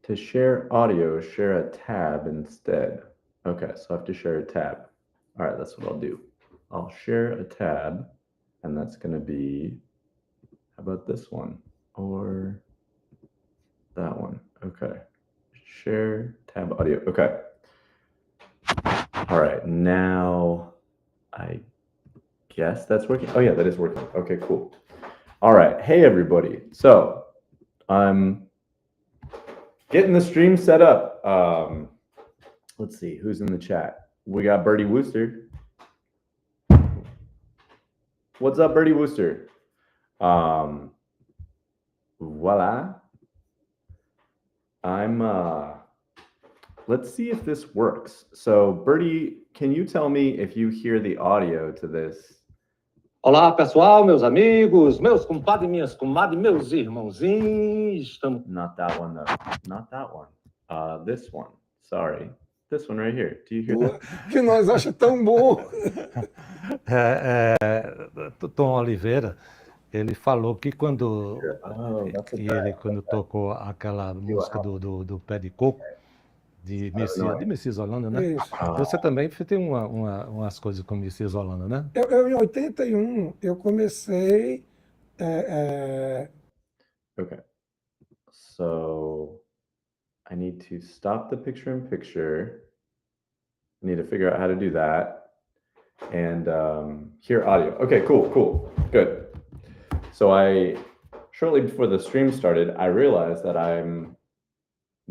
To share audio, share a tab instead. Okay, so I have to share a tab. All right, that's what I'll do. I'll share a tab, and that's going to be, how about this one? Or that one. Okay. Share tab audio. Okay. All right, now I guess that's working. Oh, yeah, that is working. Okay, cool. All right. Hey, everybody. So I'm getting the stream set up. Let's see who's in the chat. We got Birdie Wooster. What's up, Birdie Wooster? Voila. Let's see if this works. So, Birdie, can you tell me if you hear the audio to this? Olá, pessoal, meus amigos, meus compadres, minhas comadres, meus irmãozinhos. Estamos... Not that one, though. Not that one. This one. Sorry. This one right here. Do you hear that? Que nós acha tão bom. Tom Oliveira, ele falou que quando quando tocou aquela música do Pé de Coco, de Messias Holanda, né? Isso. Você também tem umas coisas com Messias Holanda, né? Eu em 81, eu comecei... Okay. So, I need to stop the picture-in-picture. I need to figure out how to do that. And hear audio. Okay, cool. Good. So shortly before the stream started, I realized that I'm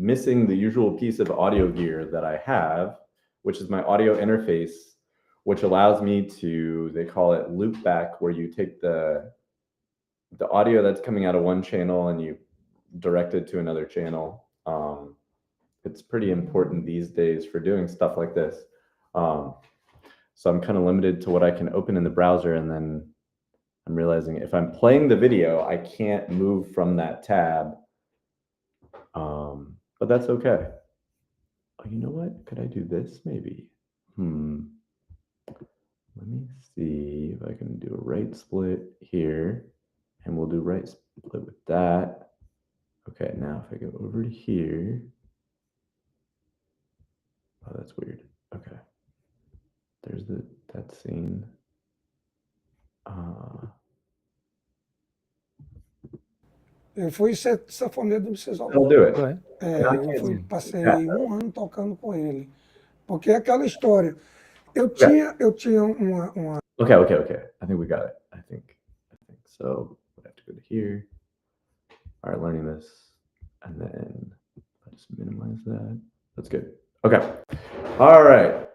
missing the usual piece of audio gear that I have, which is my audio interface, which allows me to, they call it loop back, where you take the audio that's coming out of one channel and you direct it to another channel. It's pretty important these days for doing stuff like this. So I'm kind of limited to what I can open in the browser, and then I'm realizing if I'm playing the video, I can't move from that tab. But that's okay. Oh, you know what? Could I do this maybe? Let me see if I can do a right split here, and we'll do right split with that. Okay, now if I go over to here. Oh, that's weird. Okay. There's that scene. Eu fui sanfoneiro do Messias Holanda. I'll do it. Eu passei um ano tocando com ele. Porque é aquela história. Eu tinha uma... Okay. I think we got it. I think so. I have to go to here. All right, learning this. And then I'll just minimize that. That's good. Okay. All right.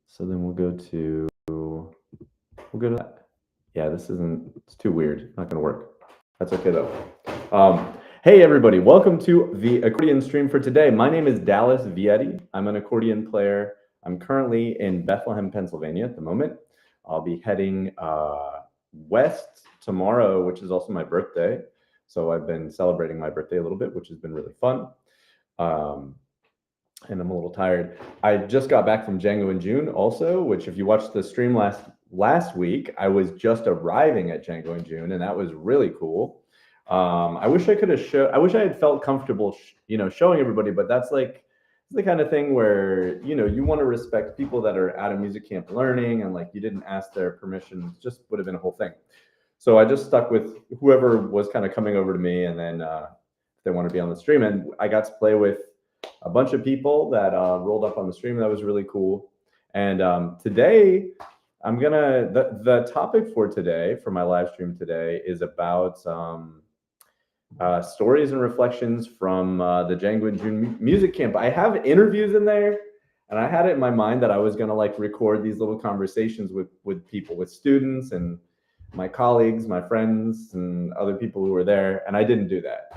So then we'll go to that. Yeah, it's too weird. Not going to work. That's okay though. Hey everybody, welcome to the accordion stream for today. My name is Dallas Vietty. I'm an accordion player. I'm currently in Bethlehem, Pennsylvania at the moment. I'll be heading west tomorrow, which is also my birthday. So I've been celebrating my birthday a little bit, which has been really fun. And I'm a little tired. I just got back from Django in June also, which if you watched the stream last week, I was just arriving at Django in June, and that was really cool. I wish I could have I wish I had felt comfortable, showing everybody, but that's like the kind of thing where, you want to respect people that are at a music camp learning, and like you didn't ask their permission, just would have been a whole thing. So I just stuck with whoever was kind of coming over to me, and then they want to be on the stream, and I got to play with a bunch of people that rolled up on the stream. That was really cool. And today I'm gonna, the topic for today, for my live stream today, is about stories and reflections from the Django in June music camp. I have interviews in there, and I had it in my mind that I was gonna like record these little conversations with people, with students and my colleagues, my friends, and other people who were there, and I didn't do that.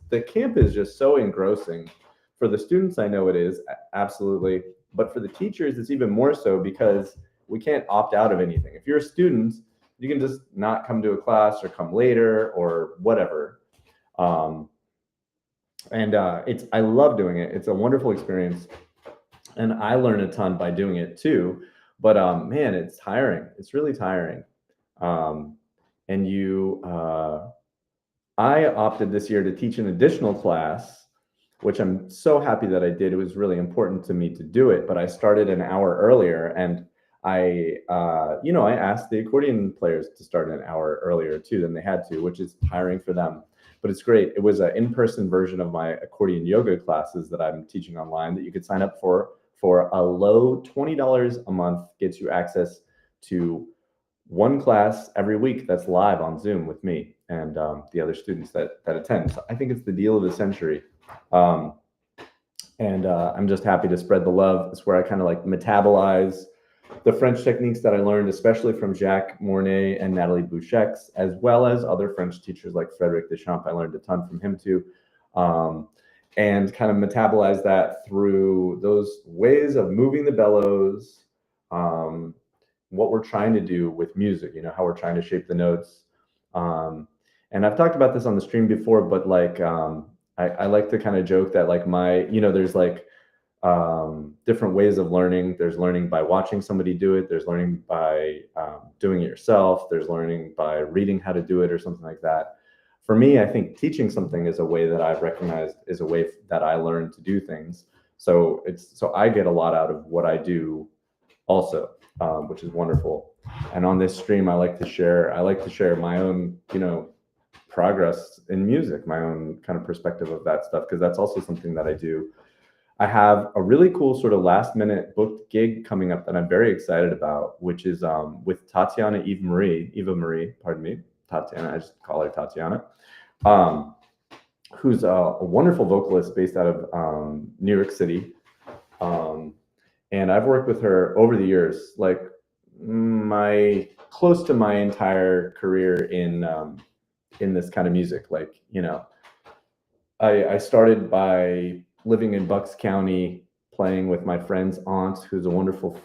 The camp is just so engrossing. For the students, I know it is, absolutely. But for the teachers, it's even more so because we can't opt out of anything. If you're a student, you can just not come to a class or come later or whatever. I love doing it. It's a wonderful experience. And I learn a ton by doing it too. But man, it's tiring. It's really tiring. I opted this year to teach an additional class which I'm so happy that I did. It was really important to me to do it, but I started an hour earlier, and I asked the accordion players to start an hour earlier too than they had to, which is tiring for them. But it's great. It was an in-person version of my accordion yoga classes that I'm teaching online that you could sign up for a low $20 a month. Gets you access to one class every week that's live on Zoom with me and the other students that attend. So I think it's the deal of the century. I'm just happy to spread the love. It's where I kind of like metabolize the French techniques that I learned, especially from Jacques Mornay and Nathalie Bouchex, as well as other French teachers like Frédéric Deschamps. I learned a ton from him too. And kind of metabolize that through those ways of moving the bellows, what we're trying to do with music, how we're trying to shape the notes. And I've talked about this on the stream before, but like, I like to kind of joke that like there's like different ways of learning. There's learning by watching somebody do it. There's learning by doing it yourself. There's learning by reading how to do it or something like that. For me, I think teaching something is a way that I've recognized is a way that I learn to do things. So I get a lot out of what I do also, which is wonderful. And on this stream, I like to share my own, progress in music, my own kind of perspective of that stuff, because that's also something that I do. I have a really cool sort of last minute booked gig coming up that I'm very excited about, which is with Tatiana Eva Marie, Tatiana, I just call her Tatiana, who's a wonderful vocalist based out of New York City. And I've worked with her over the years, like close to my entire career in this kind of music. Like, I started by living in Bucks County, playing with my friend's aunt, who's a wonderful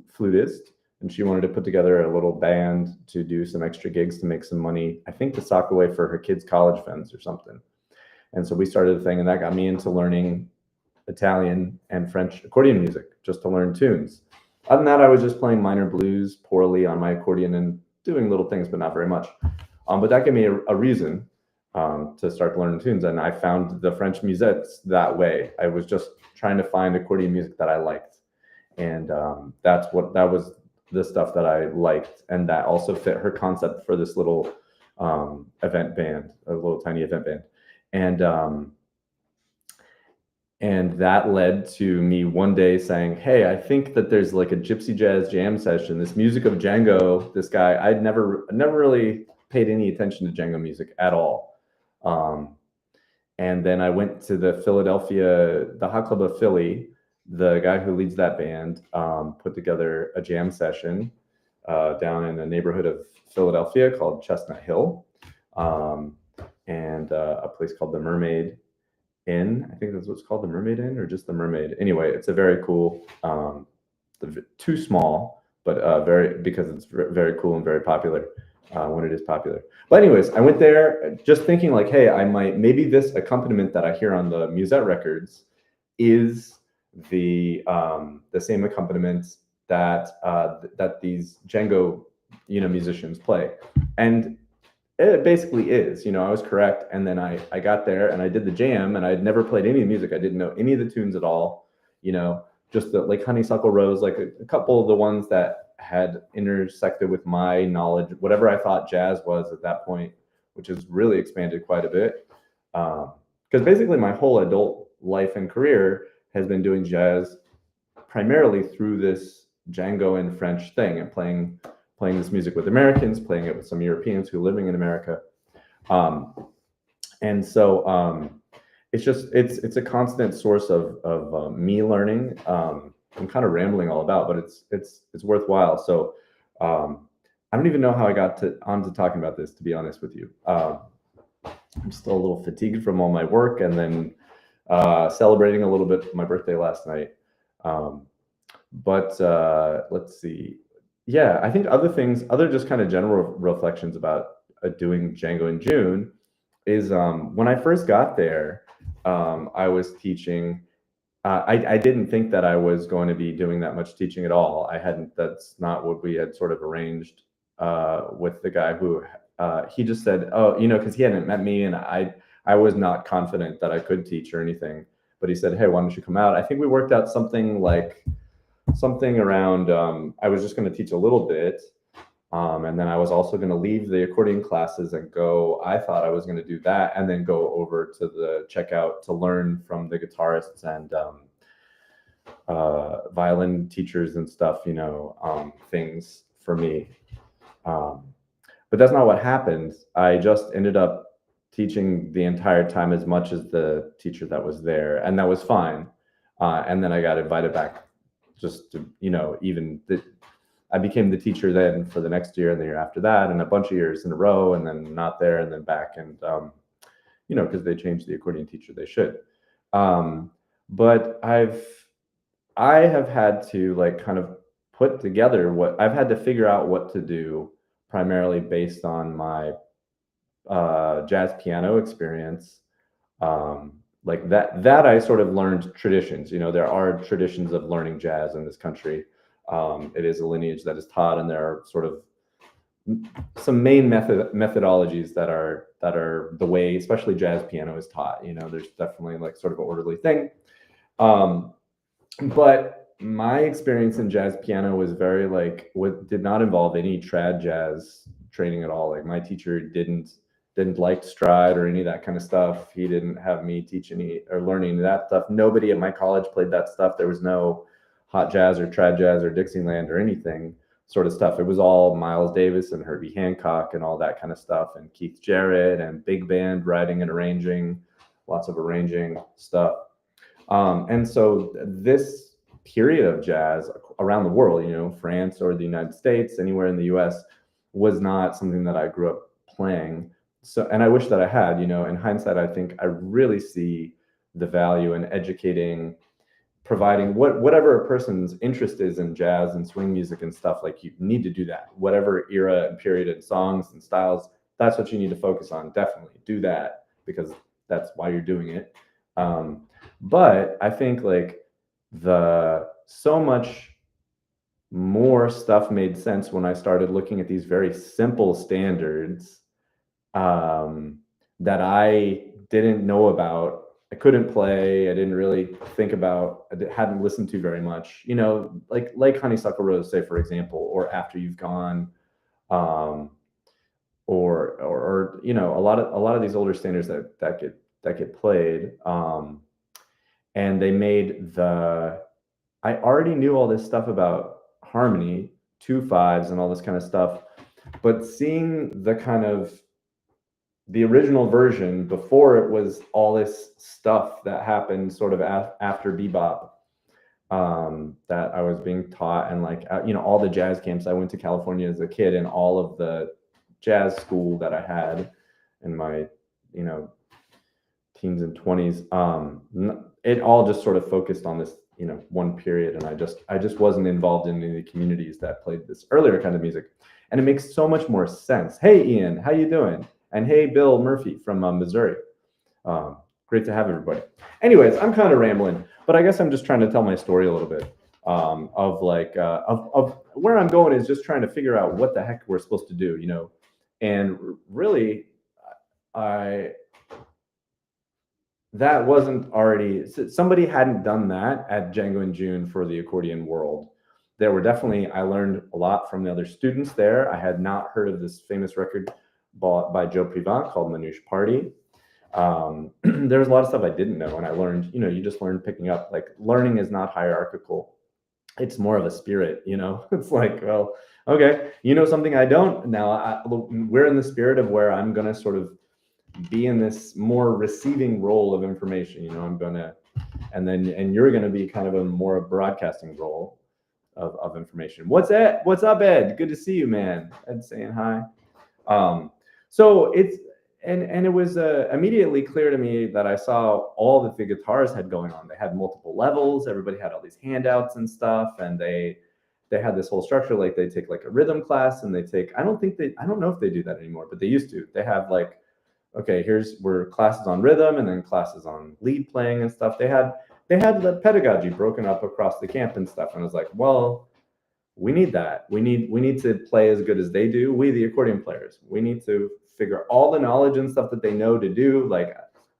flutist. And she wanted to put together a little band to do some extra gigs to make some money, I think to sock away for her kids' college funds or something. And so we started a thing, and that got me into learning Italian and French accordion music, just to learn tunes. Other than that, I was just playing minor blues poorly on my accordion and doing little things, but not very much. But that gave me a reason to start learning tunes. And I found the French musettes that way. I was just trying to find accordion music that I liked. And that was the stuff that I liked. And that also fit her concept for this little event band, a little tiny event band. And that led to me one day saying, hey, I think that there's like a gypsy jazz jam session, this music of Django, this guy. I'd never really paid any attention to Django music at all. And then I went to the Hot Club of Philly. The guy who leads that band put together a jam session down in the neighborhood of Philadelphia called Chestnut Hill, and a place called the Mermaid Inn. I think that's what's called, the Mermaid Inn, or just the Mermaid. Anyway, it's a very cool, too small, but because it's very cool and very popular when it is popular. But anyways, I went there just thinking like, hey, maybe this accompaniment that I hear on the Musette records is the same accompaniment that these Django musicians play. And it basically is, I was correct. And then I got there and I did the jam, and I'd never played any music. I didn't know any of the tunes at all, just the like Honeysuckle Rose, like a couple of the ones that had intersected with my knowledge, whatever I thought jazz was at that point, which has really expanded quite a bit. Because basically my whole adult life and career has been doing jazz primarily through this Django and French thing, and playing this music with Americans, playing it with some Europeans who are living in America. And so it's a constant source of me learning. I'm kind of rambling all about, but it's worthwhile. So I don't even know how I got onto talking about this, to be honest with you. I'm still a little fatigued from all my work, and then celebrating a little bit my birthday last night. But let's see. Yeah, I think other just kind of general reflections about doing Django in June is when I first got there, I was teaching. I didn't think that I was going to be doing that much teaching at all. That's not what we had sort of arranged with the guy who he just said, oh, because he hadn't met me, and I was not confident that I could teach or anything. but he said, hey, why don't you come out? I think we worked out something around, I was just going to teach a little bit. And then I was also going to leave the accordion classes and I thought I was going to do that and then go over to the checkout to learn from the guitarists and violin teachers and stuff, things for me. But that's not what happened. I just ended up teaching the entire time as much as the teacher that was there, and that was fine. And then I got invited back just to, I became the teacher then for the next year and the year after that, and a bunch of years in a row, and then not there and then back. And, because they changed the accordion teacher, they should. But I have had to kind of put together I've had to figure out what to do, primarily based on my jazz piano experience. That I sort of learned traditions. There are traditions of learning jazz in this country. It is a lineage that is taught, and there are sort of some main methodologies that are the way, especially jazz piano is taught. There's definitely sort of an orderly thing. But my experience in jazz piano was very did not involve any trad jazz training at all. My teacher didn't like stride or any of that kind of stuff. He didn't have me teach any or learn any of that stuff. Nobody at my college played that stuff. There was no hot jazz or trad jazz or Dixieland or anything sort of stuff. It was all Miles Davis and Herbie Hancock and all that kind of stuff, and Keith Jarrett and big band writing and arranging, lots of arranging stuff. And so this period of jazz around the world, France or the United States, anywhere in the US, was not something that I grew up playing. So, and I wish that I had, in hindsight, I think I really see the value in educating, providing whatever a person's interest is in jazz and swing music and stuff. You need to do that. Whatever era and period and songs and styles, that's what you need to focus on. Definitely do that, because that's why you're doing it. But I think so much more stuff made sense when I started looking at these very simple standards that I didn't know about. I couldn't play. I didn't really think about. I hadn't listened to very much. Like Honeysuckle Rose, say, for example, or After You've Gone, or a lot of these older standards that get played. And they made I already knew all this stuff about harmony, 2/5s, and all this kind of stuff, but seeing the original version before it was all this stuff that happened sort of after bebop, that I was being taught, and all the jazz camps. I went to California as a kid, and all of the jazz school that I had in my teens and 20s, it all just sort of focused on this one period, and I just wasn't involved in any of the communities that played this earlier kind of music. And it makes so much more sense. Hey Ian, how you doing? And hey Bill Murphy from Missouri. Great to have everybody. Anyways, I'm kind of rambling, but I guess I'm just trying to tell my story a little bit of where I'm going, is just trying to figure out what the heck we're supposed to do, and really that wasn't already, somebody hadn't done that at Django and June for the accordion world. There were definitely, I learned a lot from the other students there. I had not heard of this famous record bought by Joe Privant called Manouche Party. There was a lot of stuff I didn't know, and I learned, you just learn picking up. Learning is not hierarchical. It's more of a spirit, It's well, okay, something I don't. Now we're in the spirit of where I'm going to sort of be in this more receiving role of information. I'm going to, and you're going to be kind of a more broadcasting role of information. What's up, Ed? Good to see you, man. Ed saying hi. So it's, and it was immediately clear to me that I saw all that the guitars had going on. They had multiple levels. Everybody had all these handouts and stuff, and they had this whole structure. They take a rhythm class, and they take, I don't know if they do that anymore, but they used to. They have okay, where classes on rhythm and then classes on lead playing and stuff. They had the pedagogy broken up across the camp and stuff. And I was like, well, we need that. We need to play as good as they do. We, the accordion players, we need to figure all the knowledge and stuff that they know to do.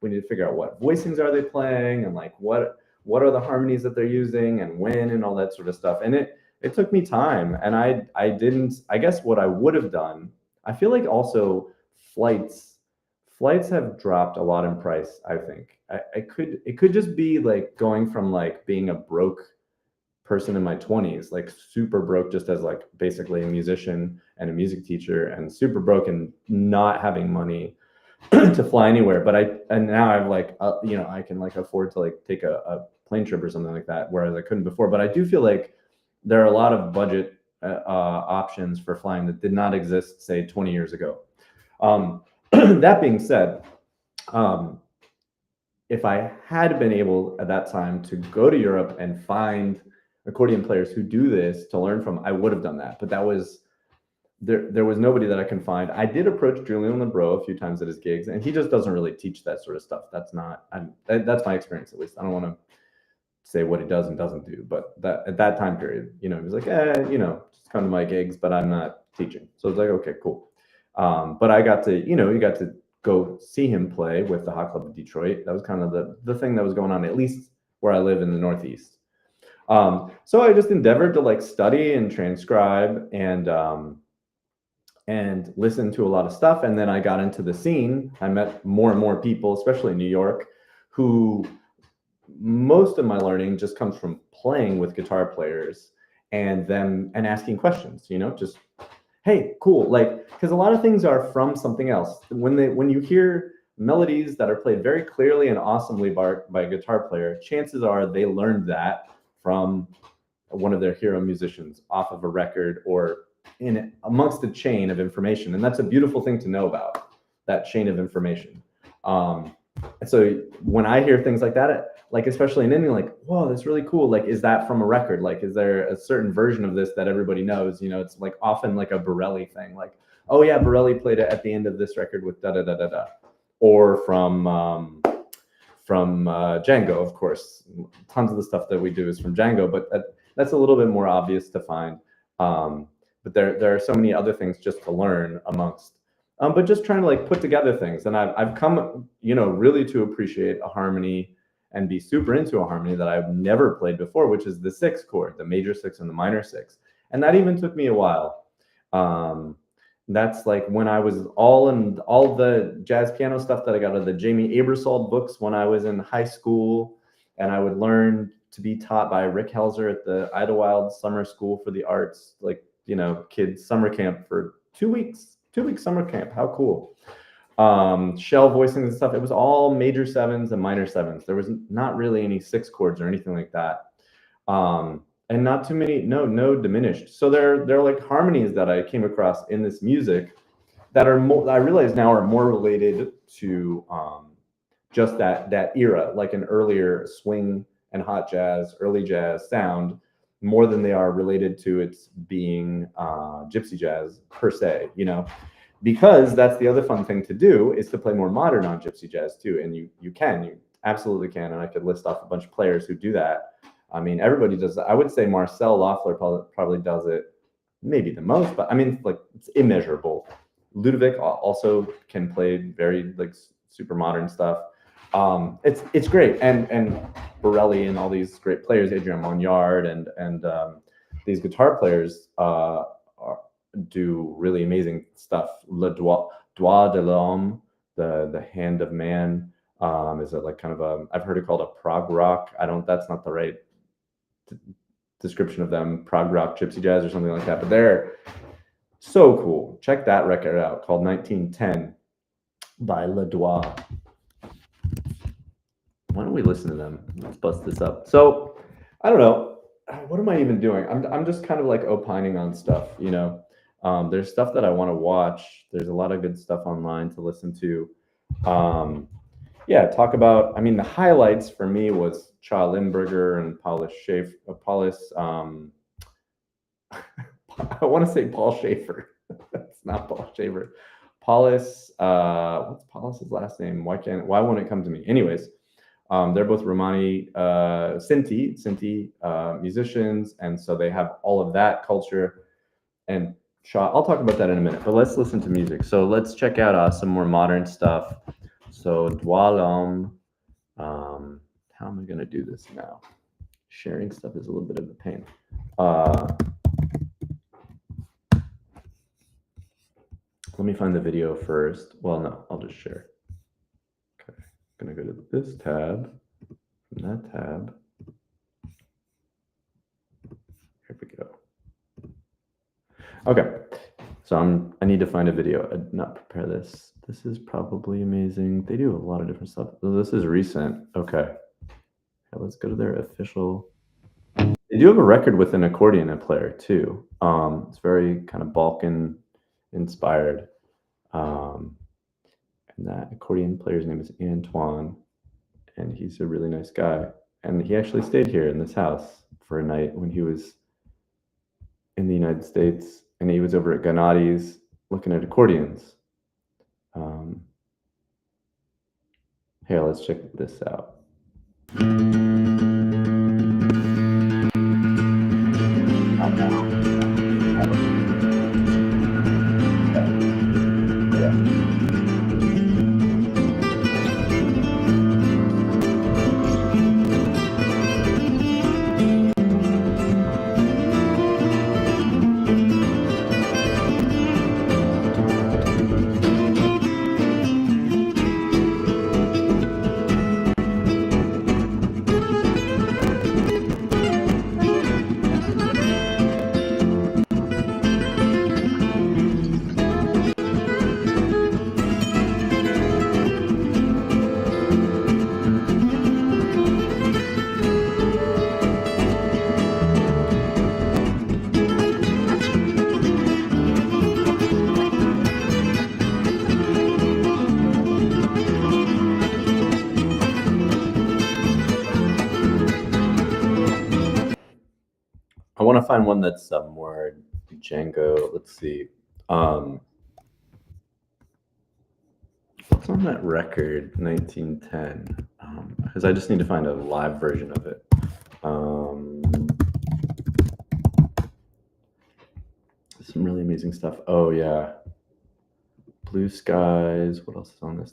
we need to figure out what voicings are they playing, and like what are the harmonies that they're using, and when, and all that sort of stuff. And it took me time, and I didn't, I guess what I would have done, I feel like also flights have dropped a lot in price. I think it could just be like going from like being a broke person in my 20s, like super broke just as like basically a musician and a music teacher, and super broke and not having money to fly anywhere. But now I've like you know, I can like afford to like take a plane trip or something like that, whereas I couldn't before. But I do feel like there are a lot of budget options for flying that did not exist, say, 20 years ago. That being said, if I had been able at that time to go to Europe and find accordion players who do this to learn from, I would have done that. But that was there was nobody that I can find. I did approach Julian Lebreau a few times at his gigs, and he just doesn't really teach that sort of stuff. That's not, that's my experience, at least. I don't want to say what he does and doesn't do, but that at that time period, you know, he was like, you know, just come to my gigs, but I'm not teaching. So it's like, okay, cool. But I got to, you know, you got to go see him play with the Hot Club of Detroit. That was kind of the thing that was going on, at least where I live in the Northeast. So I just endeavored to like study and transcribe and listen to a lot of stuff. And then I got into the scene. I met more and more people, especially in New York, who most of my learning just comes from playing with guitar players and asking questions, you know, just, hey, cool. Like, because a lot of things are from something else. When you hear melodies that are played very clearly and awesomely by a guitar player, chances are they learned that from one of their hero musicians off of a record or in amongst the chain of information. And that's a beautiful thing to know about, that chain of information. So when I hear things like that, like especially in Indian, like, whoa, that's really cool. Like, is that from a record? Like, is there a certain version of this that everybody knows? You know, it's like often like a Borelli thing. Like, oh yeah, Borelli played it at the end of this record with da da da da da. Or from Django, of course. Tons of the stuff that we do is from Django, but that's a little bit more obvious to find. But there are so many other things just to learn amongst. But just trying to like put together things. And I've come, you know, really to appreciate a harmony and be super into a harmony that I've never played before, which is the 6 chord, the major 6 and the minor 6. And that even took me a while. That's like when I was all the jazz piano stuff that I got out of the Jamie Aebersold books when I was in high school, and I would learn to be taught by Rick Helzer at the Idlewild Summer School for the Arts, like, you know, kids summer camp for 2 weeks. 2-week summer camp. How cool. Shell voicings and stuff. It was all major 7s and minor 7s. There was not really any 6 chords or anything like that. And not too many, no diminished. So there are like harmonies that I came across in this music that are more, I realize now are more related to just that era, like an earlier swing and hot jazz, early jazz sound, more than they are related to its being gypsy jazz per se, you know, because that's the other fun thing to do is to play more modern on gypsy jazz too. And you absolutely can. And I could list off a bunch of players who do that. I mean, everybody does that. I would say Marcel Loeffler probably does it maybe the most, but I mean, like, it's immeasurable. Ludovic also can play very like super modern stuff. It's great. And Borelli and all these great players, Adrian Monniard and these guitar players do really amazing stuff. Le Doigt de l'Homme, the Hand of Man, is like kind of I've heard it called a prog rock. That's not the right description of them, prog rock gypsy jazz or something like that, but they're so cool. Check that record out called 1910 by Le Doigt. Why don't we listen to them? Let's bust this up. So I don't know, what am I even doing? I'm just kind of like opining on stuff, you know. There's stuff that I want to watch. There's a lot of good stuff online to listen to. Yeah, talk about, I mean, the highlights for me was Cha Limburger and Paulus I want to say Paul Schaefer. It's not Paul Schaefer. Paulus, what's Paulus's last name? Why won't it come to me? Anyways, they're both Romani Sinti musicians, and so they have all of that culture. And I'll talk about that in a minute, but let's listen to music. So let's check out some more modern stuff So doigt l'homme. How am I going to do this now? Sharing stuff is a little bit of a pain. Let me find the video first. Well, no, I'll just share. Okay, I'm going to go to this tab, from that tab. Here we go. Okay, so I need to find a video. I did not prepare this. This is probably amazing. They do a lot of different stuff. Oh, this is recent. Okay. Let's go to their official. They do have a record with an accordion player too. It's very kind of Balkan inspired. And that accordion player's name is Antoine, and he's a really nice guy. And he actually stayed here in this house for a night when he was in the United States, and he was over at Ganati's looking at accordions. Here, let's check this out. I want to find one that's more Django. Let's see. What's on that record, 1910? Because I just need to find a live version of it. Some really amazing stuff. Oh yeah, Blue Skies. What else is on this?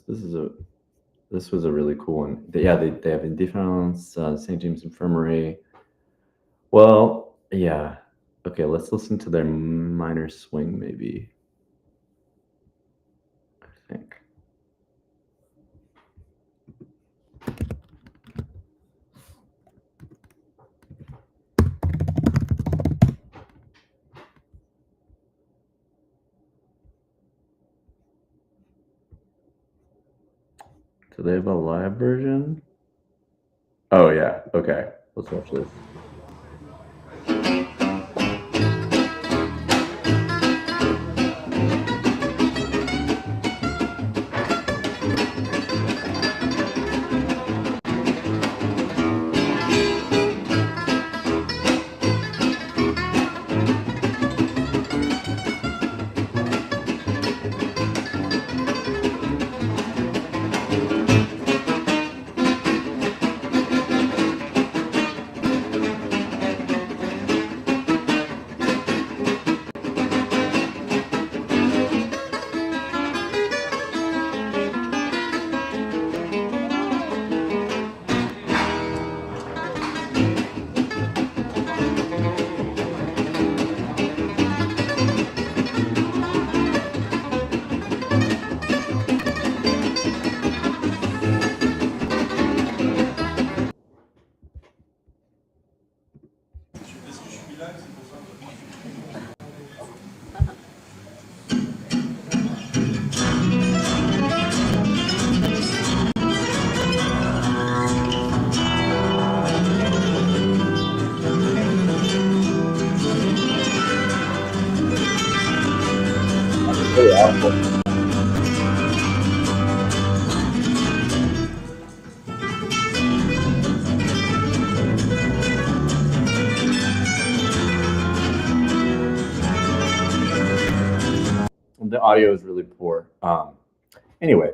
This was a really cool one. They have Indifference, St. James Infirmary. Well, yeah. Okay, let's listen to their minor swing, maybe. I think. Do they have a live version? Oh yeah, okay. Let's watch this. The audio is really poor. Anyway,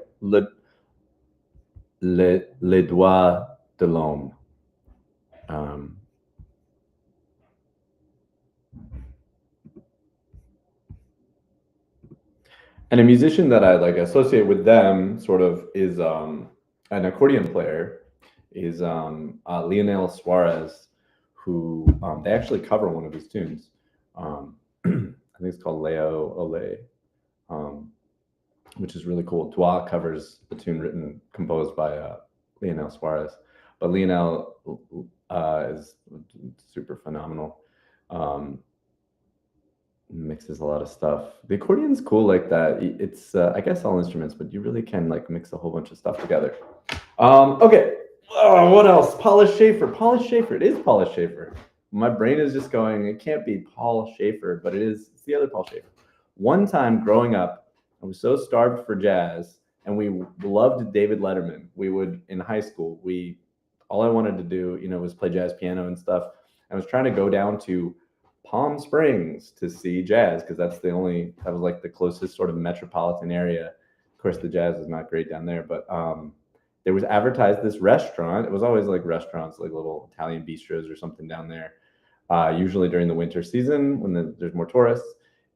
les doigts de l'homme. And a musician that I like associate with them sort of is an accordion player is Lionel Suarez, who they actually cover one of his tunes. I think it's called Leo Ole, which is really cool. Dwa covers the tune composed by Lionel Suarez, but Lionel is super phenomenal. Mixes a lot of stuff. The accordion's cool like that. It's I guess all instruments, but you really can like mix a whole bunch of stuff together. Okay. Oh, what else? Paula Schaefer. Paula Schaefer. It is Paula Schaefer. My brain is just going, it can't be Paul Schaefer, but it's the other Paul Schaefer. One time growing up, I was so starved for jazz, and we loved David Letterman. We would, in high school, all I wanted to do, was play jazz piano and stuff. I was trying to go down to Palm Springs to see jazz because that was like the closest sort of metropolitan area. Of course, the jazz is not great down there, but there was advertised this restaurant. It was always like restaurants, like little Italian bistros or something down there, usually during the winter season when there's more tourists.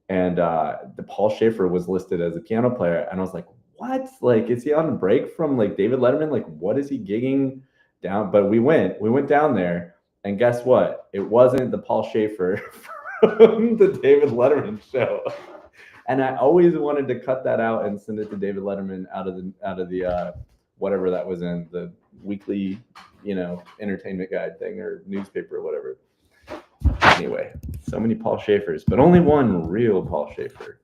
And the Paul Schaefer was listed as a piano player, and I was like, what? Like, is he on break from like David Letterman? Like, what is he gigging down? But we went down there. And guess what? It wasn't the Paul Schaefer from the David Letterman show. And I always wanted to cut that out and send it to David Letterman out of the whatever that was in the weekly, entertainment guide thing or newspaper or whatever. Anyway, so many Paul Schaefers, but only one real Paul Schaefer.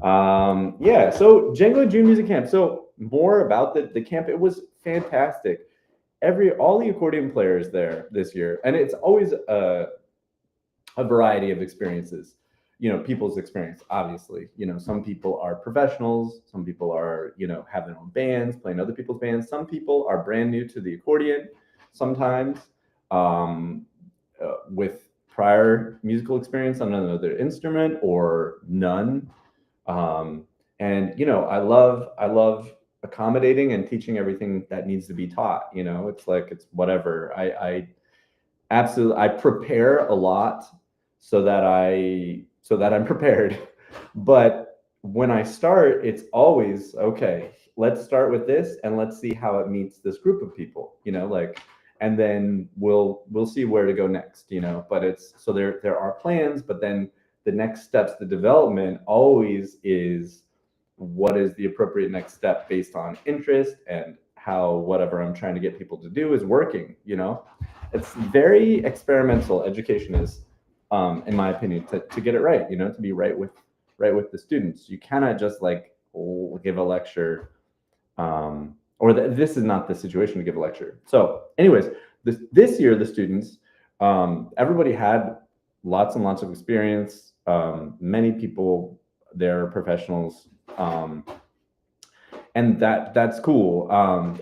Yeah, so Django June Music Camp. So more about the camp. It was fantastic. All the accordion players there this year, and it's always a variety of experiences, people's experience, obviously. Some people are professionals, some people are, have their own bands, playing other people's bands. Some people are brand new to the accordion, sometimes with prior musical experience on another instrument or none. And, I love accommodating and teaching everything that needs to be taught. It's whatever. I prepare a lot so that I'm prepared. But when I start, it's always okay. Let's start with this and let's see how it meets this group of people, and then we'll see where to go next, but so there are plans, but then the next steps, the development always is what is the appropriate next step based on interest and how whatever I'm trying to get people to do is working. It's very experimental. Education is, in my opinion, to get it right. To be right with the students. You cannot just give a lecture, this is not the situation to give a lecture. So, anyways, this year the students, everybody had lots and lots of experience. Many people, they're professionals. And that's cool.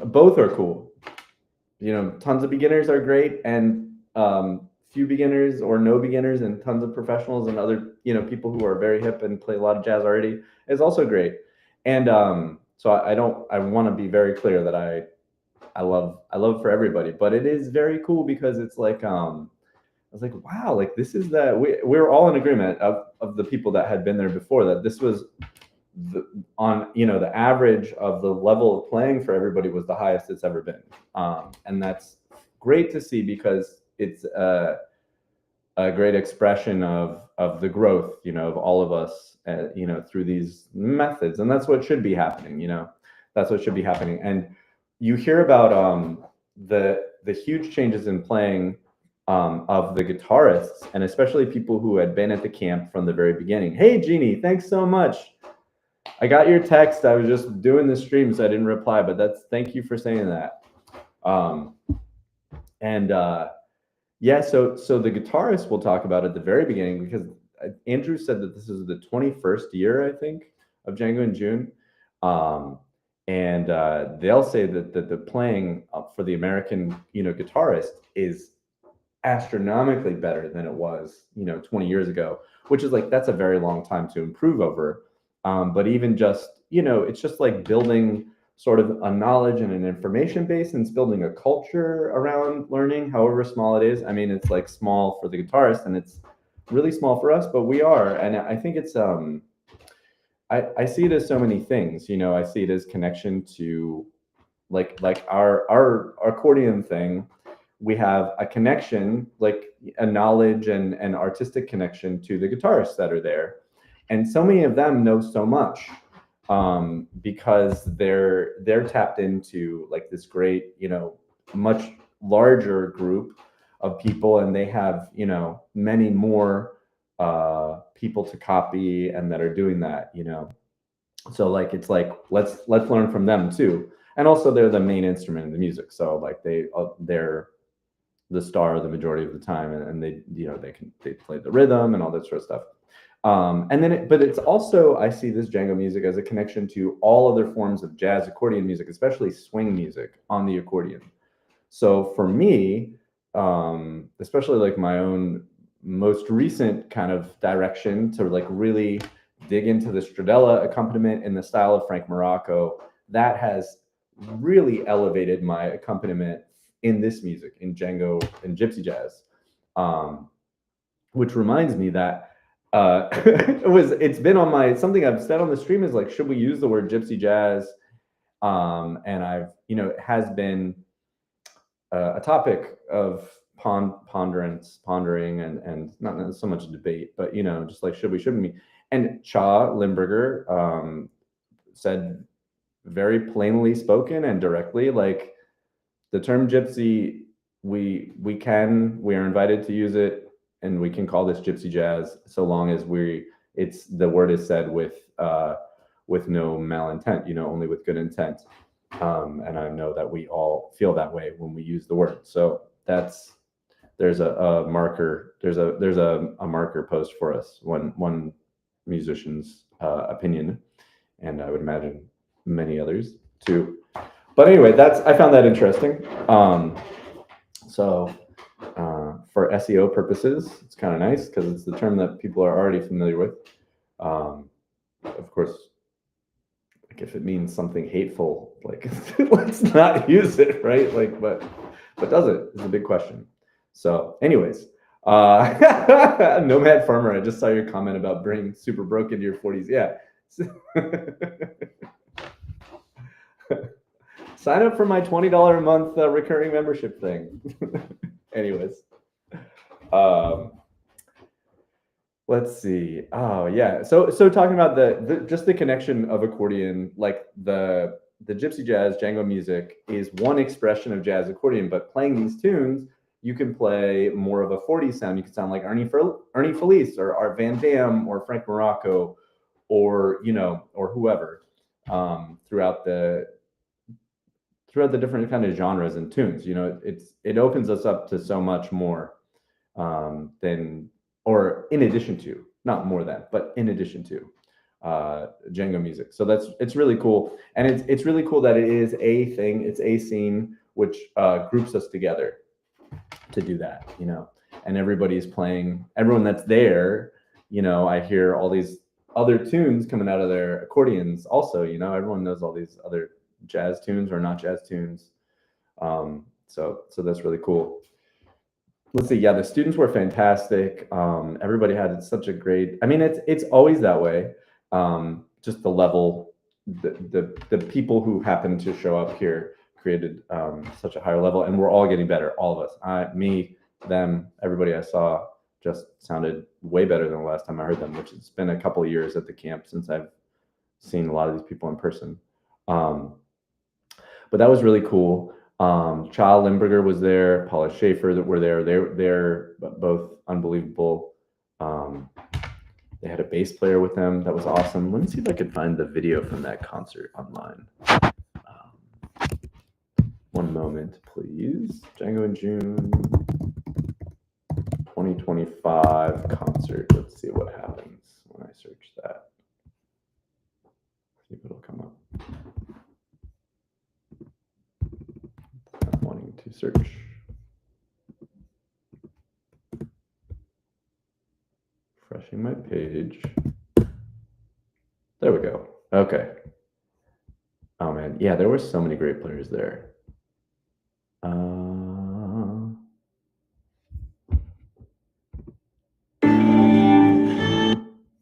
Both are cool. Tons of beginners are great, and few beginners or no beginners, and tons of professionals and other people who are very hip and play a lot of jazz already is also great. And so I want to be very clear that I love for everybody, but it is very cool because it's like I was like, wow, like this is that we're all in agreement of the people that had been there before, that this was the average of the level of playing for everybody was the highest it's ever been. And that's great to see because it's a great expression of the growth, of all of us, through these methods. And that's what should be happening, that's what should be happening. And you hear about the huge changes in playing of the guitarists, and especially people who had been at the camp from the very beginning. Hey, Jeannie, thanks so much. I got your text. I was just doing the stream, so I didn't reply, but thank you for saying that. Yeah, so the guitarist we'll talk about at the very beginning, because Andrew said that this is the 21st year, I think, of Django in June. And they'll say that the playing for the American, guitarist is astronomically better than it was, 20 years ago, which is that's a very long time to improve over. But even just, it's just like building sort of a knowledge and an information base, and it's building a culture around learning, however small it is. I mean, it's small for the guitarist and it's really small for us, but we are. And I think it's, I see it as so many things. You know, I see it as connection to like our accordion thing. We have a connection, like a knowledge and artistic connection to the guitarists that are there, and so many of them know so much because they're tapped into like this great, you know, much larger group of people, and they have, you know, many more people to copy and that are doing that, you know. So like it's like let's learn from them too, and also they're the main instrument in the music, so like they're the star the majority of the time, and they, you know, they play the rhythm and all that sort of stuff. And then but it's also, I see this Django music as a connection to all other forms of jazz accordion music, especially swing music on the accordion. So for me, especially like my own most recent kind of direction to like really dig into the stradella accompaniment in the style of Frank Morocco, that has really elevated my accompaniment in this music, in Django and Gypsy jazz. Which reminds me that it's been on my, something I've said on the stream is like, should we use the word Gypsy jazz? And I've, you know, it has been a topic of pondering and not so much debate, but, you know, just like, should we, shouldn't we? And Cha Limburger said very plainly spoken and directly, like, the term gypsy, we are invited to use it, and we can call this gypsy jazz so long as the word is said with no malintent, you know, only with good intent. And I know that we all feel that way when we use the word. So there's a marker, there's a marker post for us, one musician's opinion, and I would imagine many others too. But anyway, I found that interesting. So for SEO purposes, it's kind of nice because it's the term that people are already familiar with. Of course, like if it means something hateful, like let's not use it, right? Like, but does it? Is a big question. So, anyways, Nomad Farmer, I just saw your comment about being super broke into your 40s. Yeah. Sign up for my $20 a month recurring membership thing. Anyways, let's see. Oh yeah. So talking about just the connection of accordion, like the Gypsy jazz Django music is one expression of jazz accordion, but playing these tunes, you can play more of a 40s sound. You can sound like Ernie Felice or Art Van Dam or Frank Morocco, or, you know, or whoever, throughout the different kind of genres and tunes. You know, it opens us up to so much more than, or in addition to, not more than, but in addition to Django music. So it's really cool, and it's really cool that it is a thing. It's a scene which groups us together to do that. You know, and everybody's playing. Everyone that's there, you know, I hear all these other tunes coming out of their accordions. Also, you know, everyone knows all these other jazz tunes or not jazz tunes. So that's really cool. Let's see. Yeah, the students were fantastic. Everybody had such a great, I mean, it's always that way. Just the level, the people who happened to show up here created such a higher level, and we're all getting better. All of us, me, them, everybody I saw just sounded way better than the last time I heard them, which has been a couple of years at the camp since I've seen a lot of these people in person. But that was really cool. Cha Limburger was there, Paula Schaefer that were there. They're both unbelievable. They had a bass player with them. That was awesome. Let me see if I could find the video from that concert online. One moment, please. Django in June 2025 concert. Let's see what happens when I search that. See if it'll come up. I'm wanting to search. Refreshing my page. There we go. Okay. Oh man, yeah, there were so many great players there.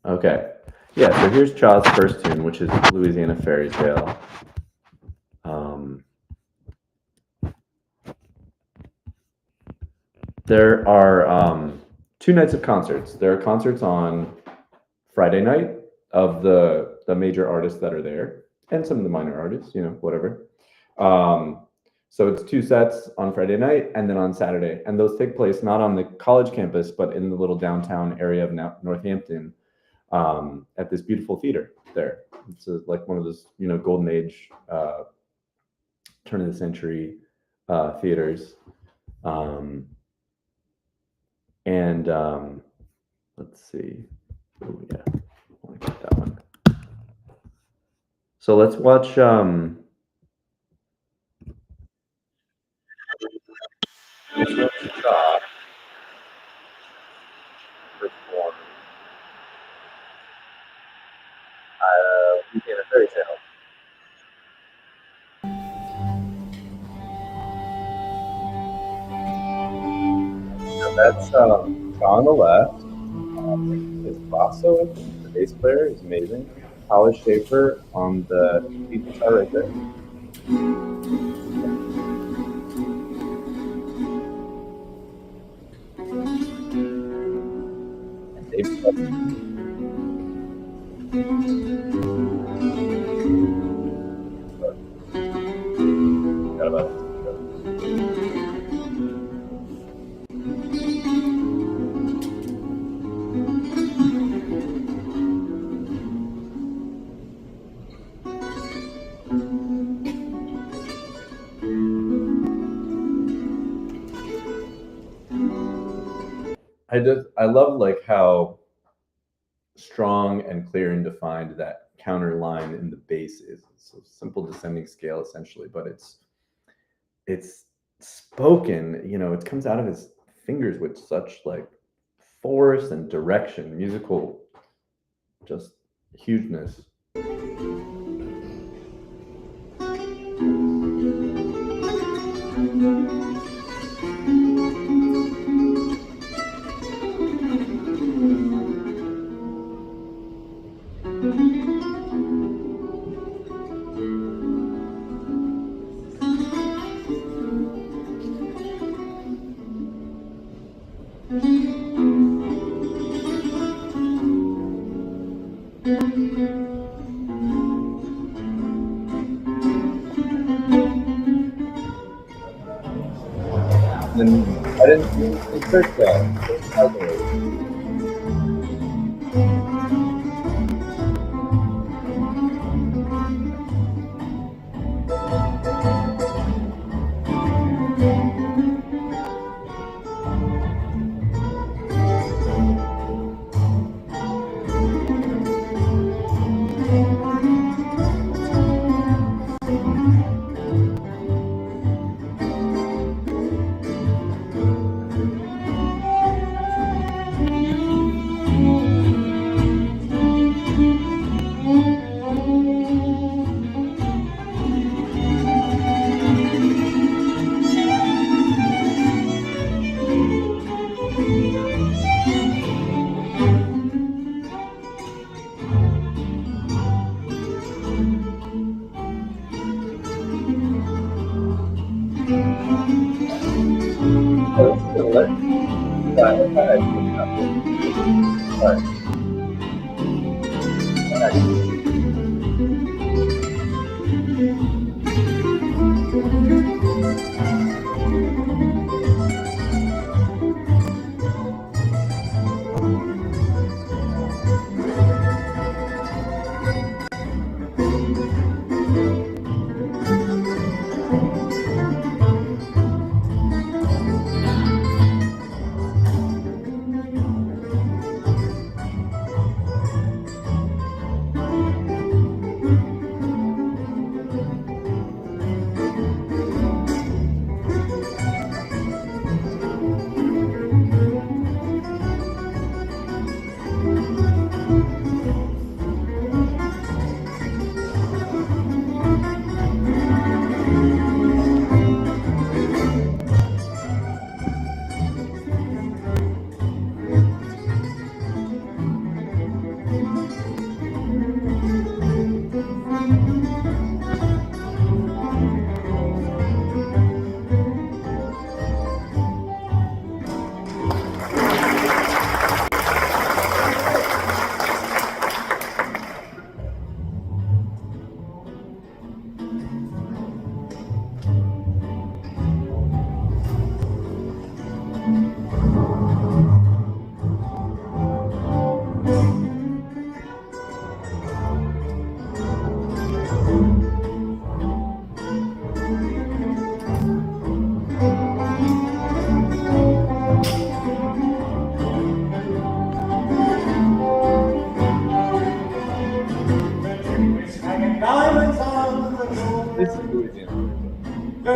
Okay. Yeah, so here's Chaw's first tune, which is Louisiana Fairy Tale. There are 2 nights of concerts. There are concerts on Friday night of the major artists that are there, and some of the minor artists, you know, whatever. So it's 2 sets on Friday night and then on Saturday, and those take place not on the college campus, but in the little downtown area of Northampton, at this beautiful theater there. It's like one of those, you know, golden age, turn of the century theaters. Let's see. Oh yeah, I want to get that one. So let's watch perform. Louisiana Fairy Tale. So that's on the left. Is Basso, I think. The bass player is amazing. Hollis Schaefer on the lead guitar right there. And Dave forgot about this. I love like how strong and clear and defined that counter line in the bass is. It's a simple descending scale essentially, but it's spoken, you know, it comes out of his fingers with such like force and direction, musical just hugeness. And I didn't expect that.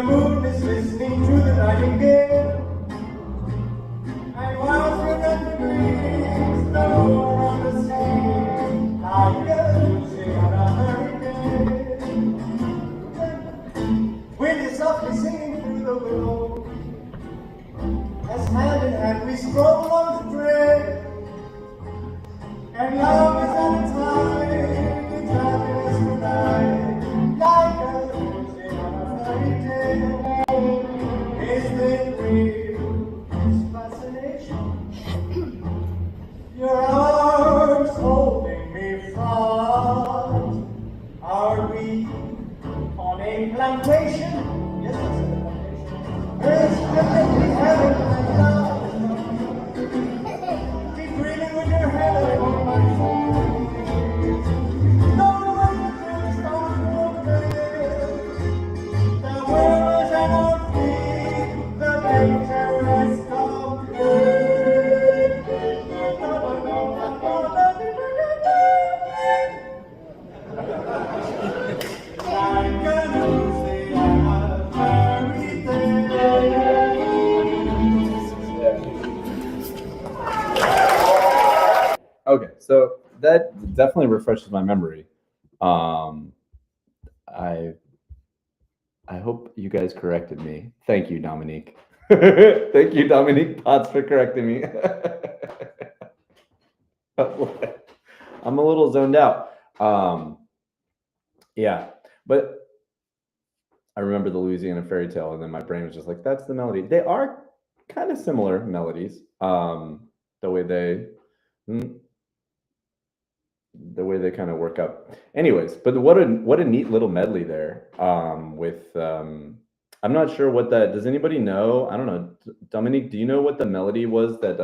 the moon is listening to the nightingale, and while we're at the breeze, no one on the sea, like a Gypsy on a hurricane. Wind is softly singing through the willow, as hand in hand we stroll along the trail, and love is at its height, it's happiness tonight, like a Gypsy on a fairy tale. Is it real? It's fascination. Your arms holding me fast. Are we on a plantation? Yes, it's a plantation. It's definitely heaven and love. Keep breathing with your head on my shoulder. Don't wait till it's time to obey. The world is at our feet. The nature has come. Like a Lucy and a fairy tale. Okay, so that definitely refreshes my memory. I hope you guys corrected me. Thank you, Dominique. Thank you, Dominique Potts, for correcting me. I'm a little zoned out. Yeah, but I remember the Louisiana fairy tale, and then my brain was just like, that's the melody. They are kind of similar melodies. The way they kind of work up. Anyways, but what a neat little medley there. With I'm not sure what that, does anybody know? I don't know. Dominique, do you know what the melody was that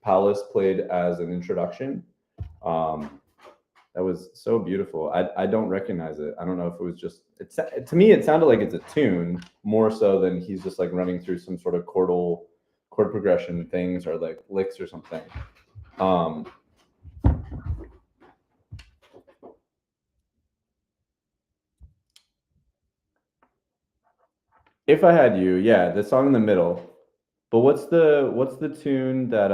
Paulus played as an introduction? That was so beautiful. I don't recognize it. I don't know if it was just, to me, it sounded like it's a tune more so than he's just like running through some sort of chord progression things or like licks or something. If I Had You, yeah, the song in the middle. But what's the tune that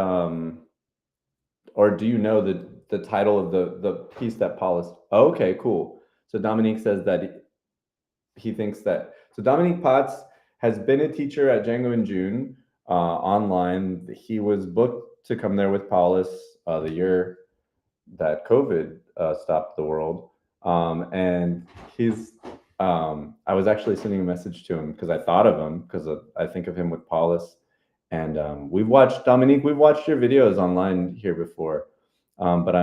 or do you know the title of the piece that Paulus? Oh, okay, cool. So Dominique says that he thinks that. So Dominique Potts has been a teacher at Django in June online. He was booked to come there with Paulus the year that COVID stopped the world, and he's. I was actually sending a message to him because I thought of him because I think of him with Paulus, and we've watched Dominique. We've watched your videos online here before, but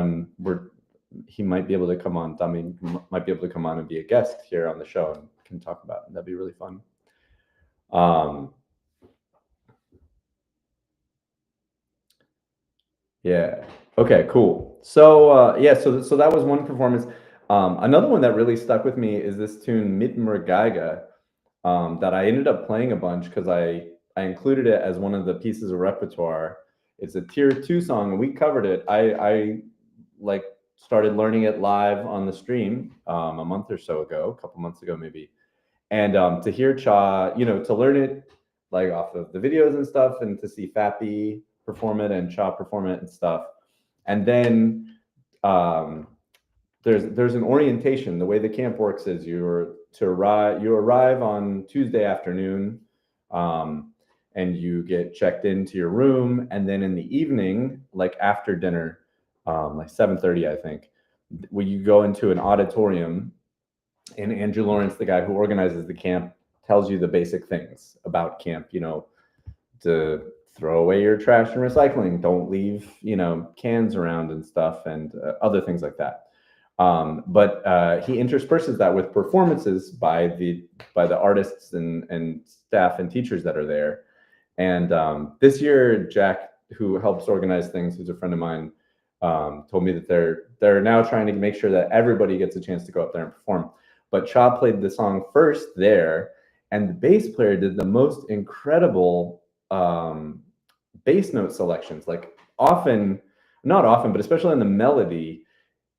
he might be able to come on. Dominique might be able to come on and be a guest here on the show and can talk about it. That'd be really fun. Yeah. Okay. Cool. So yeah. So that was one performance. Another one that really stuck with me is this tune Mit mir Geige, that I ended up playing a bunch because I included it as one of the pieces of repertoire. It's a tier 2 song, and we covered it. I like started learning it live on the stream a month or so ago, a couple months ago maybe, and to hear Cha, to learn it like off of the videos and stuff, and to see Fappy perform it and Cha perform it and stuff, and then there's an orientation. The way the camp works is you arrive on Tuesday afternoon, and you get checked into your room, and then in the evening, like after dinner, like 7:30, I think, you go into an auditorium, and Andrew Lawrence, the guy who organizes the camp, tells you the basic things about camp. To throw away your trash and recycling, don't leave cans around and stuff, and other things like that. But he intersperses that with performances by the artists and staff and teachers that are there. And this year, Jack, who helps organize things, who's a friend of mine, told me that they're now trying to make sure that everybody gets a chance to go up there and perform. But Cha played the song first there, and the bass player did the most incredible bass note selections. Like not often, but especially in the melody,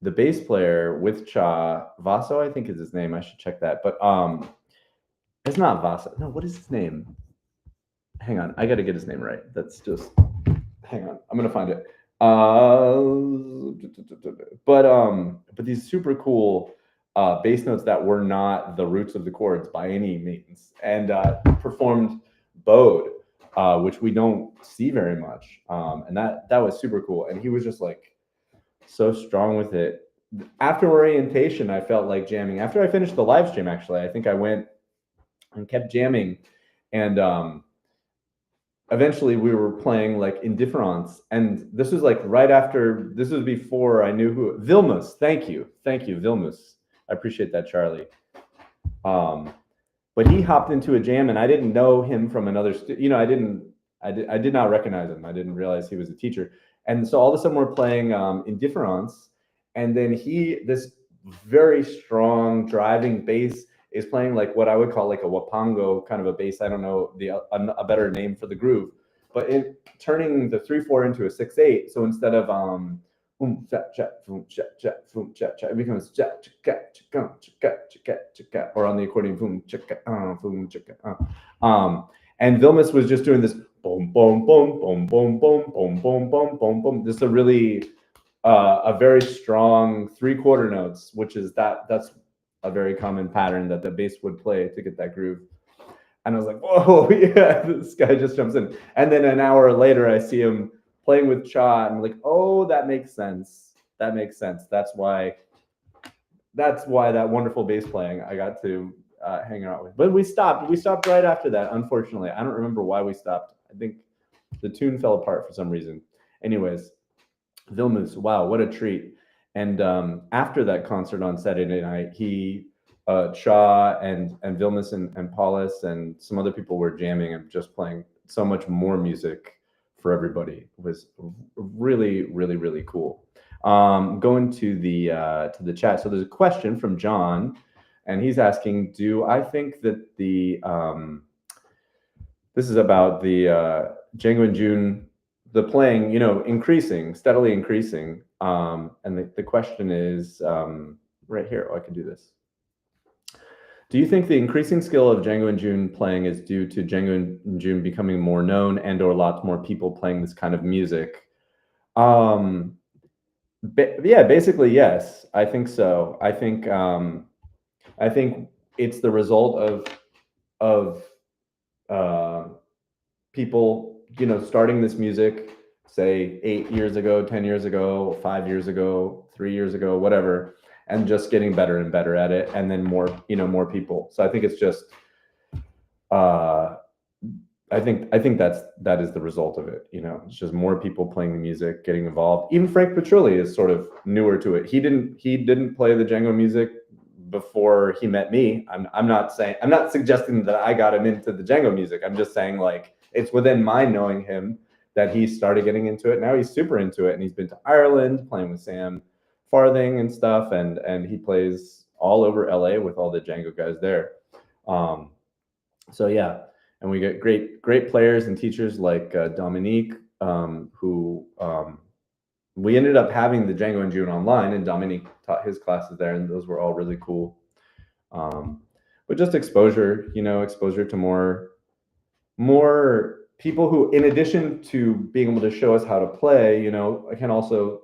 the bass player with Cha, Vaso, I think is his name. I should check that. But It's not Vasa. No, what is his name? Hang on, I got to get his name right. That's just. Hang on, I'm gonna find it. But these super cool bass notes that were not the roots of the chords by any means, and performed bowed, which we don't see very much, and that was super cool. And he was just like so strong with it. After orientation, I felt like jamming. After I finished the live stream, actually, I think I went and kept jamming, and eventually we were playing like Indifference, and this was like right after, this was before I knew who, Vilmus. Thank you, Vilmus. I appreciate that, Charlie. But he hopped into a jam, and I didn't know him from another, I did not recognize him. I didn't realize he was a teacher. And so all of a sudden we're playing Indifference, and then this very strong driving bass is playing like what I would call like a wapango kind of a bass. I don't know a better name for the groove, but turning the 3/4 into a 6/8. So instead of boom cha cha boom cha cha boom cha cha, it becomes cha cha cha cha cha cha, or on the accordion boom cha boom cha. And Vilmus was just doing this boom boom boom boom boom boom boom boom boom boom boom. This is a really a very strong 3/4 notes, which is that's a very common pattern that the bass would play to get that groove. And I was like, whoa, yeah, this guy just jumps in. And then an hour later, I see him playing with Cha, and I'm like, oh, that makes sense. That makes sense. That's why that wonderful bass playing I got to hang out with. But we stopped right after that, unfortunately. I don't remember why we stopped. I think the tune fell apart for some reason. Anyways, Vilmus, wow, what a treat. And after that concert on Saturday night, Cha and Vilmus and Paulus and some other people were jamming and just playing so much more music for everybody. It was really, really, really cool. Going to the chat. So there's a question from John, and he's asking, do I think that this is about the Django and June, the playing, steadily increasing. And the question is right here. Oh, I can do this. Do you think the increasing skill of Django and June playing is due to Django and June becoming more known and/or lots more people playing this kind of music? Yeah, basically yes. I think so. I think it's the result of people, starting this music, say 8 years ago, 10 years ago, 5 years ago, 3 years ago, whatever, and just getting better and better at it, and then more people. So I think it's just, I think that is the result of it. It's just more people playing the music, getting involved. Even Frank Petrilli is sort of newer to it. He didn't play the Django music before he met me. I'm not suggesting that I got him into the Django music. I'm just saying, like, it's within my knowing him that he started getting into it. Now he's super into it, and he's been to Ireland playing with Sam Farthing and stuff, and he plays all over LA with all the Django guys there. So yeah, and we get great players and teachers like Dominique, who we ended up having the Django and June online, and Dominique taught his classes there, and those were all really cool. But just exposure to more people who, in addition to being able to show us how to play, can also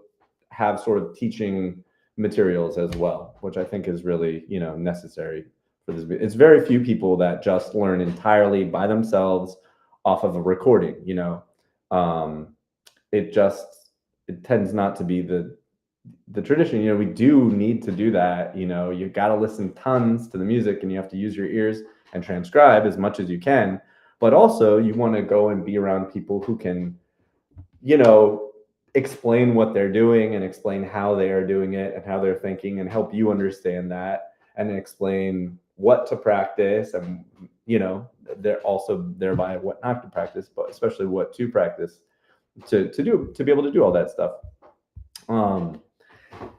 have sort of teaching materials as well, which I think is really, necessary for this. It's very few people that just learn entirely by themselves off of a recording. It tends not to be the tradition. We do need to do that. You got to listen tons to the music, and you have to use your ears and transcribe as much as you can. But also you want to go and be around people who can, explain what they're doing and explain how they are doing it and how they're thinking, and help you understand that, and explain what to practice, and they're also thereby what not to practice, but especially what to practice to be able to do all that stuff.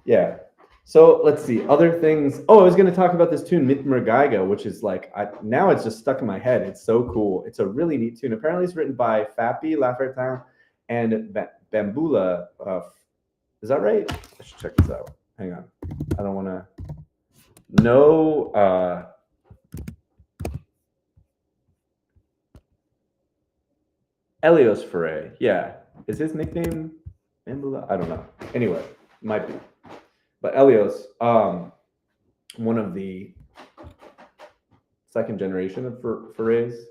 Yeah. So let's see other things. Oh, I was going to talk about this tune Mit Mergeiga, which is like, now it's just stuck in my head. It's so cool. It's a really neat tune. Apparently it's written by Fappy Lafertin and Bambula. Is that right? I should check this out. Hang on. I don't want to. No. Elios Ferre. Yeah. Is his nickname Mambula? I don't know. Anyway, might be. But Elios, one of the second generation of Ferres,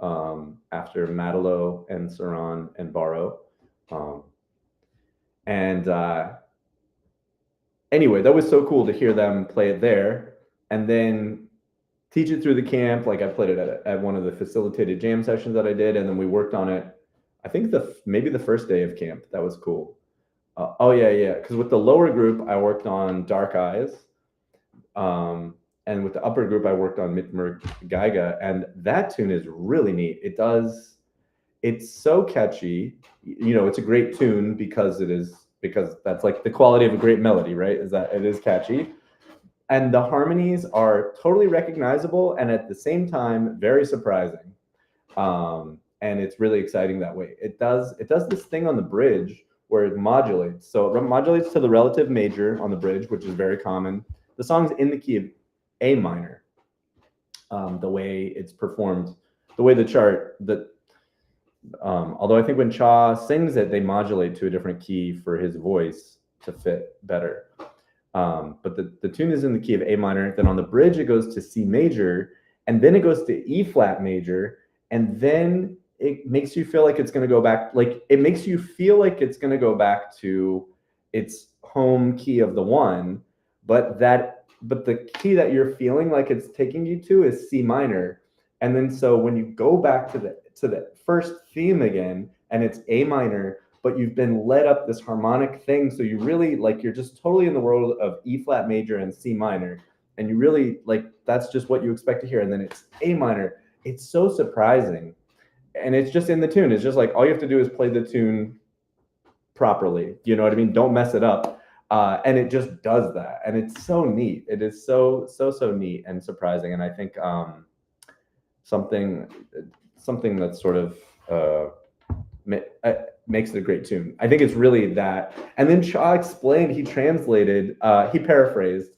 after Matalo and Saran and Barrow. Anyway, that was so cool to hear them play it there and then teach it through the camp. Like I played it at one of the facilitated jam sessions that I did, and then we worked on it. I think maybe the first day of camp. That was cool. Oh yeah. Because with the lower group, I worked on Dark Eyes, and with the upper group, I worked on Mitmer Geiga, and that tune is really neat. It's so catchy. You know, it's a great tune because that's like the quality of a great melody, right? Is that it is catchy. And the harmonies are totally recognizable and at the same time very surprising. And it's really exciting that way. It does this thing on the bridge where it modulates. So it modulates to the relative major on the bridge, which is very common. The song's in the key of A minor. The way it's performed, the way the chart that although I think when Cha sings it, they modulate to a different key for his voice to fit better. But the tune is in the key of A minor. Then on the bridge, it goes to C major, and then it goes to E flat major, and then it makes you feel like it's going to go back. Like it makes you feel like it's going to go back to its home key of the one, but the key that you're feeling like it's taking you to is C minor. And then so when you go back to the first theme again, and it's A minor, but you've been led up this harmonic thing, so you really like you're just totally in the world of E flat major and C minor, and you really like that's just what you expect to hear. And then it's A minor. It's so surprising, and it's just in the tune. It's just like all you have to do is play the tune properly. You know what I mean? Don't mess it up. And it just does that, and it's so neat. It is so neat and surprising, and I think something that's sort of makes it a great tune. I think it's really that. And then Cha explained, he translated, he paraphrased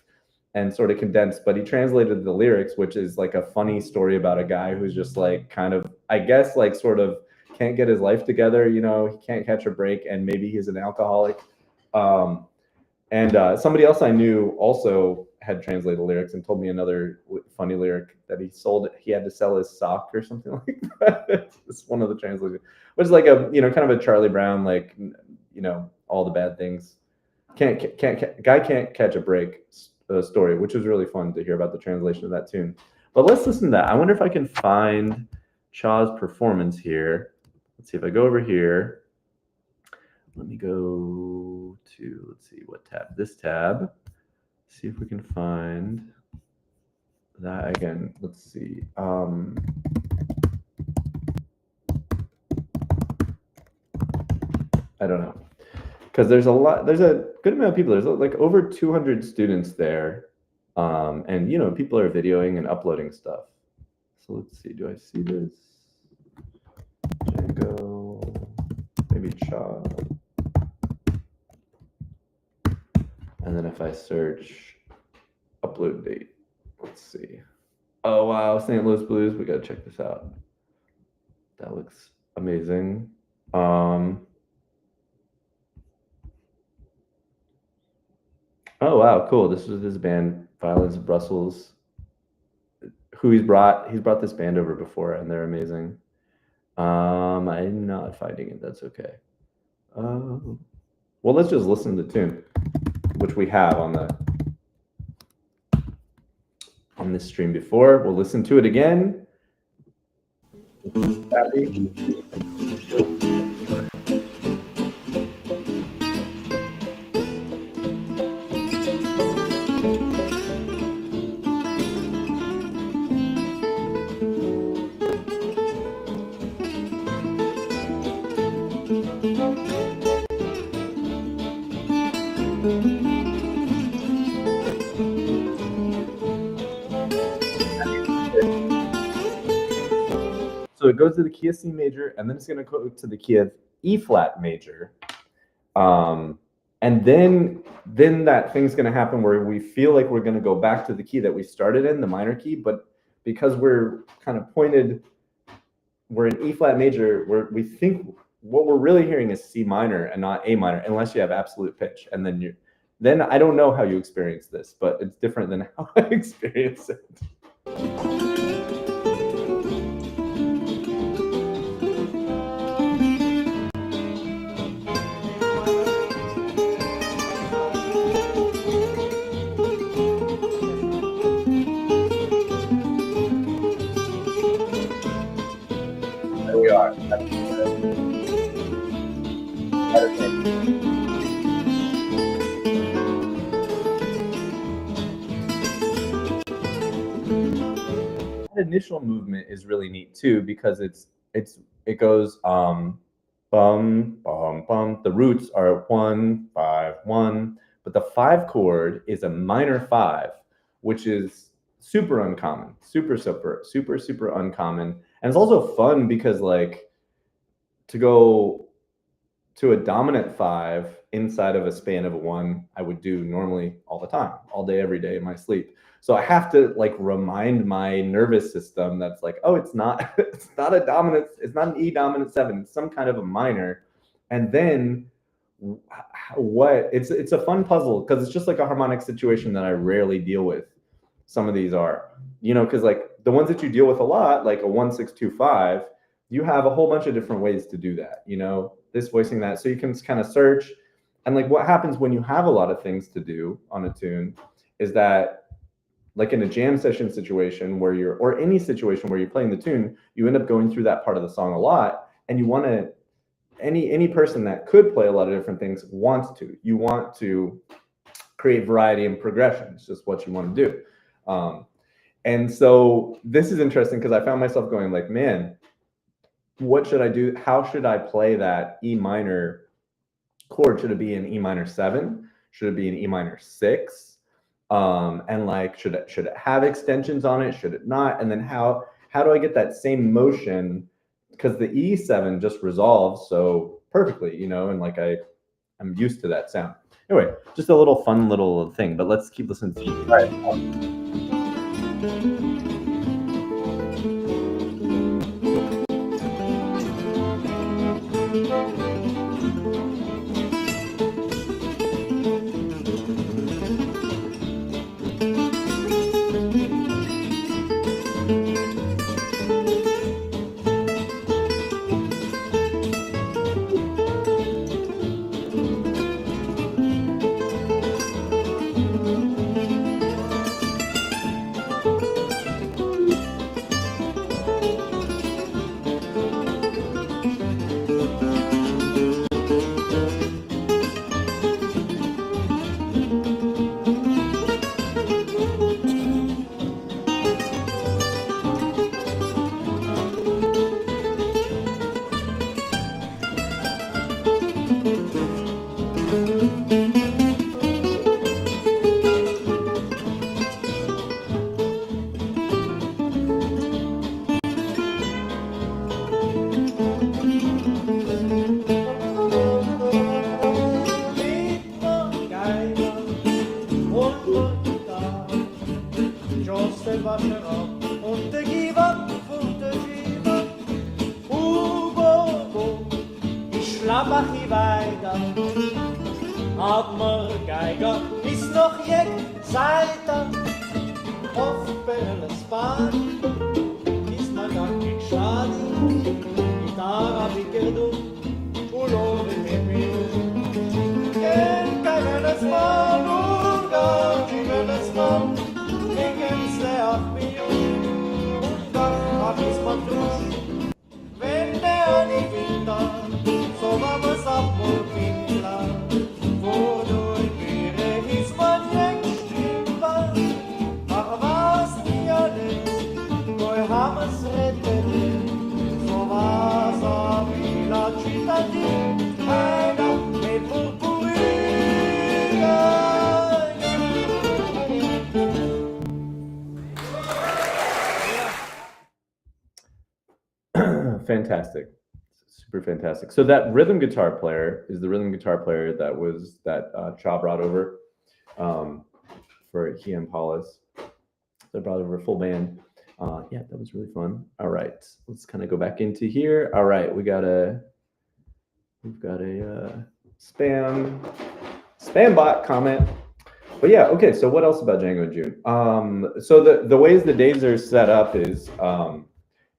and sort of condensed, but he translated the lyrics, which is like a funny story about a guy who's just like kind of, I guess, like sort of can't get his life together. You know, he can't catch a break, and maybe he's an alcoholic. And somebody else I knew also had translated the lyrics and told me another funny lyric that he had to sell his sock or something like that. It's one of the translations, which is like a, you know, kind of a Charlie Brown, like, you know, all the bad things. Guy can't catch a break story, which was really fun to hear about the translation of that tune. But let's listen to that. I wonder if I can find Cha's performance here. Let's see if I go over here. Let me go to, let's see what tab, this tab. See if we can find that again. Let's see. I don't know, because there's a good amount of people. There's like over 200 students there, and you know, people are videoing and uploading stuff. So let's see. Do I see this? Django, maybe Cha. And then if I search upload date, let's see. Oh, wow, St. Louis Blues. We got to check this out. That looks amazing. Oh, wow, cool. This was his band, Violins of Brussels, who he's brought this band over before, and they're amazing. I'm not finding it. That's okay. Well, let's just listen to the tune, which we have on this stream before. We'll listen to it again. Happy? So it goes to the key of C major, and then it's going to go to the key of E flat major. And then that thing's going to happen where we feel like we're going to go back to the key that we started in, the minor key, but because we're kind of pointed we're in E flat major, where we think what we're really hearing is C minor and not A minor, unless you have absolute pitch. And then I don't know how you experience this, but it's different than how I experience it. There we are. That initial movement is really neat too, because it goes bum bum bum. The roots are 1 5 1, but the 5 chord is a minor 5, which is super uncommon, super uncommon. And it's also fun because like to go to a dominant 5 inside of a span of a 1, I would do normally all the time, all day, every day in my sleep. So I have to like remind my nervous system that's like, oh, it's not a dominant, it's not an E dominant 7, it's some kind of a minor. And then it's a fun puzzle, because it's just like a harmonic situation that I rarely deal with. Some of these are, because like the ones that you deal with a lot, like a 1 6 2 5, you have a whole bunch of different ways to do that, this voicing that. So you can kind of search. And like what happens when you have a lot of things to do on a tune is that, like in a jam session situation or any situation where you're playing the tune, you end up going through that part of the song a lot, and you want to, any person that could play a lot of different things you want to create variety and progression. It's just what you want to do. And so this is interesting, because I found myself going like, man, what should I do? How should I play that E minor chord? Should it be an E minor 7? Should it be an E minor 6? And like, should it have extensions on it? Should it not? And then how do I get that same motion? Because the E7 just resolves so perfectly, and like I'm used to that sound. Anyway, just a little fun little thing, but let's keep listening to you. All right. Fantastic. Super fantastic. So that rhythm guitar player is the rhythm guitar player that Cha brought over for he and Paulus. They brought over a full band. Yeah, that was really fun. All right, let's kind of go back into here. All right, we've got a spam bot comment. But yeah, okay. So what else about Django in June? So the ways the days are set up is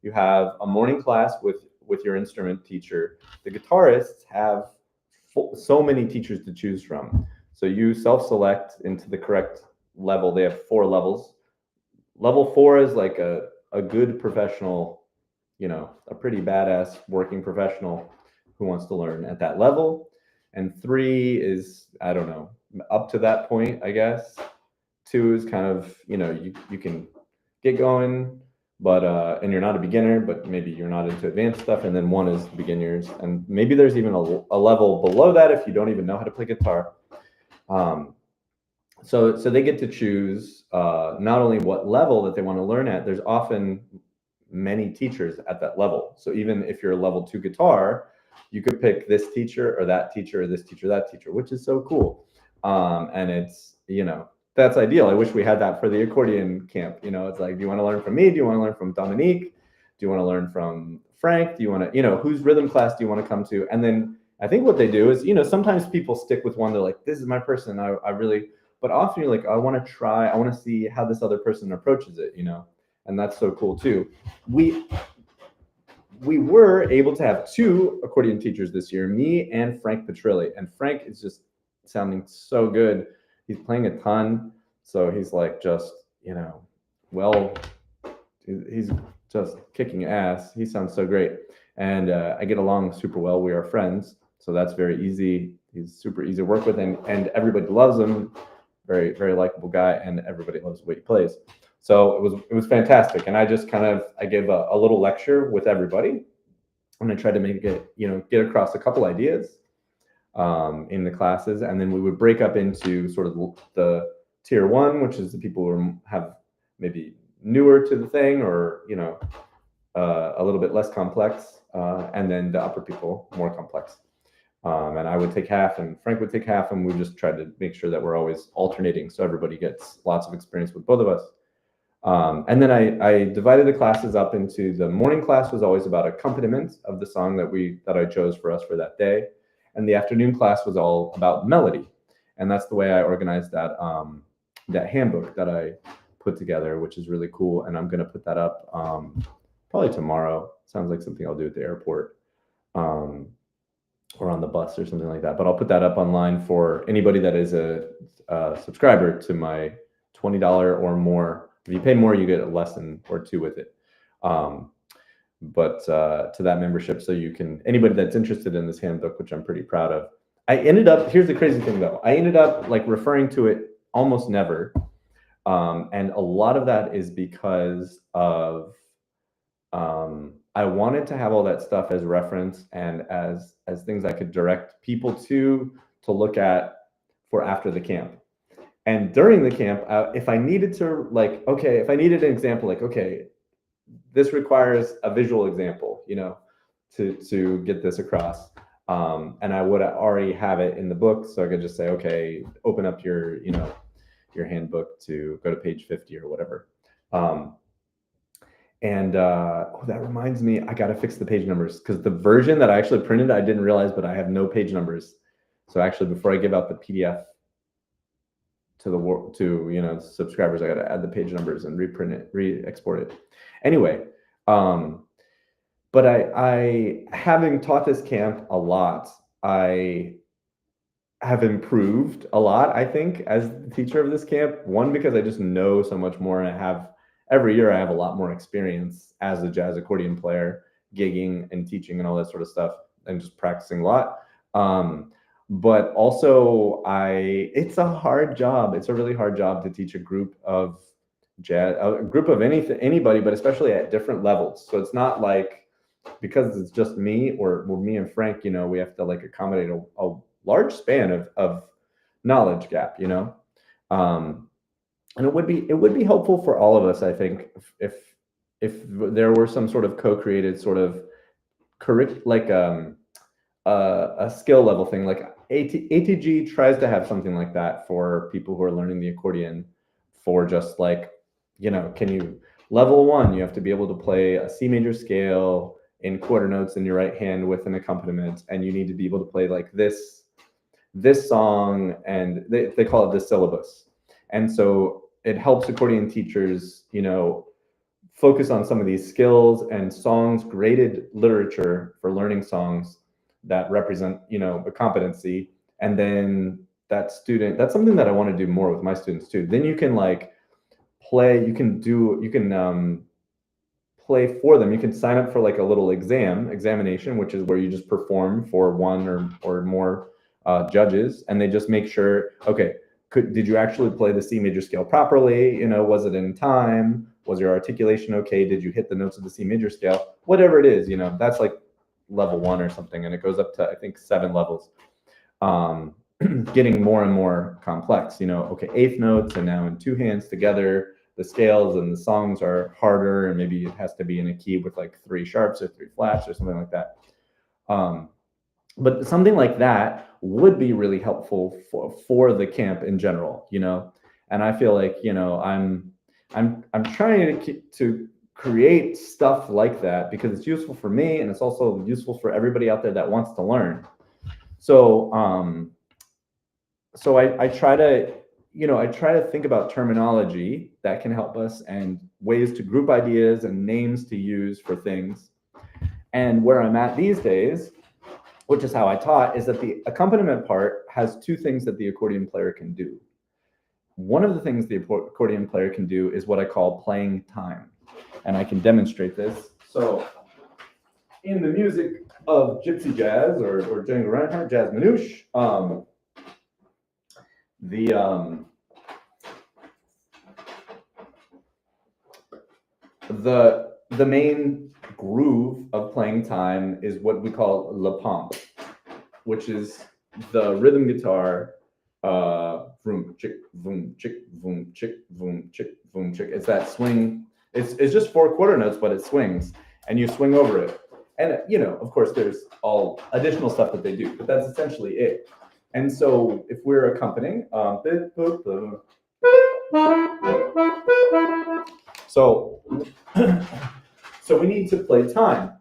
you have a morning class with your instrument teacher. The guitarists have so many teachers to choose from. So you self-select into the correct level. They have 4 levels. Level 4 is like a good professional, a pretty badass working professional who wants to learn at that level. And 3 is, I don't know, up to that point, I guess. 2 is kind of, you can get going, but and you're not a beginner, but maybe you're not into advanced stuff. And then 1 is beginners, and maybe there's even a level below that if you don't even know how to play guitar. So they get to choose not only what level that they want to learn at. There's often many teachers at that level. So even if you're a level 2 guitar, you could pick this teacher or that teacher or this teacher, that teacher, which is so cool. And it's, that's ideal. I wish we had that for the accordion camp. It's like, do you want to learn from me? Do you want to learn from Dominique? Do you want to learn from Frank? Do you want to, whose rhythm class do you want to come to? And then I think what they do is, sometimes people stick with one. They're like, this is my person. I really, but often you're like, I want to see how this other person approaches it, and that's so cool too. We were able to have 2 accordion teachers this year, me and Frank Petrilli. And Frank is just sounding so good. He's playing a ton. So he's like just, he's just kicking ass. He sounds so great. And I get along super well. We are friends. So that's very easy. He's super easy to work with, and everybody loves him. Very, very likable guy, and everybody loves the way he plays. So it was fantastic. And I just I gave a little lecture with everybody, and I tried to make it, get across a couple ideas in the classes. And then we would break up into sort of the tier 1, which is the people who have maybe newer to the thing, or, a little bit less complex. And then the upper people, more complex. And I would take half, and Frank would take half, and we just tried to make sure that we're always alternating, so everybody gets lots of experience with both of us. And then I divided the classes up into, the morning class was always about accompaniment of the song that I chose for us for that day, and the afternoon class was all about melody. And that's the way I organized that handbook that I put together, which is really cool. And I'm going to put that up probably tomorrow. Sounds like something I'll do at the airport. Or on the bus or something like that. But I'll put that up online for anybody that is a subscriber to my $20 or more. If you pay more, you get a lesson or 2 with it. But to that membership, so you can, anybody that's interested in this handbook, which I'm pretty proud of. Here's the crazy thing though. I ended up like referring to it almost never. And a lot of that is because of, I wanted to have all that stuff as reference and as things I could direct people to look at for after the camp. And during the camp, if I needed to, like, okay, if I needed an example, like, okay, this requires a visual example, to get this across. And I would already have it in the book, so I could just say, okay, open up your handbook to go to page 50 or whatever. That reminds me, I got to fix the page numbers, because the version that I actually printed, I didn't realize, but I have no page numbers. So actually, before I give out the PDF to subscribers, I got to add the page numbers and reprint it, re-export it. Anyway, but I having taught this camp a lot, I have improved a lot, I think, as the teacher of this camp. 1, because I just know so much more, and every year I have a lot more experience as a jazz accordion player, gigging and teaching and all that sort of stuff, and just practicing a lot. But also it's a hard job. It's a really hard job to teach a group of jazz, a group of anybody, but especially at different levels. So it's not like, because it's just me or me and Frank, we have to like accommodate a large span of knowledge gap, and it would be helpful for all of us, I think, if there were some sort of co-created sort of like a skill level thing. Like ATG tries to have something like that for people who are learning the accordion, for just like, can you Level 1, you have to be able to play a C major scale in quarter notes in your right hand with an accompaniment, and you need to be able to play like this song, and they call it the syllabus. And so it helps accordion teachers, focus on some of these skills and songs, graded literature for learning songs that represent, a competency. And then that's something that I want to do more with my students too. Then you can play, you can play for them. You can sign up for like a little examination, which is where you just perform for one or more judges, and they just make sure, okay, did you actually play the C major scale properly? Was it in time? Was your articulation okay? Did you hit the notes of the C major scale? Whatever it is, that's like level 1 or something, and it goes up to, I think, 7 levels. Getting more and more complex, okay, eighth notes, and now in 2 hands together, the scales and the songs are harder, and maybe it has to be in a key with like 3 sharps or 3 flats or something like that. But something like that would be really helpful for the camp in general, and I feel like, I'm trying to create stuff like that because it's useful for me, and it's also useful for everybody out there that wants to learn. So I try to think about terminology that can help us, and ways to group ideas and names to use for things. And where I'm at these days, which is how I taught, is that the accompaniment part has 2 things that the accordion player can do. One of the things the accordion player can do is what I call playing time. And I can demonstrate this. So in the music of Gypsy jazz or Django Reinhardt, jazz manouche, the main groove of playing time is what we call le pomp, which is the rhythm guitar, vroom chick vroom chick vroom chick vroom chick vroom chick. It's that swing. It's just 4 quarter notes, but it swings, and you swing over it. And of course, there's all additional stuff that they do, but that's essentially it. And so if we're accompanying, so we need to play time,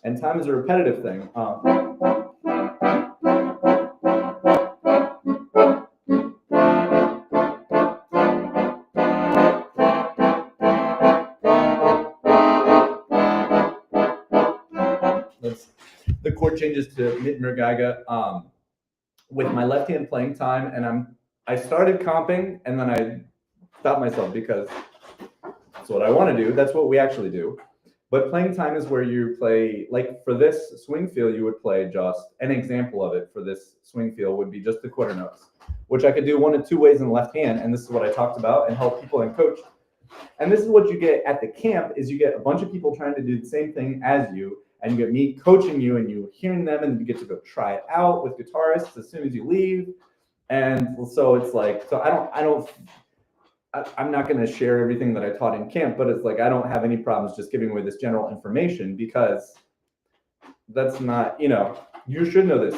and time is a repetitive thing. The chord changes to mit mir Geige with my left hand playing time, and I started comping, and then I stopped myself because that's what I want to do. That's what we actually do. But playing time is where you play, like for this swing feel, you would play just an example of it for this swing feel would be just the quarter notes, which I could do 1 of 2 ways in the left hand. And this is what I talked about and help people and coach. And this is what you get at the camp is you get a bunch of people trying to do the same thing as you, and you get me coaching you, and you hearing them, and you get to go try it out with guitarists as soon as you leave. And so it's like, so I'm not going to share everything that I taught in camp, but it's like I don't have any problems just giving away this general information, because that's not, you should know this.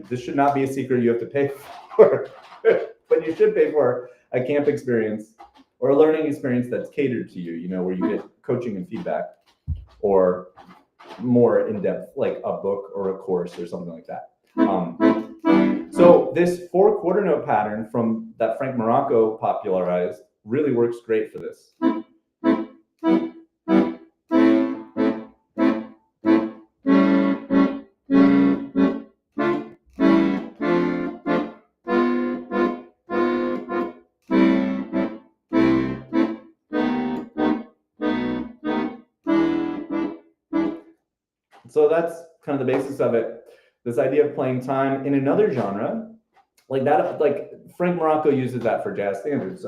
This should not be a secret you have to pay for, but you should pay for a camp experience or a learning experience that's catered to you, where you get coaching and feedback, or more in depth, like a book or a course or something like that. So this 4 quarter note pattern from that Frank Morocco popularized really works great for this. So that's kind of the basis of it. This idea of playing time in another genre, like that, like Frank Morocco uses that for jazz standards.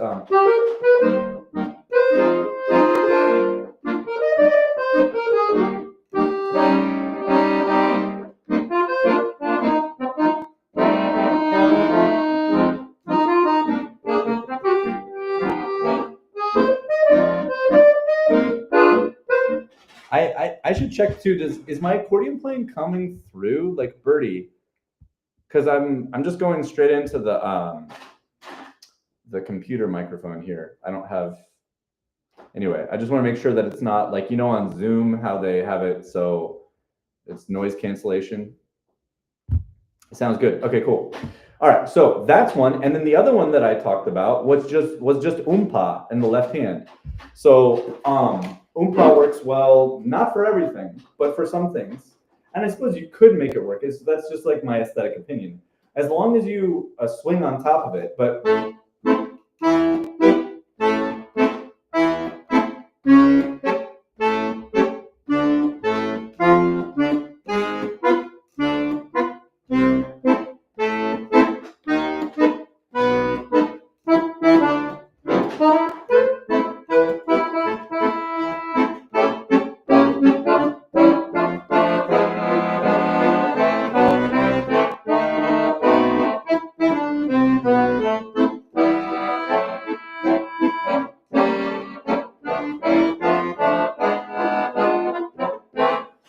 I should check too. Is my accordion playing coming through like Birdie? Because I'm just going straight into the computer microphone here. I don't have Anyway, I just want to make sure that it's not like, you know, on Zoom, how they have it so it's noise cancellation. Sounds good. Okay, cool. All right, so that's one. And then the other one that I talked about was just umpa in the left hand. So umpa works well, not for everything, but for some things. And I suppose you could make it work. That's just like my aesthetic opinion. As long as you swing on top of it, but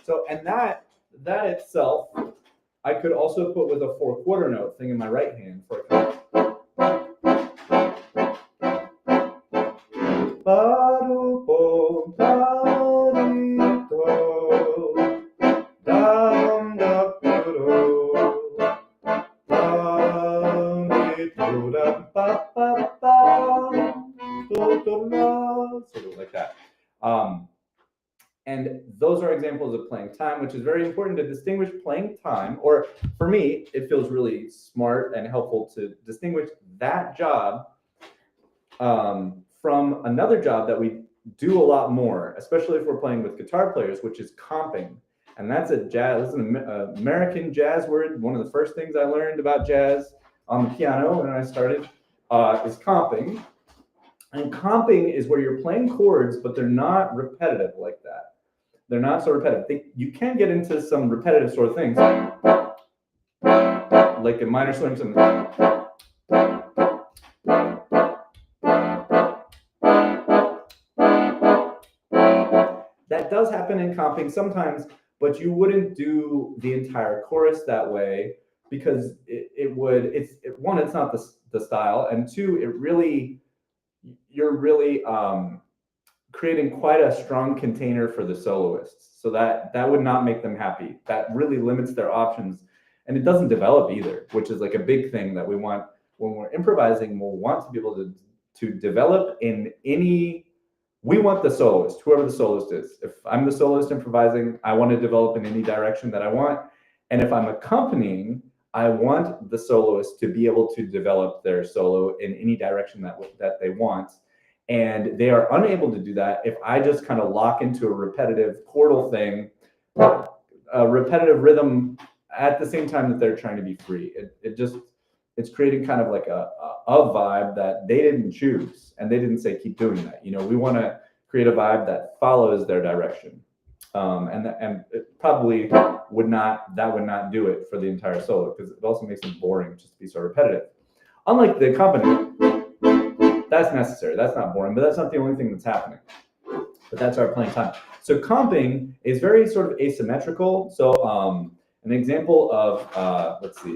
so, and that itself, I could also put with a 4/4 note thing in my right hand for a count. Sort of like that. And those are examples of playing time, which is very important to distinguish playing time, or for me, it feels really smart and helpful to distinguish that job from another job that we do a lot more, especially if we're playing with guitar players, which is comping. And that's an American jazz word. One of the first things I learned about jazz on the piano when I started is comping. And comping is where you're playing chords, but they're not repetitive like that. They're not so repetitive. You can get into some repetitive sort of things, like a minor swing. That does happen in comping sometimes, but you wouldn't do the entire chorus that way because one, it's not the style, and two, you're really creating quite a strong container for the soloists. So that would not make them happy. That really limits their options, and it doesn't develop either, which is like a big thing that we want when we're improvising. We'll want to be able to develop in any. We want the soloist, whoever the soloist is. If I'm the soloist improvising, I want to develop in any direction that I want. And if I'm accompanying, I want the soloist to be able to develop their solo in any direction that they want. And they are unable to do that if I just kind of lock into a repetitive chordal thing, a repetitive rhythm at the same time that they're trying to be free. It's creating kind of like a vibe that they didn't choose, and they didn't say keep doing that. You know, we want to create a vibe that follows their direction, and it probably would not do it for the entire solo, because it also makes it boring just to be so repetitive. Unlike the accompaniment, that's necessary. That's not boring, but that's not the only thing that's happening. But that's our playing time. So comping is very sort of asymmetrical. So an example of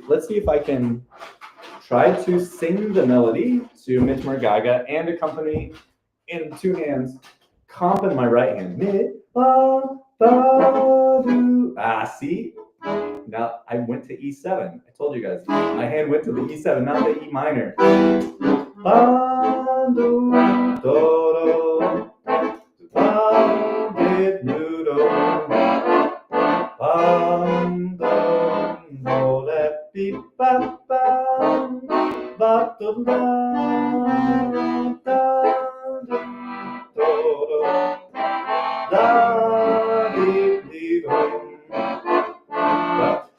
let's see if I can try to sing the melody to Mitmar Gaga and accompany in two hands, comp in my right hand. Mi, ba, ba, do. See? Now I went to E7. I told you guys. My hand went to the E7, not the E minor. Ba, do, do, do. Ba, di, do, do. Ba, do, do, le, bi, ba, ba. Ba, do, da, da, do, do, da, di, di, do.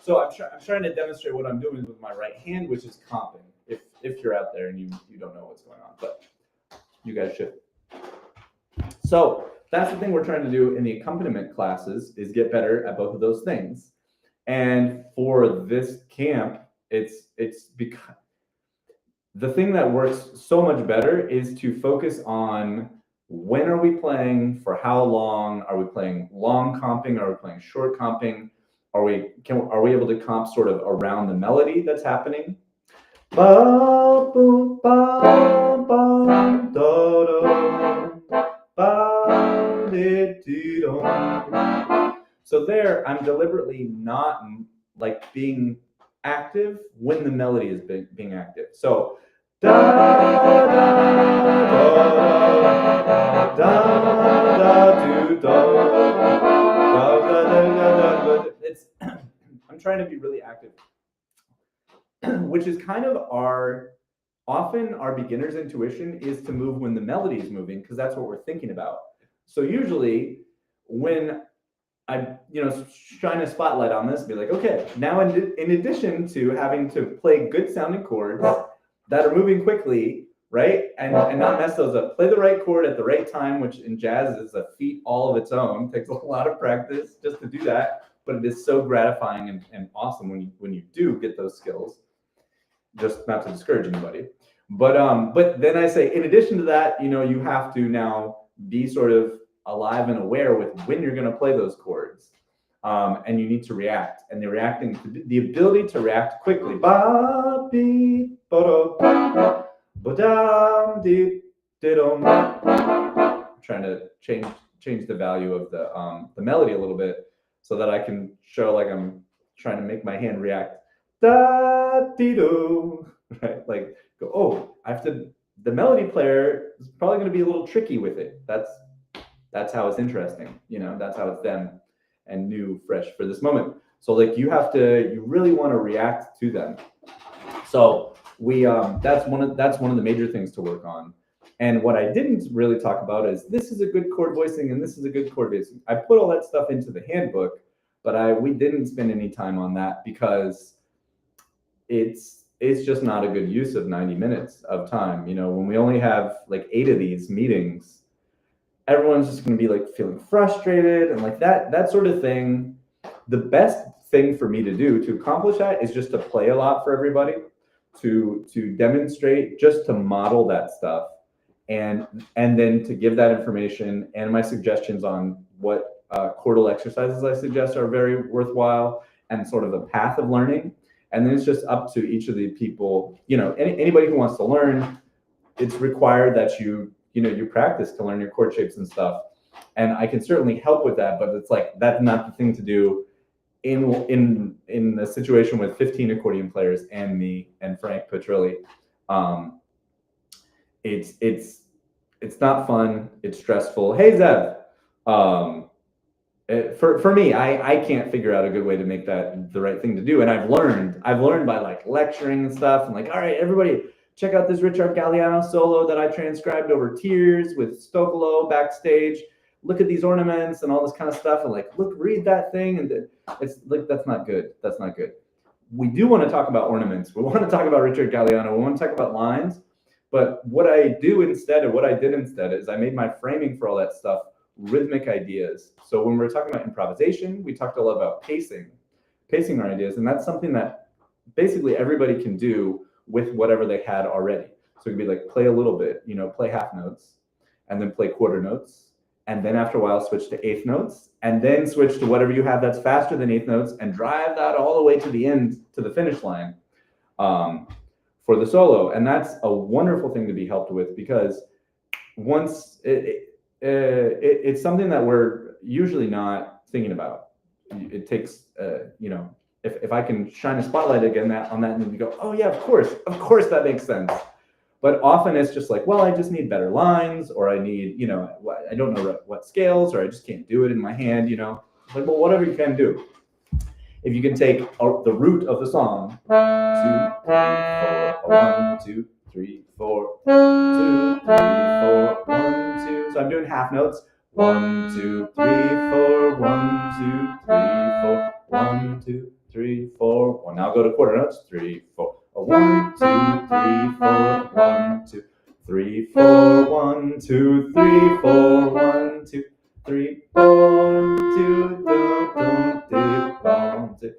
So I'm trying to demonstrate what I'm doing with my right hand, which is comping. If you're out there and you don't know what's going on, but you guys should. So that's the thing we're trying to do in the accompaniment classes, is get better at both of those things. And for this camp, it's because the thing that works so much better is to focus on when are we playing, for how long, are we playing long comping, are we playing short comping, are we able to comp sort of around the melody that's happening? Ba, boom, ba, ba, do, do, ba, da-dee-dum. So there, I'm deliberately not like being active when the melody is being active. So da da da da do da da da. It's I'm trying to be really active, which is kind of often our beginner's intuition is to move when the melody is moving, because that's what we're thinking about. So usually when I, shine a spotlight on this, be like, okay, now in addition to having to play good sounding chords that are moving quickly, right, and not mess those up, play the right chord at the right time, which in jazz is a feat all of its own. It takes a lot of practice just to do that, but it is so gratifying and awesome when you do get those skills. Just not to discourage anybody, but then I say, in addition to that, you have to now be sort of alive and aware with when you're going to play those chords, and you need to react. And the ability to react quickly. I'm trying to change the value of the melody a little bit so that I can show like I'm trying to make my hand react. Da dee do, right? Like go. Oh, I have to. The melody player is probably going to be a little tricky with it. That's how it's interesting. That's how it's them and new, fresh for this moment. So like you really want to react to them. So we that's one of the major things to work on. And what I didn't really talk about is this is a good chord voicing and this is a good chord voicing. I put all that stuff into the handbook, but we didn't spend any time on that because it's just not a good use of 90 minutes of time. When we only have like 8 of these meetings, everyone's just going to be like feeling frustrated and like that sort of thing. The best thing for me to do to accomplish that is just to play a lot for everybody, to demonstrate, just to model that stuff, and then to give that information and my suggestions on what chordal exercises I suggest are very worthwhile and sort of a path of learning. And then it's just up to each of the people, anybody who wants to learn, it's required that you practice to learn your chord shapes and stuff. And I can certainly help with that, but it's like, that's not the thing to do in the situation with 15 accordion players and me and Frank Petrilli. It's not fun. It's stressful. Hey, Zev. For me, I can't figure out a good way to make that the right thing to do. And I've learned by like lecturing and stuff and like, all right, everybody check out this Richard Galliano solo that I transcribed over tears with Stokolo backstage. Look at these ornaments and all this kind of stuff. And like, read that thing. And it's like, that's not good. That's not good. We do want to talk about ornaments. We want to talk about Richard Galliano. We want to talk about lines. But what I did instead is I made my framing for all that stuff rhythmic ideas. So when we're talking about improvisation, we talked a lot about pacing our ideas, and that's something that basically everybody can do with whatever they had already. So it could be like play a little bit, play half notes, and then play quarter notes, and then after a while switch to eighth notes, and then switch to whatever you have that's faster than eighth notes, and drive that all the way to the end, to the finish line, for the solo. And that's a wonderful thing to be helped with, because once it's something that we're usually not thinking about. It takes, if I can shine a spotlight again on that, and you go, oh yeah, of course that makes sense. But often it's just like, well, I just need better lines, or I need, I don't know what scales, or I just can't do it in my hand, like, well, whatever you can do. If you can take the root of the song, 2, 3, 4, 1, 2, 3, 4, 2, 3, 4, 1, 2. So I'm doing half notes. 1, 2, 3, 4, 1, 2, 3, 4, 1, 2, 3, 4, 1. Now go to quarter notes. 3, 4. 1, 2, 3, 4, 1, 2, 3, 4, 1, 2, 3, 4, 1, 2, 3, 4, 1, 2, 1, 2.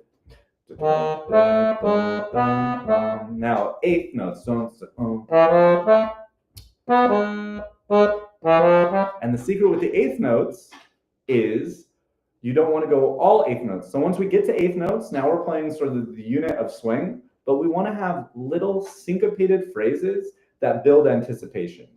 Now eighth notes. And the secret with the eighth notes is you don't want to go all eighth notes. So once we get to eighth notes, now we're playing sort of the unit of swing, but we want to have little syncopated phrases that build anticipation.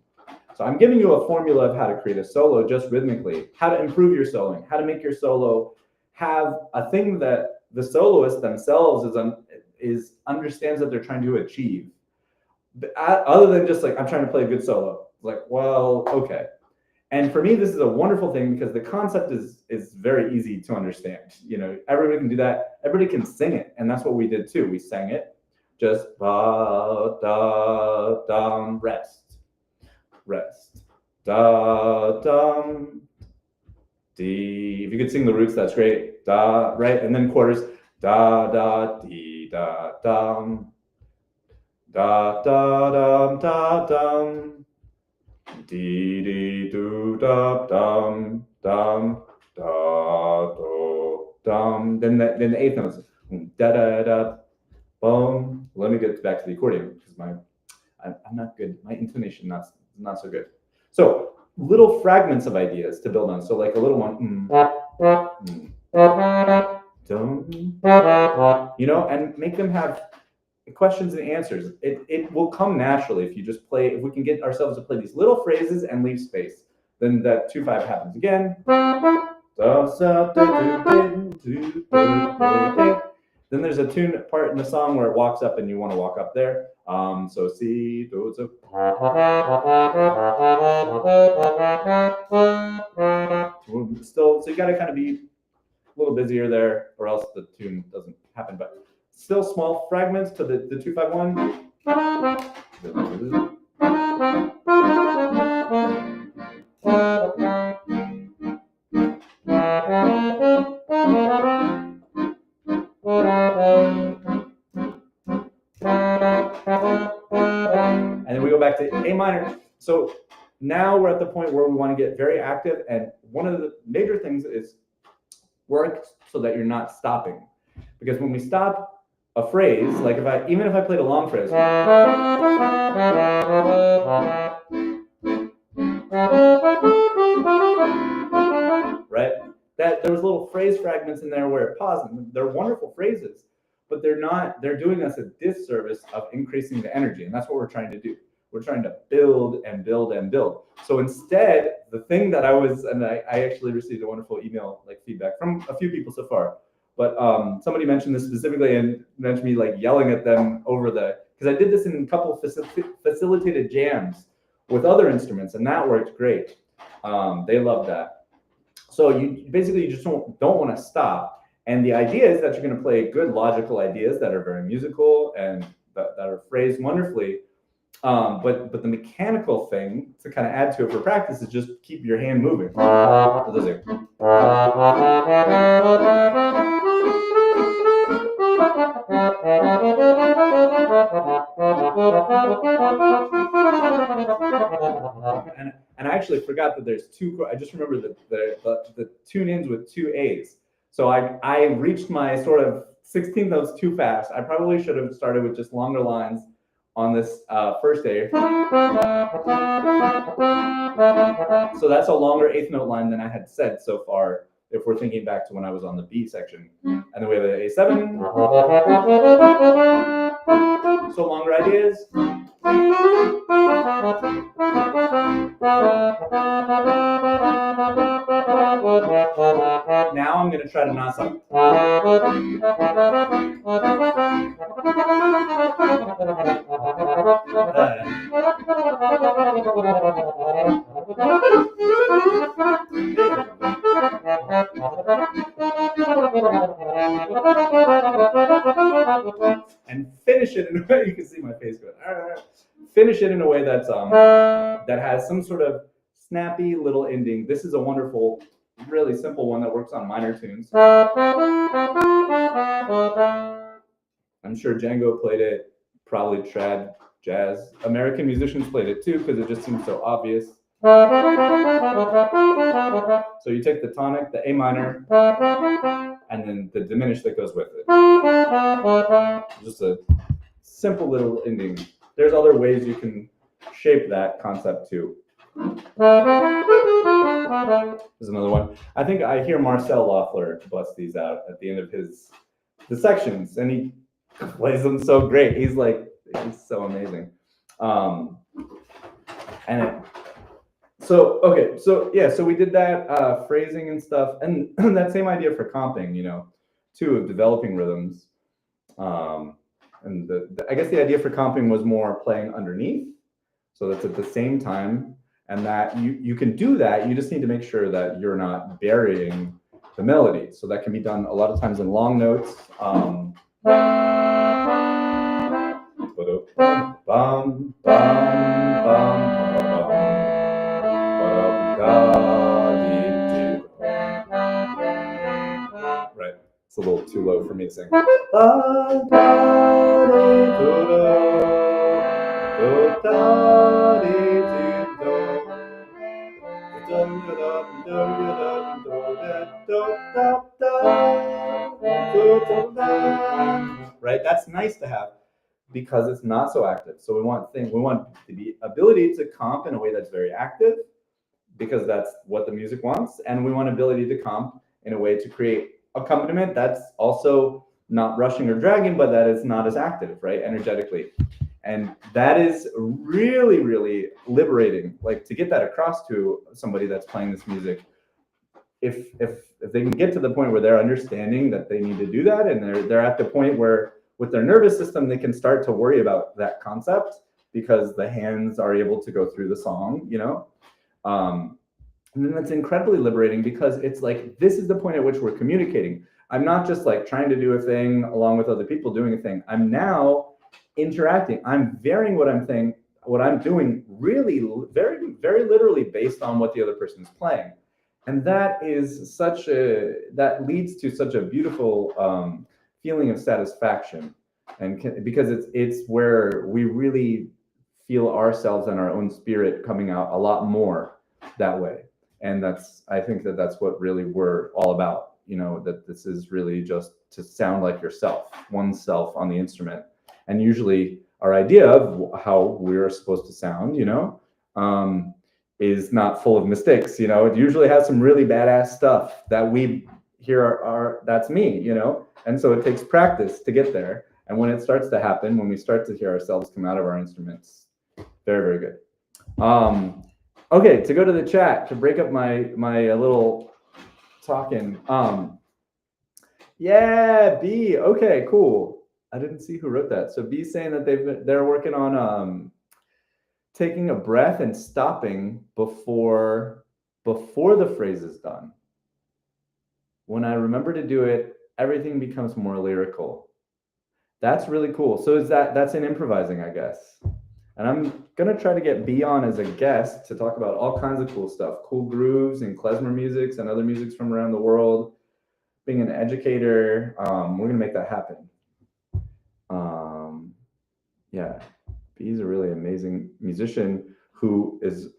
So I'm giving you a formula of how to create a solo just rhythmically, how to improve your soloing, how to make your solo have a thing that the soloist themselves understands that they're trying to achieve. Other than just like, I'm trying to play a good solo. Like, well, okay. And for me, this is a wonderful thing because the concept is very easy to understand. You know, everybody can do that. Everybody can sing it. And that's what we did too. We sang it. Just ba, da, dum, rest. Rest. Da, dum, dee. If you could sing the roots, that's great. Da, right? And then quarters. Da, da, dee, da, dum. Da, da, dum, da, dum. Dee, dee, do, da, dum, dum, da, do, dum. Then the eighth notes. Da, da, da, boom. Let me get back to the accordion because I'm not good. My intonation not so good. So little fragments of ideas to build on. So like a little one, dum, you know, and make them have questions and answers. It will come naturally if you just play. If we can get ourselves to play these little phrases and leave space, then that 2/5 happens again. Then there's a tune part in the song where it walks up and you want to walk up there. So C, do, so. Still, so you got to kind of be a little busier there, or else the tune doesn't happen. But still, small fragments to the 2/5/1. And then we go back to A minor. So now we're at the point where we want to get very active. And one of the major things is work so that you're not stopping. Because when we stop a phrase, like even if I played a long phrase, right? That there was little phrase fragments in there where it paused. They're wonderful phrases, but they're doing us a disservice of increasing the energy. And that's what we're trying to do. We're trying to build and build and build. So instead, the thing that I actually received a wonderful email like feedback from a few people so far, but somebody mentioned this specifically and mentioned me like yelling at them over because I did this in a couple of facilitated jams with other instruments, and that worked great. They loved that. So you just don't want to stop. And the idea is that you're going to play good logical ideas that are very musical and that are phrased wonderfully. But the mechanical thing to kind of add to it for practice is just keep your hand moving. And I actually forgot that there's two. I just remember the tune ins with two A's. So I reached my sort of 16th notes too fast. I probably should have started with just longer lines on this first A. So that's a longer eighth note line than I had said so far, if we're thinking back to when I was on the B section. And then we have an A7. So longer ideas. Now I'm going to try to not stop. And finish it in a way, you can see my face going, finish it in a way that's that has some sort of snappy little ending. This is a wonderful, really simple one that works on minor tunes. I'm sure Django played it, probably trad, jazz. American musicians played it too because it just seems so obvious. So you take the tonic, the A minor, and then the diminished that goes with it. Just a simple little ending. There's other ways you can shape that concept too. There's another one. I think I hear Marcel Loeffler bust these out at the end of the sections, and he plays them so great. He's so amazing. And Okay, so we did that phrasing and stuff, and that same idea for comping, too, of developing rhythms. And I guess the idea for comping was more playing underneath, so that's at the same time, and that you can do that. You just need to make sure that you're not burying the melody. So that can be done a lot of times in long notes. Right, it's a little too low for me to sing. Right, that's nice to have because it's not so active. So we want the ability to comp in a way that's very active, because that's what the music wants, and we want ability to comp in a way to create accompaniment that's also not rushing or dragging, but that is not as active, right, energetically. And that is really, really liberating, like to get that across to somebody that's playing this music. If they can get to the point where they're understanding that they need to do that, and they're at the point where with their nervous system they can start to worry about that concept because the hands are able to go through the song, and then that's incredibly liberating, because it's like, this is the point at which we're communicating. I'm not just like trying to do a thing along with other people doing a thing. I'm now interacting. I'm varying what I'm doing really very, very literally based on what the other person is playing. And that leads to such a beautiful feeling of satisfaction. And because it's where we really feel ourselves and our own spirit coming out a lot more that way. And I think that's what really we're all about, that this is really just to sound like yourself, oneself on the instrument. And usually our idea of how we're supposed to sound, is not full of mistakes. It usually has some really badass stuff that we hear that's me, and so it takes practice to get there. And when it starts to happen, when we start to hear ourselves come out of our instruments, very, very good. Okay, to go to the chat, to break up my little talking. Yeah, B. Okay, cool. I didn't see who wrote that. So B's saying that they're working on taking a breath and stopping before the phrase is done. When I remember to do it, everything becomes more lyrical. That's really cool. So that's in improvising, I guess. And I'm gonna try to get B on as a guest to talk about all kinds of cool stuff, cool grooves and klezmer musics and other musics from around the world. Being an educator, we're gonna make that happen. Yeah, B's a really amazing musician who is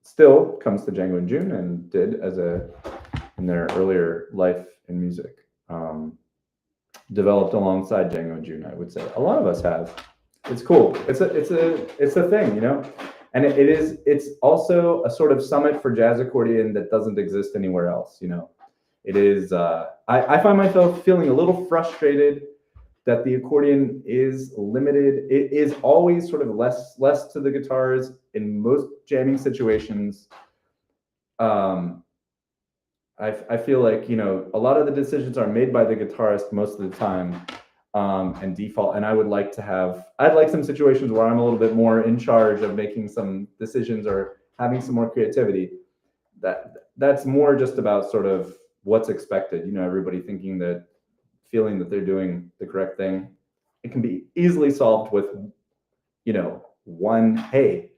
still comes to Django in June and did in their earlier life in music. Developed alongside Django in June, I would say. A lot of us have. It's cool. It's a thing, and it's also a sort of summit for jazz accordion that doesn't exist anywhere else. It is. I find myself feeling a little frustrated that the accordion is limited. It is always sort of less to the guitars in most jamming situations. I feel like a lot of the decisions are made by the guitarist most of the time. And default, and I'd like some situations where I'm a little bit more in charge of making some decisions or having some more creativity. That's more just about sort of what's expected. Everybody feeling that they're doing the correct thing. It can be easily solved with, one, hey,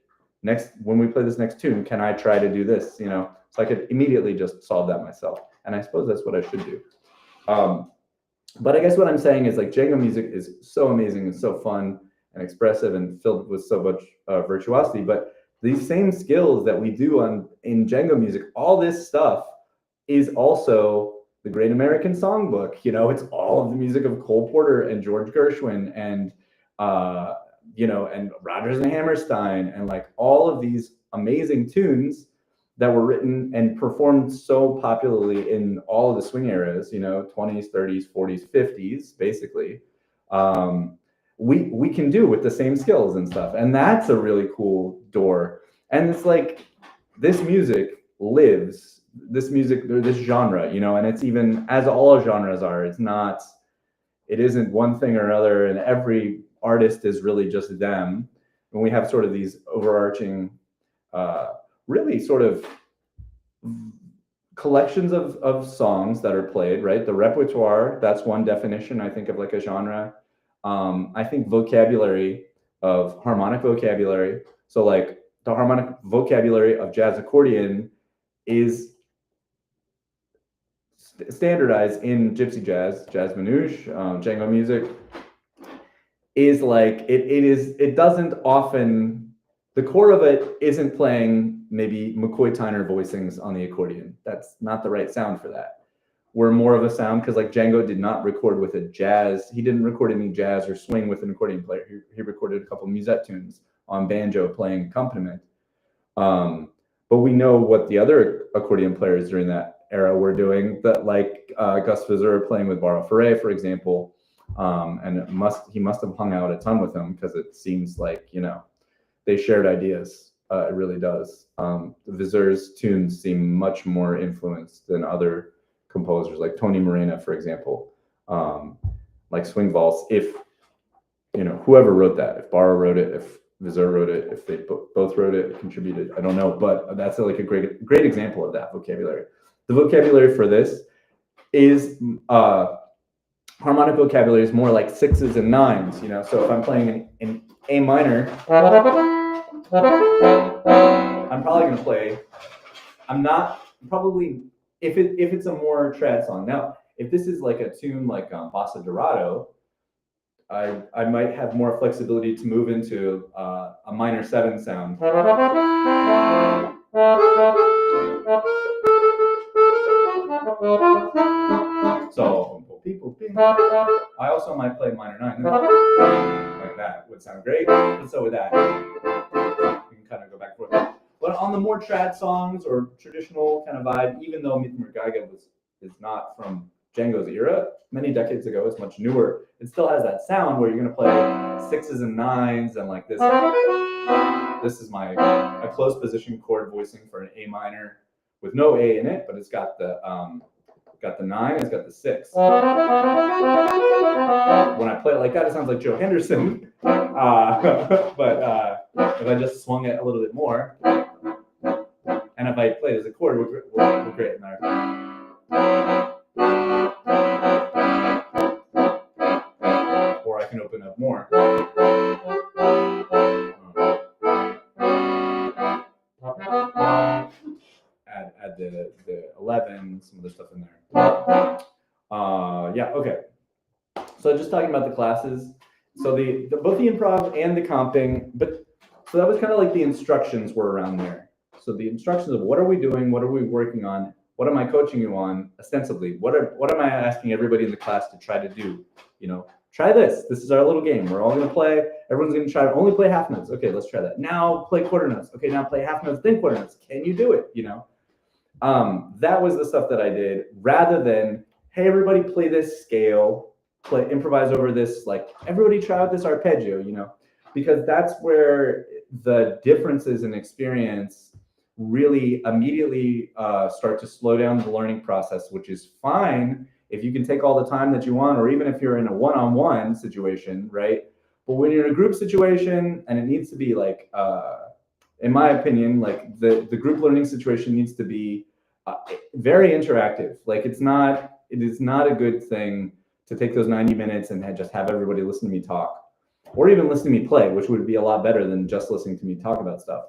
when we play this next tune, can I try to do this? So I could immediately just solve that myself. And I suppose that's what I should do. But I guess what I'm saying is like Django music is so amazing and so fun and expressive and filled with so much virtuosity. But these same skills that we do in Django music, all this stuff is also the Great American Songbook. It's all of the music of Cole Porter and George Gershwin and and Rodgers and Hammerstein and like all of these amazing tunes that were written and performed so popularly in all of the swing eras, 20s, 30s, 40s, 50s, basically, we can do with the same skills and stuff. And that's a really cool door. And it's like, this music lives, this music, this genre, you know, and it's even, as all genres are, it isn't one thing or another, and every artist is really just them. And we have sort of these overarching, really sort of collections of songs that are played, right? The repertoire, that's one definition, I think, of like a genre. I think harmonic vocabulary. So like the harmonic vocabulary of jazz accordion is standardized in gypsy jazz, jazz manouche, Django music, is like, it doesn't often, the core of it isn't playing maybe McCoy Tyner voicings on the accordion. That's not the right sound for that. We're more of a sound, because like Django did not record with a jazz, he didn't record any jazz or swing with an accordion player. He recorded a couple musette tunes on banjo playing accompaniment. But we know what the other accordion players during that era were doing, that like Gus Visser playing with Barrow Ferre, for example. And he must have hung out a ton with him, because it seems like, you know, they shared ideas. It really does. Visser's tunes seem much more influenced than other composers, like Tony Morena, for example. Like Swing Valse, if, you know, whoever wrote that, if Barrow wrote it, if Visser wrote it, if they both wrote it, contributed, I don't know, but that's like a great example of that vocabulary. The vocabulary for this is harmonic vocabulary is more like 6s and 9s, you know. So if I'm playing in A minor, I'm probably going to play. If it's a more trad song. Now, if this is like a tune like Bossa Dorado, I might have more flexibility to move into a minor 7 sound. So I also might play minor 9 like that. Would sound great. And so with that, we can kind of go back and forth. But on the more trad songs or traditional kind of vibe, even though Mitmergaiga is not from Django's era, many decades ago, it's much newer. It still has that sound where you're going to play 6s and 9s, and like this. This is a close position chord voicing for an A minor with no A in it, but it's got the 9, it's got the 6. When I play it like that, it sounds like Joe Henderson. But if I just swung it a little bit more, and if I play it as a chord, we're great in there. Or I can open up more. Add the 11, some other stuff in there. Yeah, okay. So just talking about the classes. So both the improv and the comping, so that was kind of like the instructions were around there. So the instructions of what are we doing, what are we working on, what am I coaching you on, ostensibly, what am I asking everybody in the class to try to do? You know, try this. This is our little game. We're all going to play. Everyone's going to try to only play half notes. Okay, let's try that. Now play quarter notes. Okay, now play half notes, then quarter notes. Can you do it? You know, that was the stuff that I did, rather than, hey, everybody play this scale, improvise over this, like everybody try out this arpeggio, you know, because that's where the differences in experience really immediately start to slow down the learning process, which is fine if you can take all the time that you want, or even if you're in a one-on-one situation, right? But when you're in a group situation, and it needs to be like, in my opinion, like the group learning situation needs to be very interactive. Like it is not a good thing to take those 90 minutes and just have everybody listen to me talk, or even listen to me play, which would be a lot better than just listening to me talk about stuff.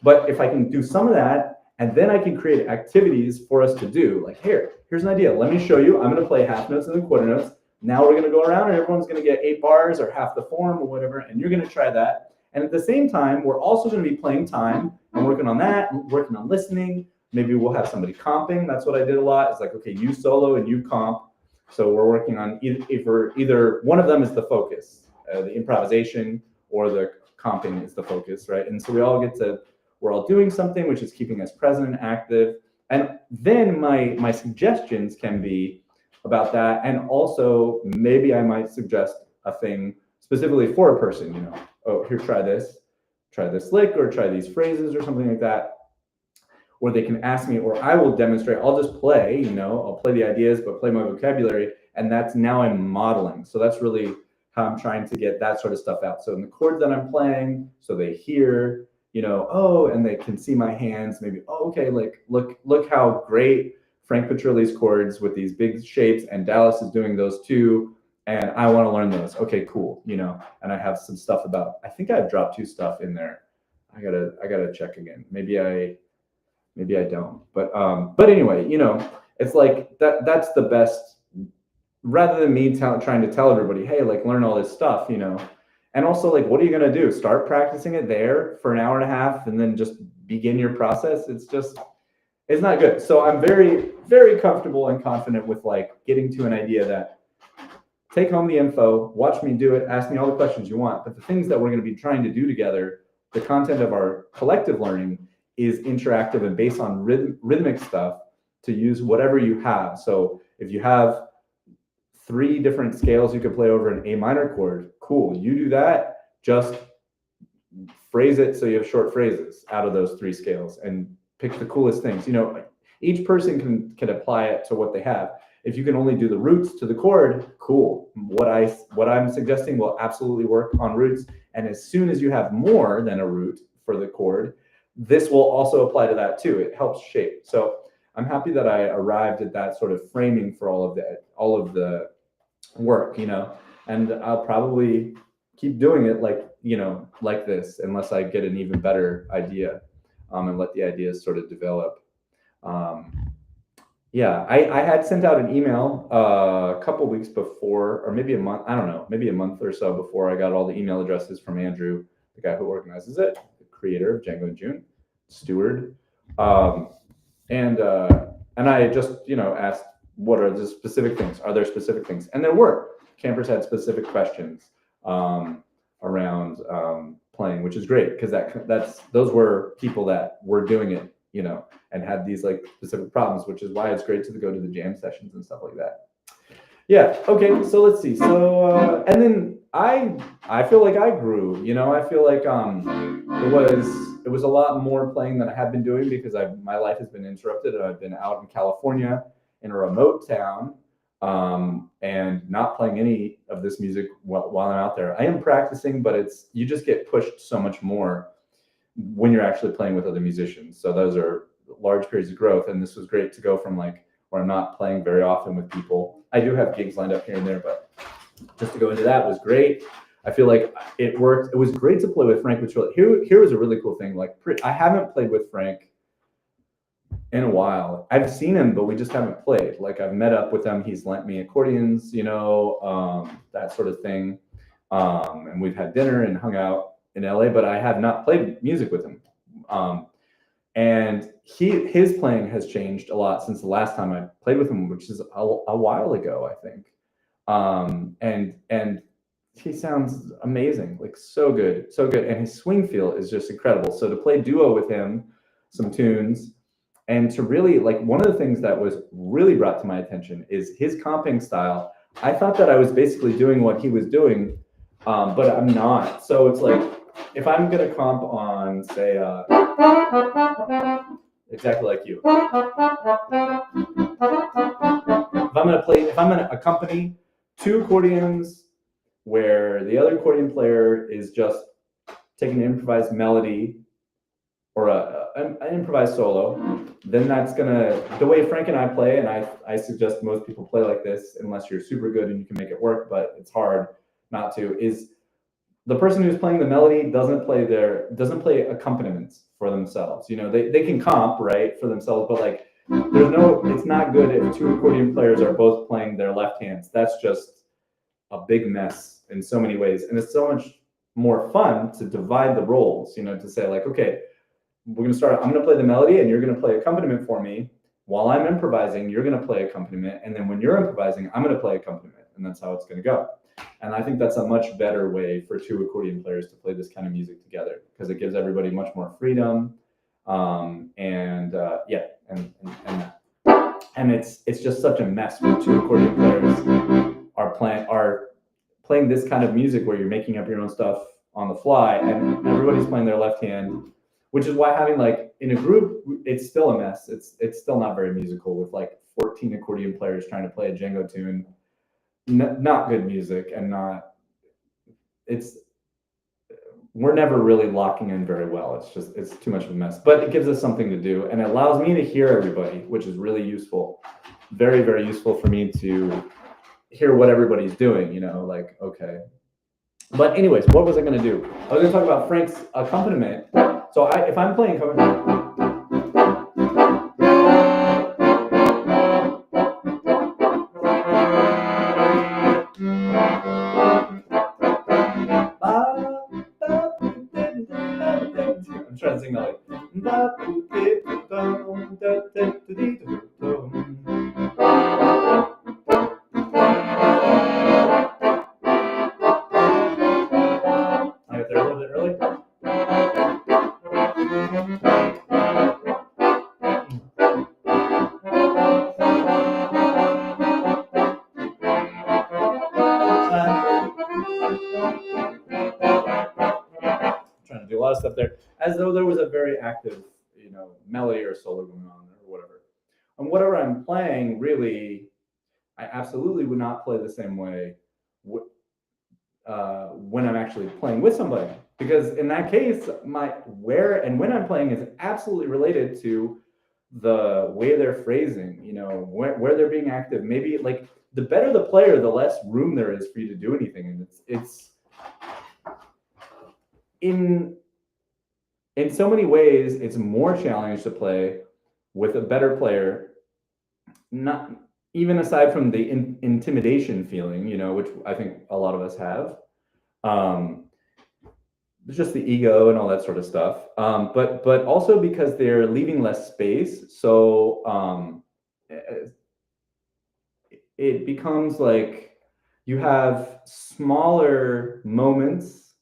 But if I can do some of that, and then I can create activities for us to do, like here's an idea. Let me show you. I'm going to play half notes and then quarter notes. Now we're going to go around and everyone's going to get 8 bars or half the form or whatever, and you're going to try that. And at the same time, we're also going to be playing time and working on that, working on listening. Maybe we'll have somebody comping. That's what I did a lot. It's like, okay, you solo and you comp. So we're working on either one of them is the focus, the improvisation, or the comping is the focus, right? And so we're all doing something which is keeping us present and active. And then my suggestions can be about that. And also maybe I might suggest a thing specifically for a person, you know, oh, here, try this lick, or try these phrases or something like that. or they can ask me, or I will demonstrate. I'll just play, you know, I'll play the ideas, but play my vocabulary, and that's now I'm modeling. So that's really how I'm trying to get that sort of stuff out. So in the chords that I'm playing, so they hear, you know, oh, and they can see my hands, maybe, oh, okay, like look how great Frank Petrilli's chords with these big shapes, and Dallas is doing those too, and I want to learn those. Okay, cool, you know. And I have some stuff about, I think I've dropped 2 stuff in there. I gotta check again. Maybe I don't. But anyway, you know, it's like that's the best, rather than me trying to tell everybody, hey, like learn all this stuff, you know. And also, like, what are you gonna do? Start practicing it there for an hour and a half and then just begin your process? It's not good. So I'm very, very comfortable and confident with like getting to an idea that take home the info, watch me do it, ask me all the questions you want. But the things that we're going to be trying to do together, the content of our collective learning is interactive and based on rhythmic stuff to use whatever you have. So if you have 3 different scales you could play over an A minor chord, cool. You do that, just phrase it so you have short phrases out of those 3 scales and pick the coolest things. You know, each person can apply it to what they have. If you can only do the roots to the chord, cool. What I'm suggesting will absolutely work on roots. And as soon as you have more than a root for the chord, this will also apply to that too. It helps shape. So I'm happy that I arrived at that sort of framing for all of the work, you know, and I'll probably keep doing it like, you know, like this, unless I get an even better idea, and let the ideas sort of develop. Yeah, I had sent out an email a couple weeks before, or maybe a month, I don't know, maybe a month or so before I got all the email addresses from Andrew, the guy who organizes it, the creator of Django and June, steward. And I just, you know, asked, what are the specific things? Are there specific things? And there were. Campers had specific questions around playing, which is great, because those were people that were doing it, you know, and had these like specific problems, which is why it's great to go to the jam sessions and stuff like that. Yeah. Okay. So let's see. So and then I feel like I grew. You know, I feel like it was a lot more playing than I have been doing because my life has been interrupted. I've been out in California in a remote town and not playing any of this music while I'm out there. I am practicing, but you just get pushed so much more when you're actually playing with other musicians. So those are large periods of growth. And this was great to go from like where I'm not playing very often with people. I do have gigs lined up here and there, but just to go into that was great. I feel like it worked. It was great to play with Frank Petrilli. Here was a really cool thing. Like I haven't played with Frank in a while. I've seen him, but we just haven't played. Like I've met up with him. He's lent me accordions, you know, that sort of thing. And we've had dinner and hung out in LA, but I have not played music with him. And his playing has changed a lot since the last time I played with him, which is a while ago, I think. And he sounds amazing, like so good. And his swing feel is just incredible. So to play duo with him, some tunes, and to really, like, one of the things that was really brought to my attention is his comping style. I thought that I was basically doing what he was doing, but I'm not. So it's like, if I'm going to comp on, say, exactly like you. If I'm going to accompany 2 accordions where the other accordion player is just taking an improvised melody or an improvised solo, then that's the way Frank and I play, and I suggest most people play like this unless you're super good and you can make it work, but it's hard not to, is the person who's playing the melody doesn't play accompaniments for themselves. You know, they can comp, right, for themselves, but like it's not good if 2 accordion players are both playing their left hands. That's just a big mess in so many ways. And it's so much more fun to divide the roles, you know, to say like, okay, I'm going to play the melody and you're going to play accompaniment for me. While I'm improvising, you're going to play accompaniment. And then when you're improvising, I'm going to play accompaniment. And that's how it's going to go. And I think that's a much better way for 2 accordion players to play this kind of music together, because it gives everybody much more freedom. And it's just such a mess when 2 accordion players are playing this kind of music where you're making up your own stuff on the fly and everybody's playing their left hand, which is why having like in a group, it's still a mess. It's still not very musical with like 14 accordion players trying to play a Django tune. Not good music, and we're never really locking in very well. It's too much of a mess, but it gives us something to do, and it allows me to hear everybody, which is really useful. Very, very useful for me to hear what everybody's doing, like, okay. But anyways, what was I going to do? I was going to talk about Frank's accompaniment. So if I'm playing accompaniment, I'm trying to sing that I got there a little bit early. Trying to do a lot of stuff there, as though there was a very active, melody or solo going on or whatever. And whatever I'm playing, really, I absolutely would not play the same way when I'm actually playing with somebody, because in that case, my where and when I'm playing is absolutely related to the way they're phrasing, where they're being active. Maybe like the better the player, the less room there is for you to do anything, and it's in so many ways, it's more challenging to play with a better player, not even aside from the intimidation feeling, which I think a lot of us have. It's just the ego and all that sort of stuff. But also because they're leaving less space. So it becomes like you have smaller moments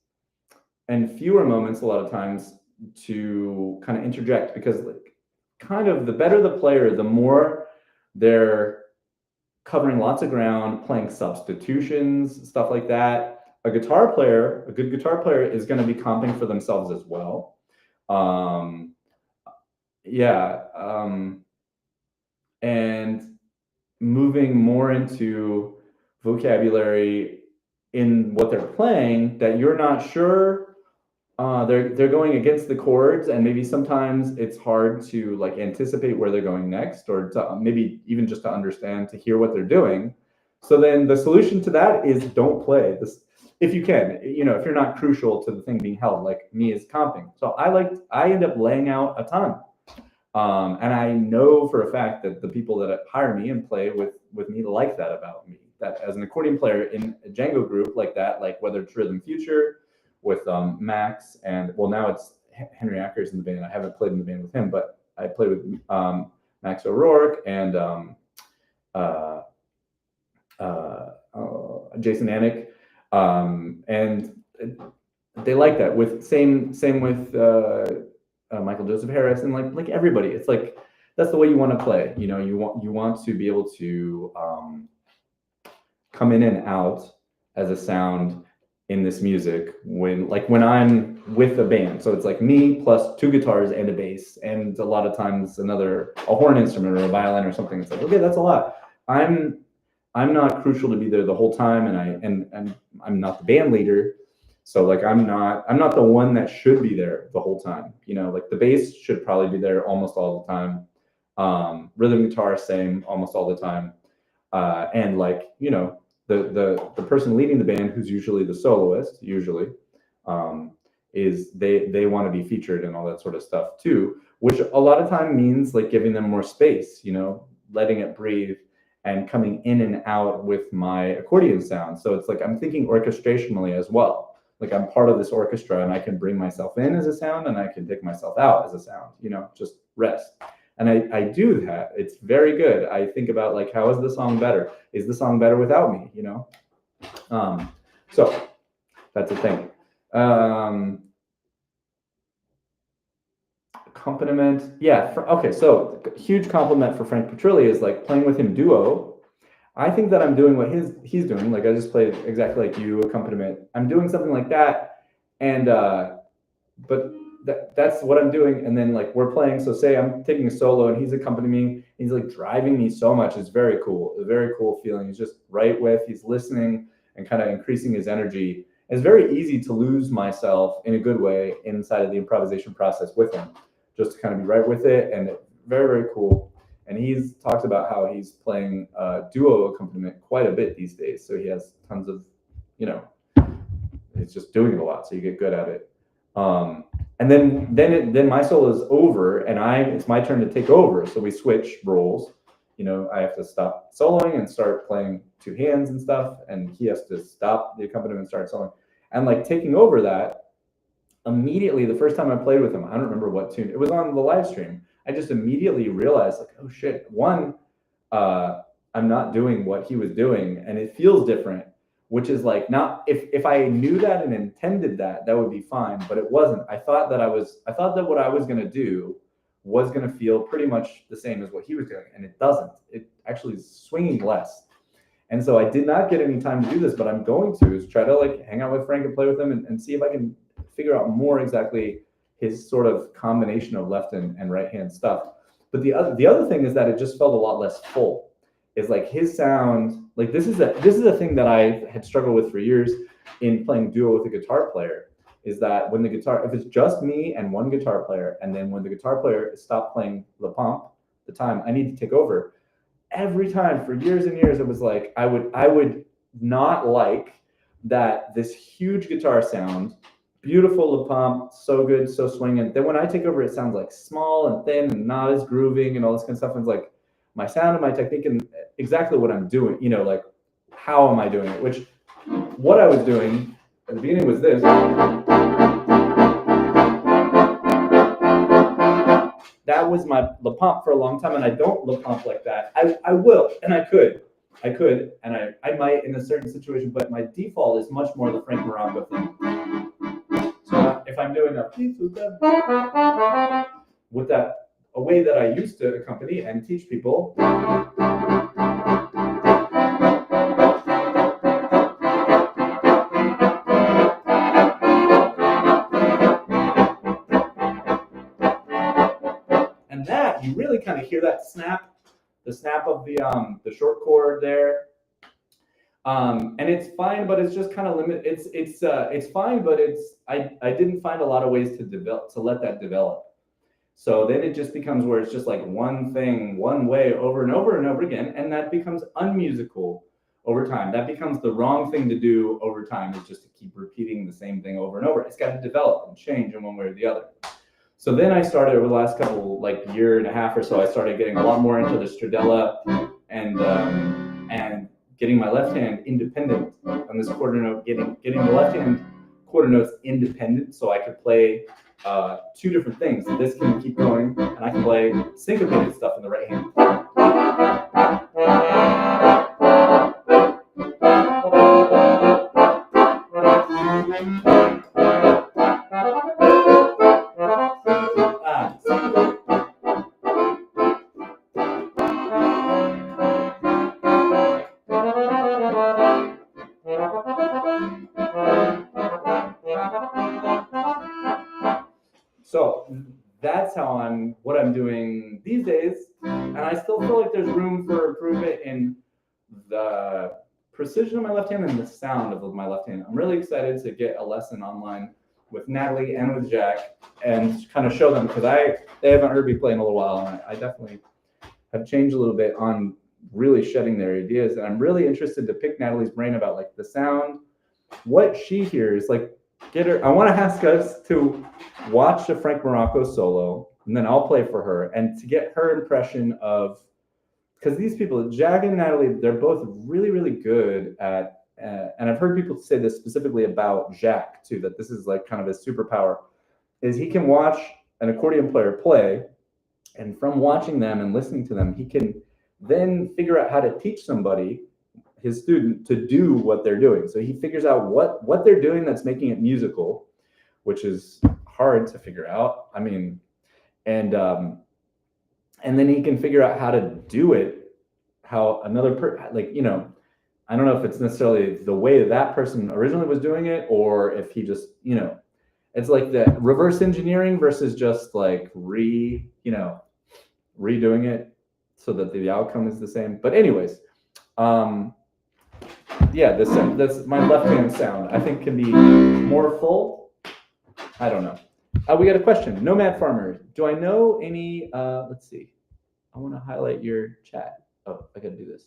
and fewer moments a lot of times to kind of interject, because like kind of the better the player, the more they're covering lots of ground, playing substitutions, stuff like that. A good guitar player is going to be comping for themselves as well. And moving more into vocabulary in what they're playing that you're not sure. They're going against the chords, and maybe sometimes it's hard to like anticipate where they're going next, or to maybe even just to understand, to hear what they're doing. So then the solution to that is don't play this if you can, if you're not crucial to the thing being held, like me is comping. So I end up laying out a ton. And I know for a fact that the people that hire me and play with me like that about me, that as an accordion player in a Django group like that, like whether it's Rhythm Future with Max, and well, now it's Henry Acker's in the band. I haven't played in the band with him, but I played with Max O'Rourke and Jason Anik, and they like that. With same with Michael Joseph Harris, and like everybody, it's like that's the way you want to play. You want to be able to come in and out as a sound in this music when I'm with a band. So it's like me plus two guitars and a bass, and a lot of times a horn instrument or a violin or something. It's like, okay, that's a lot. I'm not crucial to be there the whole time, and I'm not the band leader. So like I'm not the one that should be there the whole time. Like the bass should probably be there almost all the time. Rhythm guitar, same, almost all the time. And like, the person leading the band, who's usually the soloist, is they want to be featured and all that sort of stuff too, which a lot of time means like giving them more space, letting it breathe and coming in and out with my accordion sound. So it's like I'm thinking orchestrationally as well. Like I'm part of this orchestra, and I can bring myself in as a sound, and I can take myself out as a sound, just rest. And I do that. It's very good. I think about like, how is the song better? Is the song better without me? So that's the thing. Accompaniment. Yeah. Okay. So huge compliment for Frank Petrilli is like playing with him duo. I think that I'm doing what he's doing. Like I just played exactly like you, accompaniment. I'm doing something like that. And, but that's what I'm doing. And then like we're playing. So say I'm taking a solo and he's accompanying me. He's like driving me so much. It's very cool. A very cool feeling. He's just right with. He's listening and kind of increasing his energy. It's very easy to lose myself in a good way inside of the improvisation process with him, just to kind of be right with it. And very, very cool. And he's talked about how he's playing duo accompaniment quite a bit these days. So he has tons of, he's just doing it a lot. So you get good at it. And then my solo is over and it's my turn to take over. So we switch roles. I have to stop soloing and start playing two hands and stuff. And he has to stop the accompaniment and start soloing. And like taking over that, immediately, the first time I played with him, I don't remember what tune, it was on the live stream. I just immediately realized like, oh shit, one, I'm not doing what he was doing and it feels different, which is like not, if I knew that and intended that would be fine, but it wasn't. I thought that what I was going to do was going to feel pretty much the same as what he was doing. And it doesn't. It actually is swinging less. And so I did not get any time to do this, but I'm going to is try to like hang out with Frank and play with him and see if I can figure out more exactly his sort of combination of left and right hand stuff. But the other thing is that it just felt a lot less full. Is like his sound, like this is a thing that I had struggled with for years in playing duo with a guitar player, is that when if it's just me and one guitar player, and then when the guitar player stopped playing the pump, the time I need to take over, every time for years and years, it was like, I would not like that this huge guitar sound, beautiful the pump, so good, so swinging. Then when I take over, it sounds like small and thin and not as grooving and all this kind of stuff. And it's like my sound and my technique and exactly what I'm doing, like how am I doing it? Which what I was doing at the beginning was this. That was the pump for a long time, and I don't the pump like that. I will, and I could, and I might in a certain situation, but my default is much more the Frank Morocco thing. So if I'm doing with that, a way that I used to accompany and teach people. And that, you really kind of hear that snap, the snap of the short chord there. And it's fine, but it's just kind of limited. It's fine, but I didn't find a lot of ways to let that develop. So then it just becomes where it's just like one thing, one way over and over and over again. And that becomes unmusical over time. That becomes the wrong thing to do over time, is just to keep repeating the same thing over and over. It's got to develop and change in one way or the other. So then I started over the last couple, like year and a half or so, I started getting a lot more into the stradella and getting my left hand independent on this quarter note, getting the left hand quarter notes independent so I could play two different things. This can keep going, and I can play syncopated stuff in the right hand. So that's what I'm doing these days, and I still feel like there's room for improvement in the precision of my left hand and the sound of my left hand. I'm really excited to get a lesson online with Natalie and with Jack and kind of show them, because they haven't heard me play in a little while, and I definitely have changed a little bit on really shedding their ideas. And I'm really interested to pick Natalie's brain about like the sound, what she hears, like I want to ask us to watch the Frank Morocco solo, and then I'll play for her, and to get her impression of, because these people, Jack and Natalie, they're both really, really good at, and I've heard people say this specifically about Jack too, that this is like kind of his superpower, is he can watch an accordion player play, and from watching them and listening to them, he can then figure out how to teach somebody, his student, to do what they're doing. So he figures out what they're doing that's making it musical, which is hard to figure out. I mean, and then he can figure out how to do it, how another I don't know if it's necessarily the way that person originally was doing it, or if he just, it's like the reverse engineering versus just like redoing it so that the outcome is the same. But anyways, yeah, that's my left hand sound. I think can be more full. I don't know. We got a question. Nomad Farmer. Do I know any? Let's see. I want to highlight your chat. Oh, I got to do this.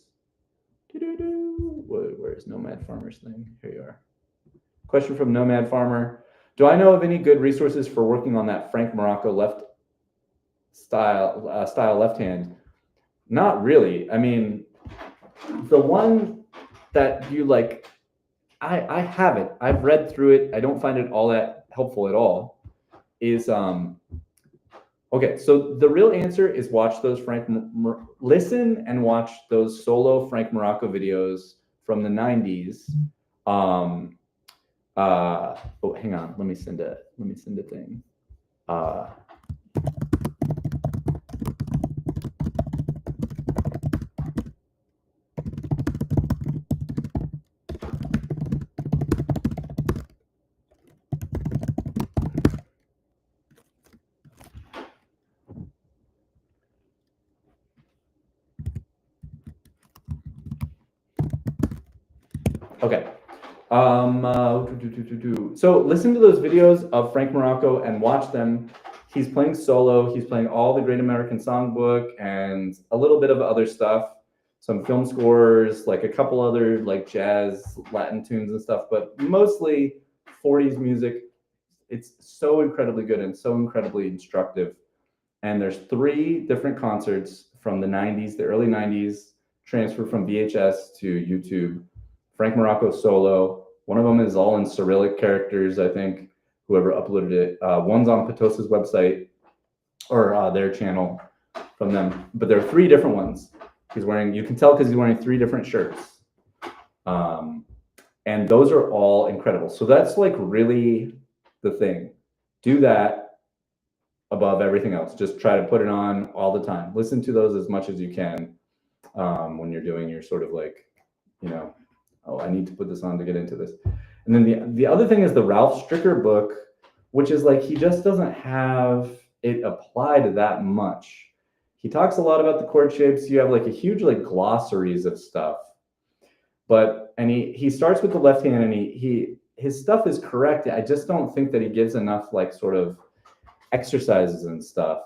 Where's Nomad Farmer's thing? Here you are. Question from Nomad Farmer. Do I know of any good resources for working on that Frank Morocco style left hand? Not really. I mean, the one that you like, I have it. I've read through it. I don't find it all that helpful at all. Is okay. So the real answer is watch those listen and watch those solo Frank Morocco videos from the 90s. Oh, hang on. Let me send a thing. Okay. So listen to those videos of Frank Morocco and watch them. He's playing solo. He's playing all the Great American Songbook and a little bit of other stuff, some film scores, like a couple other like jazz, Latin tunes and stuff, but mostly 40s music. It's so incredibly good and so incredibly instructive. And there's 3 different concerts from the 90s, the early 90s, transferred from VHS to YouTube. Frank Morocco solo. One of them is all in Cyrillic characters, I think, whoever uploaded it. One's on Potos's website or their channel from them. But there are 3 different ones. He's wearing, you can tell because he's wearing 3 different shirts. And those are all incredible. So that's like really the thing. Do that above everything else. Just try to put it on all the time. Listen to those as much as you can when you're doing your sort of like, oh, I need to put this on to get into this. And then the other thing is the Ralph Stricker book, which is like, he just doesn't have it applied that much. He talks a lot about the chord shapes. You have like a huge like glossaries of stuff. And he starts with the left hand and his stuff is correct. I just don't think that he gives enough like sort of exercises and stuff.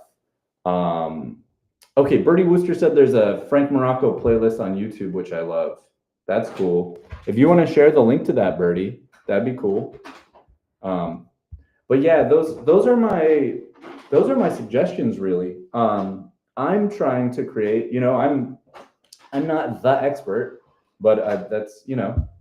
Okay, Bertie Wooster said there's a Frank Morocco playlist on YouTube, which I love. That's cool. If you want to share the link to that, Bertie, that'd be cool. But yeah, those are my suggestions really. I'm trying to create, I'm not the expert, but that's,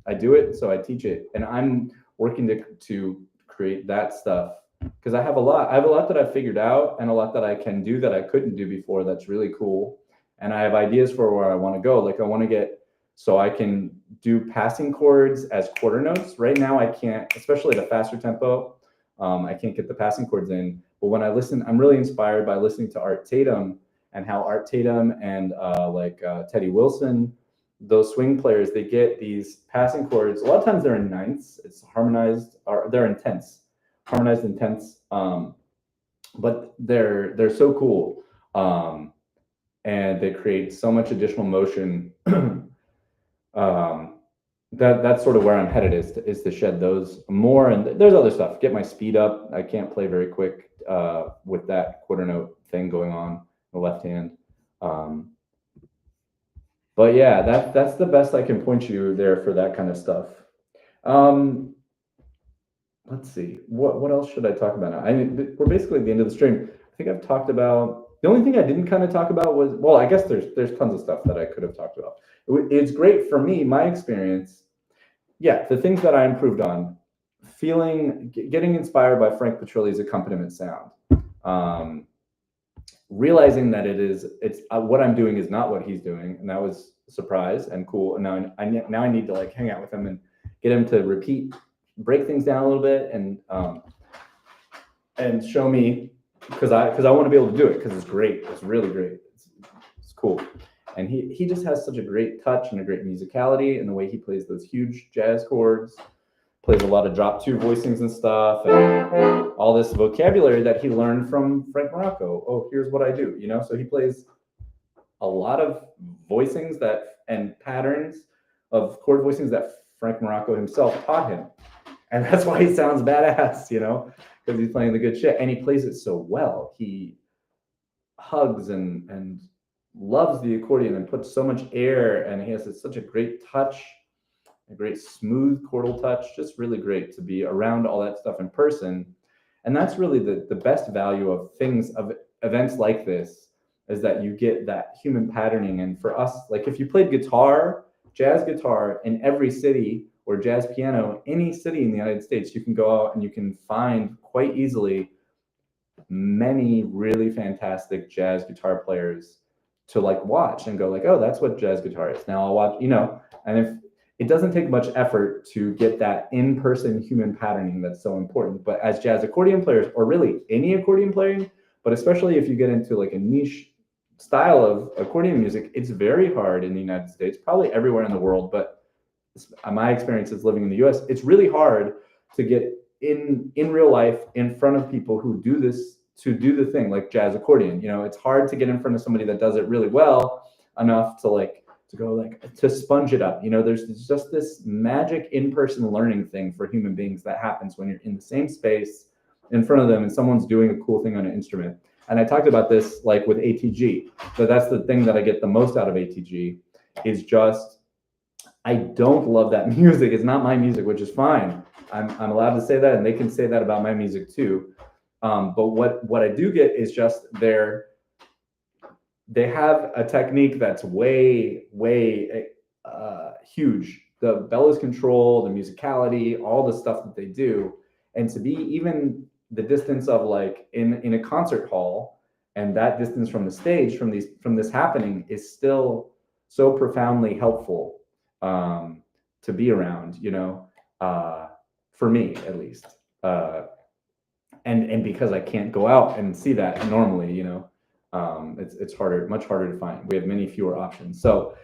I do it, so I teach it, and I'm working to create that stuff because I have a lot that I've figured out and a lot that I can do that I couldn't do before. That's really cool, and I have ideas for where I want to go. Like I want to get so I can do passing chords as quarter notes. Right now I can't, especially at a faster tempo. I can't get the passing chords in. But when I listen, I'm really inspired by listening to Art Tatum and how Art Tatum and Teddy Wilson, those swing players, they get these passing chords. A lot of times they're in ninths. It's harmonized, or they're in tenths, harmonized in tenths. But they're so cool, and they create so much additional motion. That's sort of where I'm headed is to shed those more. And there's other stuff. Get my speed up. I can't play very quick with that quarter note thing going on the left hand. But yeah, that's the best I can point you there for that kind of stuff. Let's see, what else should I talk about now? I mean, we're basically at the end of the stream. I think I've talked about, the only thing I didn't kind of talk about was, well, I guess there's tons of stuff that I could have talked about. It's great for me, my experience. Yeah, the things that I improved on, getting inspired by Frank Petrilli's accompaniment sound. Realizing that it's what I'm doing is not what he's doing, and that was a surprise and cool. And now I need to like hang out with him and get him to break things down a little bit, and show me, because I want to be able to do it, because it's great. It's really great. It's cool. And he just has such a great touch and a great musicality in the way he plays those huge jazz chords. plays a lot of drop two voicings and stuff, and all this vocabulary that he learned from Frank Morocco. Oh, here's what I do, you know? So he plays a lot of voicings and patterns of chord voicings that Frank Morocco himself taught him. And that's why he sounds badass, you know, because he's playing the good shit. And he plays it so well. He hugs and loves the accordion and puts so much air, and he has such a great touch, a great smooth chordal touch, just really great to be around all that stuff in person. And that's really the best value of events like this, is that you get that human patterning. And for us, like if you played guitar, jazz guitar in every city, or jazz piano, any city in the United States, you can go out and you can find quite easily many really fantastic jazz guitar players to like watch and go like, oh, that's what jazz guitar is. Now I'll watch, you know, and if it doesn't take much effort to get that in-person human patterning that's so important. But as jazz accordion players, or really any accordion playing, but especially if you get into like a niche style of accordion music, it's very hard in the United States, probably everywhere in the world, but my experience is living in the US, it's really hard to get in real life in front of people who do this, to do the thing like jazz accordion. You know, it's hard to get in front of somebody that does it really well enough to sponge it up. You know, there's just this magic in-person learning thing for human beings that happens when you're in the same space in front of them and someone's doing a cool thing on an instrument. And I talked about this like with ATG, but that's the thing that I get the most out of ATG, is just, I don't love that music. It's not my music, which is fine. I'm allowed to say that, and they can say that about my music too. But what I do get is just they have a technique that's way huge. The bellows control, the musicality, all the stuff that they do, and to be even the distance of like in a concert hall, and that distance from the stage from this happening is still so profoundly helpful to be around, you know, for me at least, and because I can't go out and see that normally, you know, it's much harder to find. We have many fewer options, so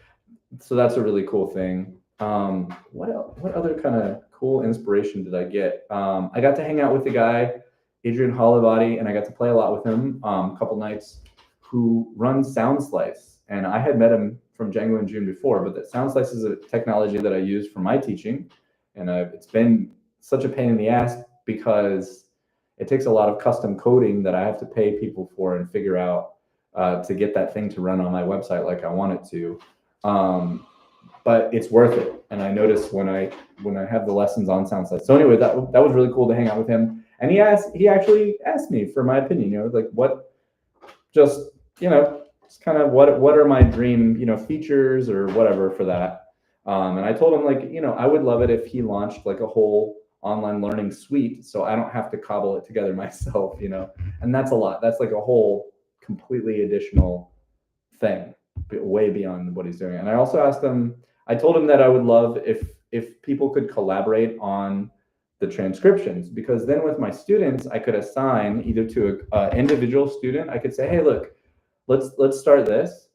that's a really cool thing. What other kind of cool inspiration did I get? I got to hang out with the guy Adrian Hollivati, and I got to play a lot with him a couple nights, who runs Sound Slice, and I had met him from Django and June before, but that Sound Slice is a technology that I use for my teaching, and it's been such a pain in the ass because it takes a lot of custom coding that I have to pay people for and figure out to get that thing to run on my website like I want it to. But it's worth it, and I notice when I have the lessons on Sound Slice. So anyway, that was really cool to hang out with him, and he actually asked me for my opinion, you know, like it's kind of what are my dream, you know, features or whatever for that. And I told him, like, you know, I would love it if he launched like a whole online learning suite so I don't have to cobble it together myself, you know, and that's a lot. That's like a whole completely additional thing, way beyond what he's doing. And I also asked him, I told him that I would love if people could collaborate on the transcriptions, because then with my students, I could assign either to an individual student, I could say, hey, look, let's start this.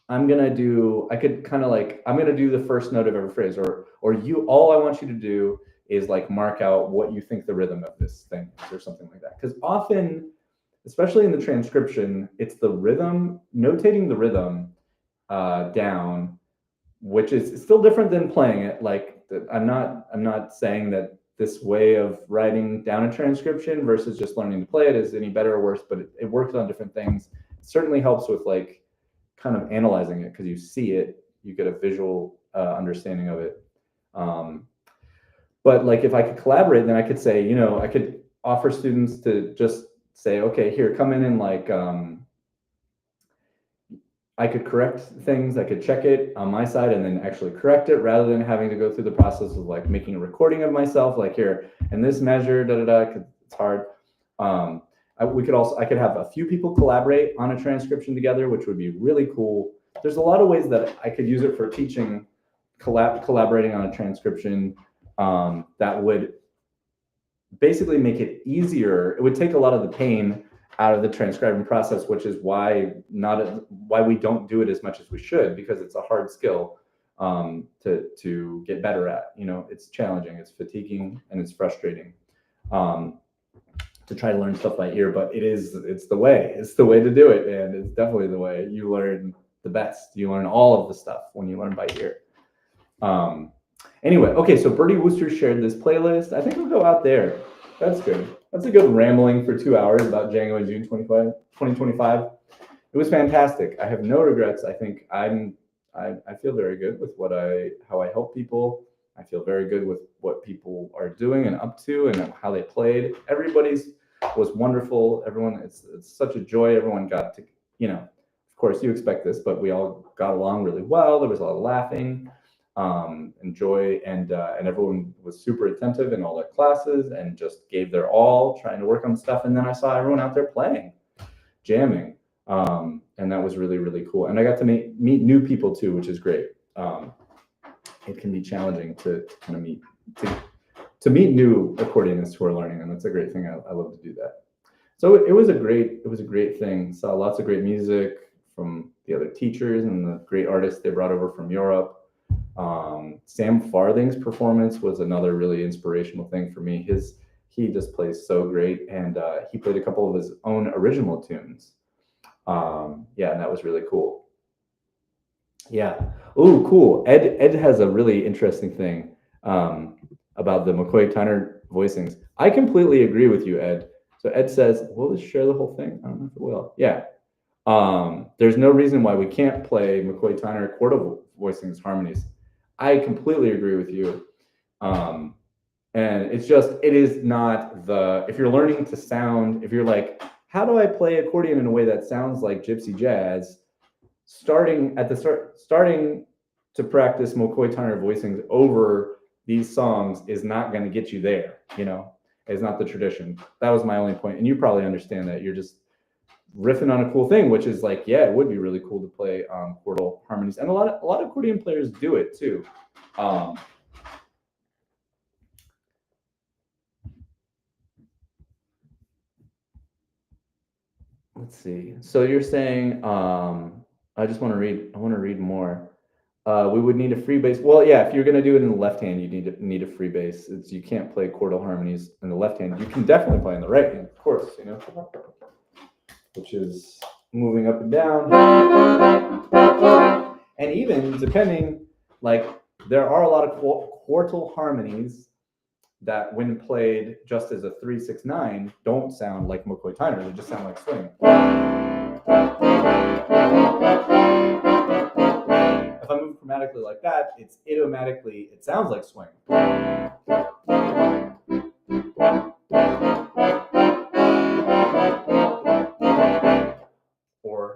I'm gonna do the first note of every phrase, or all I want you to do is like mark out what you think the rhythm of this thing is, or something like that. Because often, especially in the transcription, it's the rhythm, notating the rhythm down, which is still different than playing it. Like, I'm not saying that this way of writing down a transcription versus just learning to play it is any better or worse, but it works on different things. It certainly helps with like kind of analyzing it, because you see it, you get a visual understanding of it. But like if I could collaborate, then I could say, you know, I could offer students to just say, okay, here, come in and like, I could correct things, I could check it on my side and then actually correct it, rather than having to go through the process of like making a recording of myself, like here, and this measure, it's hard. I could have a few people collaborate on a transcription together, which would be really cool. There's a lot of ways that I could use it for teaching, collaborating on a transcription, that would basically make it easier. It would take a lot of the pain out of the transcribing process, which is why we don't do it as much as we should, because it's a hard skill. to get better at. You know, it's challenging, it's fatiguing, and it's frustrating to try to learn stuff by ear, but it's the way to do it, and it's definitely the way you learn the best. You learn all of the stuff when you learn by ear. Anyway, okay, so Bertie Wooster shared this playlist. I think we'll go out there. That's good. That's a good rambling for 2 hours about Django in June 2025. It was fantastic. I have no regrets. I think I feel very good with how I help people. I feel very good with what people are doing and up to and how they played. Everybody's was wonderful. Everyone, it's such a joy. Everyone got to, you know, of course you expect this, but we all got along really well. There was a lot of laughing, and joy, and everyone was super attentive in all their classes and just gave their all trying to work on stuff. And then I saw everyone out there playing, jamming. And that was really, really cool. And I got to meet new people too, which is great. It can be challenging to kind of meet new accordionists who are learning, and that's a great thing. I love to do that. So it was a great thing. Saw lots of great music from the other teachers and the great artists they brought over from Europe. Sam Farthing's performance was another really inspirational thing for me. He just plays so great, and he played a couple of his own original tunes. Yeah, and that was really cool. Yeah. Oh, cool. Ed has a really interesting thing about the McCoy Tyner voicings. I completely agree with you, Ed. So Ed says, will this share the whole thing? I don't know if it will. Yeah. There's no reason why we can't play McCoy Tyner chordal voicings harmonies. I completely agree with you. And it is not if you're learning to sound, if you're like, how do I play accordion in a way that sounds like gypsy jazz? Starting to practice McCoy Tyner voicings over these songs is not going to get you there. You know, it's not the tradition. That was my only point, and you probably understand that. You're just riffing on a cool thing, which is like, yeah, it would be really cool to play chordal harmonies, and a lot of accordion players do it too. Let's see. So you're saying, I want to read more. We would need a free bass. Well, yeah, if you're going to do it in the left hand, you need a free bass. You can't play chordal harmonies in the left hand. You can definitely play in the right hand, of course, you know, which is moving up and down. And even depending, like, there are a lot of quartal harmonies that when played just as a 3/6/9 don't sound like McCoy Tyner, they just sound like swing. If I move chromatically like that, it sounds like swing. Or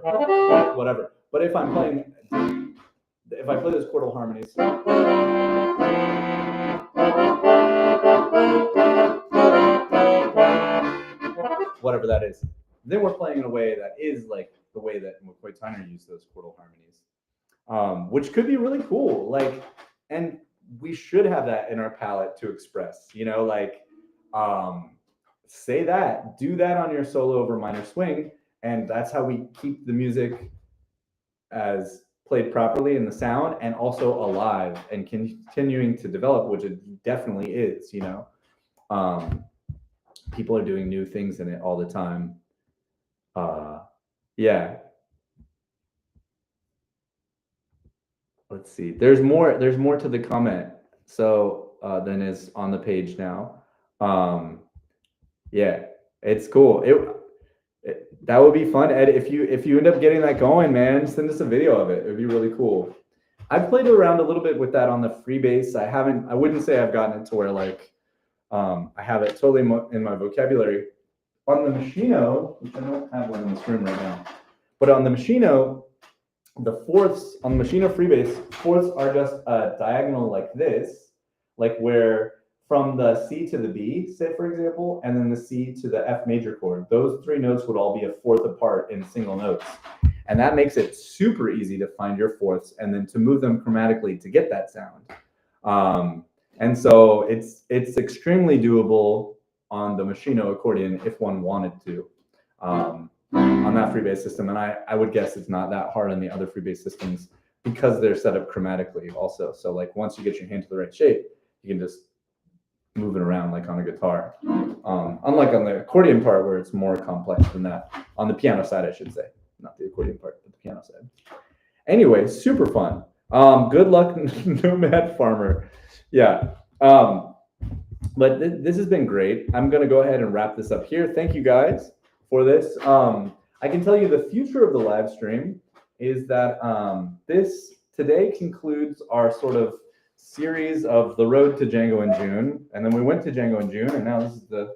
whatever. But if I play those chordal harmonies, whatever that is, then we're playing in a way that is like the way that McCoy Tyner used those chordal harmonies, which could be really cool. Like, and we should have that in our palette to express, you know, like, say that, do that on your solo over minor swing, and that's how we keep the music as played properly in the sound and also alive and continuing to develop, which it definitely is, you know. People are doing new things in it all the time. Yeah. Let's see. There's more to the comment. So than is on the page now. Yeah, it's cool. That would be fun, Ed. If you end up getting that going, man, send us a video of it. It'd be really cool. I've played around a little bit with that on the free bass. I wouldn't say I've gotten it to where like I have it totally in my vocabulary. On the Machino, which I don't have one in this room right now, but on the Machino, the fourths on the Machino free bass, fourths are just diagonal like this, like where from the C to the B, say for example, and then the C to the F major chord. Those three notes would all be a fourth apart in single notes. And that makes it super easy to find your fourths and then to move them chromatically to get that sound. And so it's extremely doable on the Machino accordion if one wanted to, on that free bass system. And I would guess it's not that hard on the other free bass systems. because they're set up chromatically also. So like once you get your hand to the right shape, you can just move it around like on a guitar. Unlike on the accordion part where it's more complex than that. On the piano side, I should say. Not the accordion part, but the piano side. Anyway, super fun. Good luck, Nomad Farmer. Yeah. But this has been great. I'm going to go ahead and wrap this up here. Thank you guys for this. I can tell you the future of the live stream is that this today concludes our sort of series of the road to Django in June. And then we went to Django in June, and now this is the,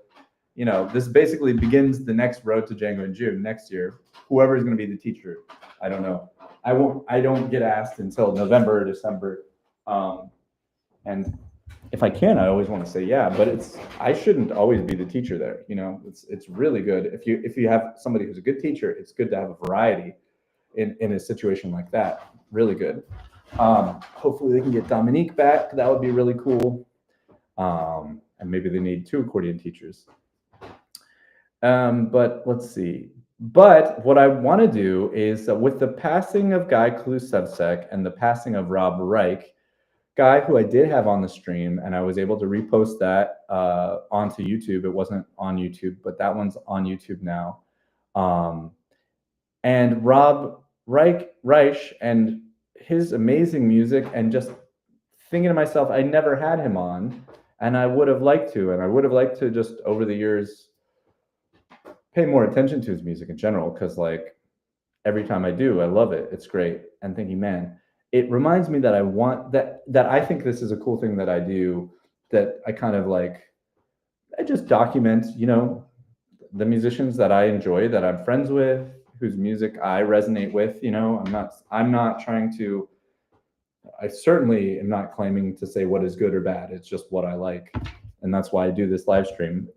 this basically begins the next road to Django in June next year. Whoever is going to be the teacher, I don't know. I don't get asked until November or December. And if I can, I always want to say yeah, but I shouldn't always be the teacher there. It's really good if you have somebody who's a good teacher. It's good to have a variety in a situation like that. Really good. Hopefully they can get Dominique back. That would be really cool. And maybe they need 2 accordion teachers. But let's see. But what I want to do is with the passing of Guy Klusevsek and the passing of Rob Reich, Guy, who I did have on the stream, and I was able to repost that onto YouTube. It wasn't on YouTube, but that one's on YouTube now. And Rob Reich and his amazing music, and just thinking to myself, I never had him on, and I would have liked to, and I would have liked to just over the years pay more attention to his music in general, because like every time I do, I love it. It's great. And thinking, man, it reminds me that I want that I think this is a cool thing that I do, that I kind of like, I just document, the musicians that I enjoy, that I'm friends with, whose music I resonate with. I'm not trying to, I certainly am not claiming to say what is good or bad. It's just what I like. And that's why I do this live stream.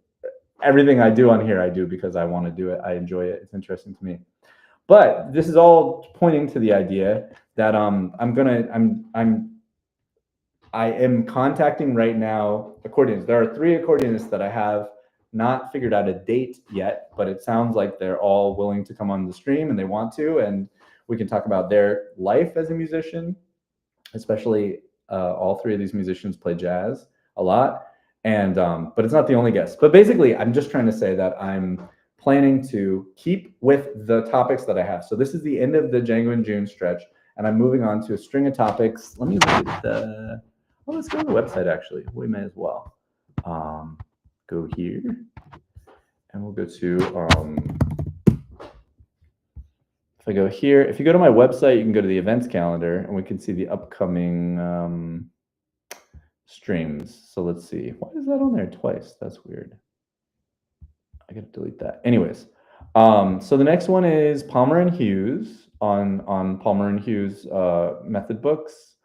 Everything I do on here, I do because I want to do it. I enjoy it. It's interesting to me. But this is all pointing to the idea that I am contacting right now accordionists. There are 3 accordionists that I have not figured out a date yet, but it sounds like they're all willing to come on the stream and they want to, and we can talk about their life as a musician. Especially all 3 of these musicians play jazz a lot, and but it's not the only guest. But basically, I'm just trying to say that I'm planning to keep with the topics that I have. So this is the end of the Django in June stretch, and I'm moving on to a string of topics. Let me look at let's go to the website actually. We may as well go here, and we'll go to if I go here, if you go to my website, you can go to the events calendar, and we can see the upcoming streams. So let's see. Why is that on there twice? That's weird. I gotta delete that. Anyways, so the next one is Palmer and Hughes on Palmer and Hughes method books.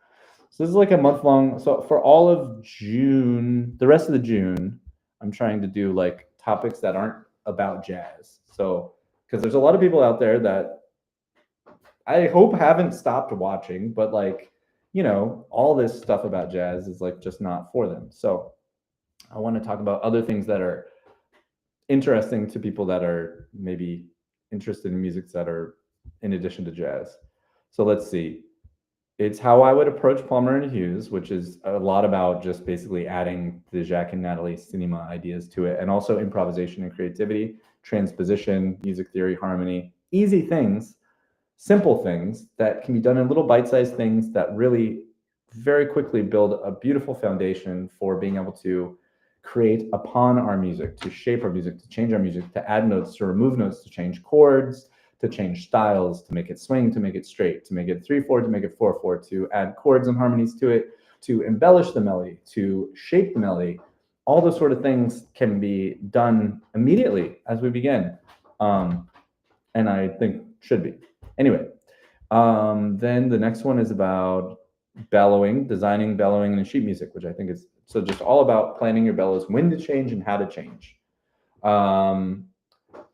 So this is like a month long. So for all of June, the rest of the June, I'm trying to do like topics that aren't about jazz. So because there's a lot of people out there that I hope haven't stopped watching, but like, all this stuff about jazz is like just not for them. So I want to talk about other things that are interesting to people that are maybe interested in music that are in addition to jazz. So let's see. It's how I would approach Palmer and Hughes, which is a lot about just basically adding the Jacques and Natalie cinema ideas to it, and also improvisation and creativity, transposition, music theory, harmony, easy things, simple things that can be done in little bite-sized things that really very quickly build a beautiful foundation for being able to create upon our music, to shape our music, to change our music, to add notes, to remove notes, to change chords, to change styles, to make it swing, to make it straight, to make it 3/4, to make it 4/4, to add chords and harmonies to it, to embellish the melody, to shape the melody. All those sort of things can be done immediately as we begin, and I think should be. Anyway, then the next one is about bellowing, designing bellowing in sheet music, which I think is so just all about planning your bellows, when to change and how to change.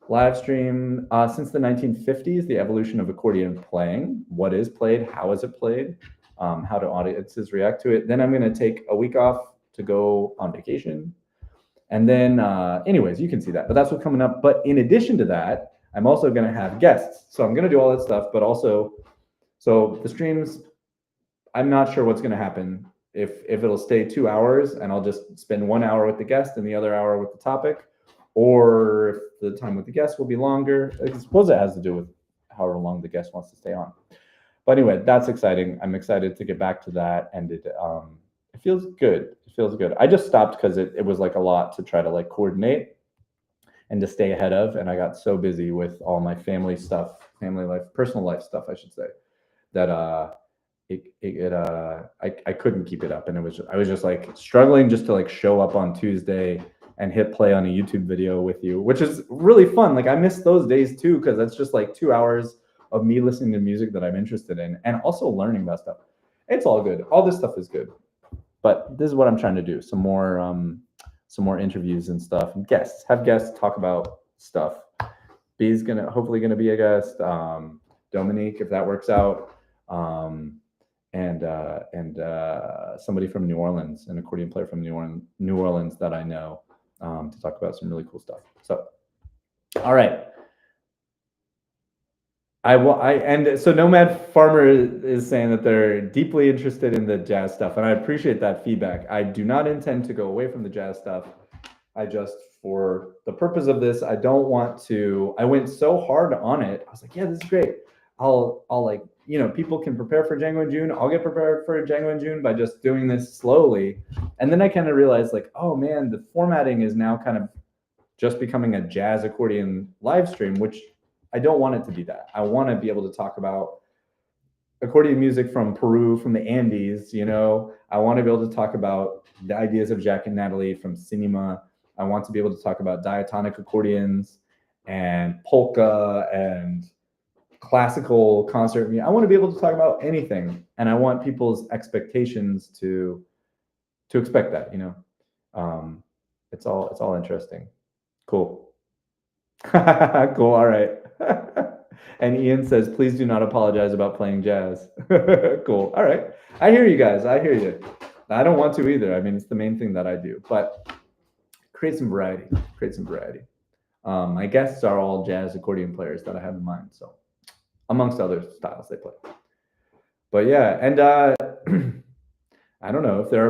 Live stream since the 1950s, the evolution of accordion playing. What is played? How is it played? How do audiences react to it? Then I'm going to take a week off to go on vacation. And then, anyways, you can see that. But that's what's coming up. But in addition to that, I'm also going to have guests. So I'm going to do all that stuff, but also, so the streams I'm not sure what's going to happen. If it'll stay 2 hours and I'll just spend 1 hour with the guest and the other hour with the topic, or if the time with the guest will be longer. I suppose it has to do with however long the guest wants to stay on. But anyway, that's exciting. I'm excited to get back to that, and it feels good. It feels good. I just stopped because it was like a lot to try to like coordinate and to stay ahead of, and I got so busy with all my family stuff, family life, personal life stuff, I should say, that I couldn't keep it up, and I was just like struggling just to like show up on Tuesday and hit play on a YouTube video with you, which is really fun. Like I miss those days too, because that's just like 2 hours of me listening to music that I'm interested in and also learning about stuff. It's all good. All this stuff is good, but this is what I'm trying to do. Some more interviews and stuff, and have guests talk about stuff. B's hopefully gonna be a guest. Dominique, if that works out. And somebody from New Orleans, an accordion player from New Orleans that I know, to talk about some really cool stuff. So, all right. So Nomad Farmer is saying that they're deeply interested in the jazz stuff, and I appreciate that feedback. I do not intend to go away from the jazz stuff. I just, for the purpose of this, I don't want to. I went so hard on it. I was like, yeah, this is great. I'll like, you know, people can prepare for Django in June. I'll get prepared for Django in June by just doing this slowly. And then I kind of realized like, oh man, the formatting is now kind of just becoming a jazz accordion live stream, which I don't want it to be that. I want to be able to talk about accordion music from Peru, from the Andes, you know. I want to be able to talk about the ideas of Jack and Natalie from cinema. I want to be able to talk about diatonic accordions and polka and classical concert. I want to be able to talk about anything, and I want people's expectations to expect that, you know. It's all interesting. Cool. Cool. All right. And Ian says, please do not apologize about playing jazz. Cool. All right. I hear you guys. I hear you. I don't want to either. I mean, it's the main thing that I do, but create some variety. My guests are all jazz accordion players that I have in mind. So amongst other styles they play. But yeah, and I don't know if there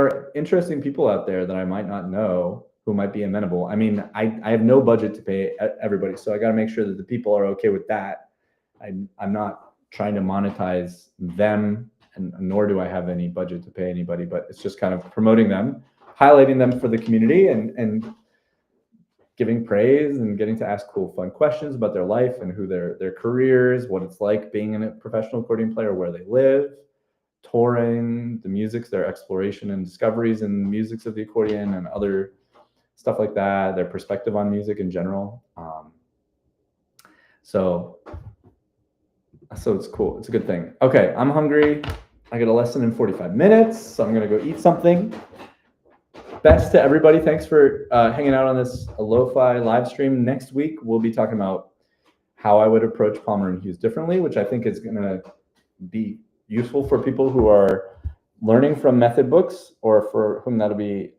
are interesting people out there that I might not know who might be amenable. I mean, I have no budget to pay everybody, so I got to make sure that the people are okay with that. I'm not trying to monetize them, and nor do I have any budget to pay anybody, but it's just kind of promoting them, highlighting them for the community, and giving praise and getting to ask cool, fun questions about their life and who their careers, what it's like being a professional accordion player, where they live, touring, the musics, their exploration and discoveries in the musics of the accordion and other stuff like that, their perspective on music in general. So it's cool. It's a good thing. Okay, I'm hungry. I got a lesson in 45 minutes, so I'm gonna go eat something. Best to everybody. Thanks for hanging out on this lo-fi live stream. Next week, we'll be talking about how I would approach Palmer and Hughes differently, which I think is gonna be useful for people who are learning from method books, or for whom that'll be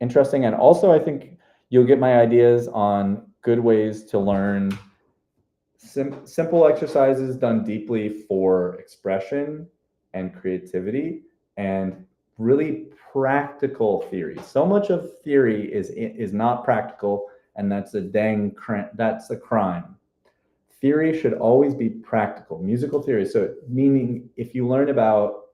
interesting. And also, I think you'll get my ideas on good ways to learn simple exercises done deeply for expression and creativity, and really practical theory. So much of theory is not practical, and that's a crime. Theory should always be practical, musical theory. So meaning, if you learn about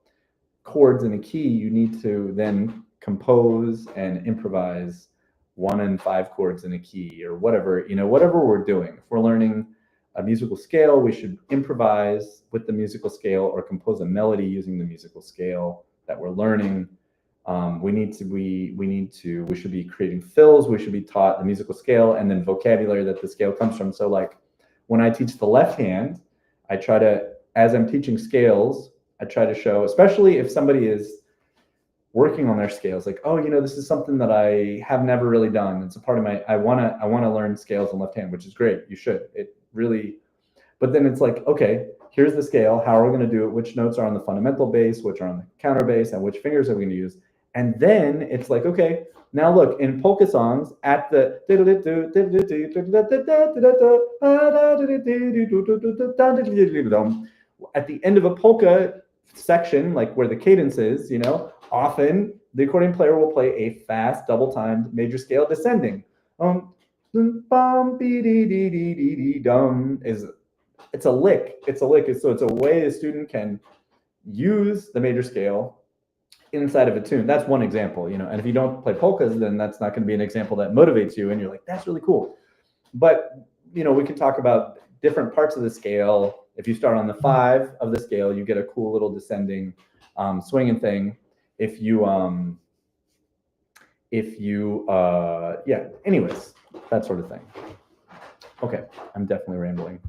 chords in a key, you need to then compose and improvise 1 and 5 chords in a key, or whatever, whatever we're doing. If we're learning a musical scale, we should improvise with the musical scale or compose a melody using the musical scale that we're learning. We should be creating fills. We should be taught the musical scale and then vocabulary that the scale comes from. So like when I teach the left hand, I try to, as I'm teaching scales, I try to show, especially if somebody is working on their scales, like, oh, this is something that I have never really done. It's a part of I want to learn scales in left hand, which is great. You should. It really, but then it's like, okay, here's the scale. How are we going to do it? Which notes are on the fundamental bass, which are on the counter bass, and which fingers are we going to use? And then it's like, okay, now look, in polka songs, at the end of a polka, section, like where the cadence is, you know, often the accordion player will play a fast double-timed major scale descending. Bum, be dee dee dee dee dee dum is it's a lick. It's a lick. So it's a way the student can use the major scale inside of a tune. That's one example, you know. And if you don't play polkas, then that's not going to be an example that motivates you. And you're like, that's really cool. But you know, we can talk about different parts of the scale. If you start on the 5 of the scale, you get a cool little descending swinging thing. If you yeah, anyways, that sort of thing. Okay, I'm definitely rambling.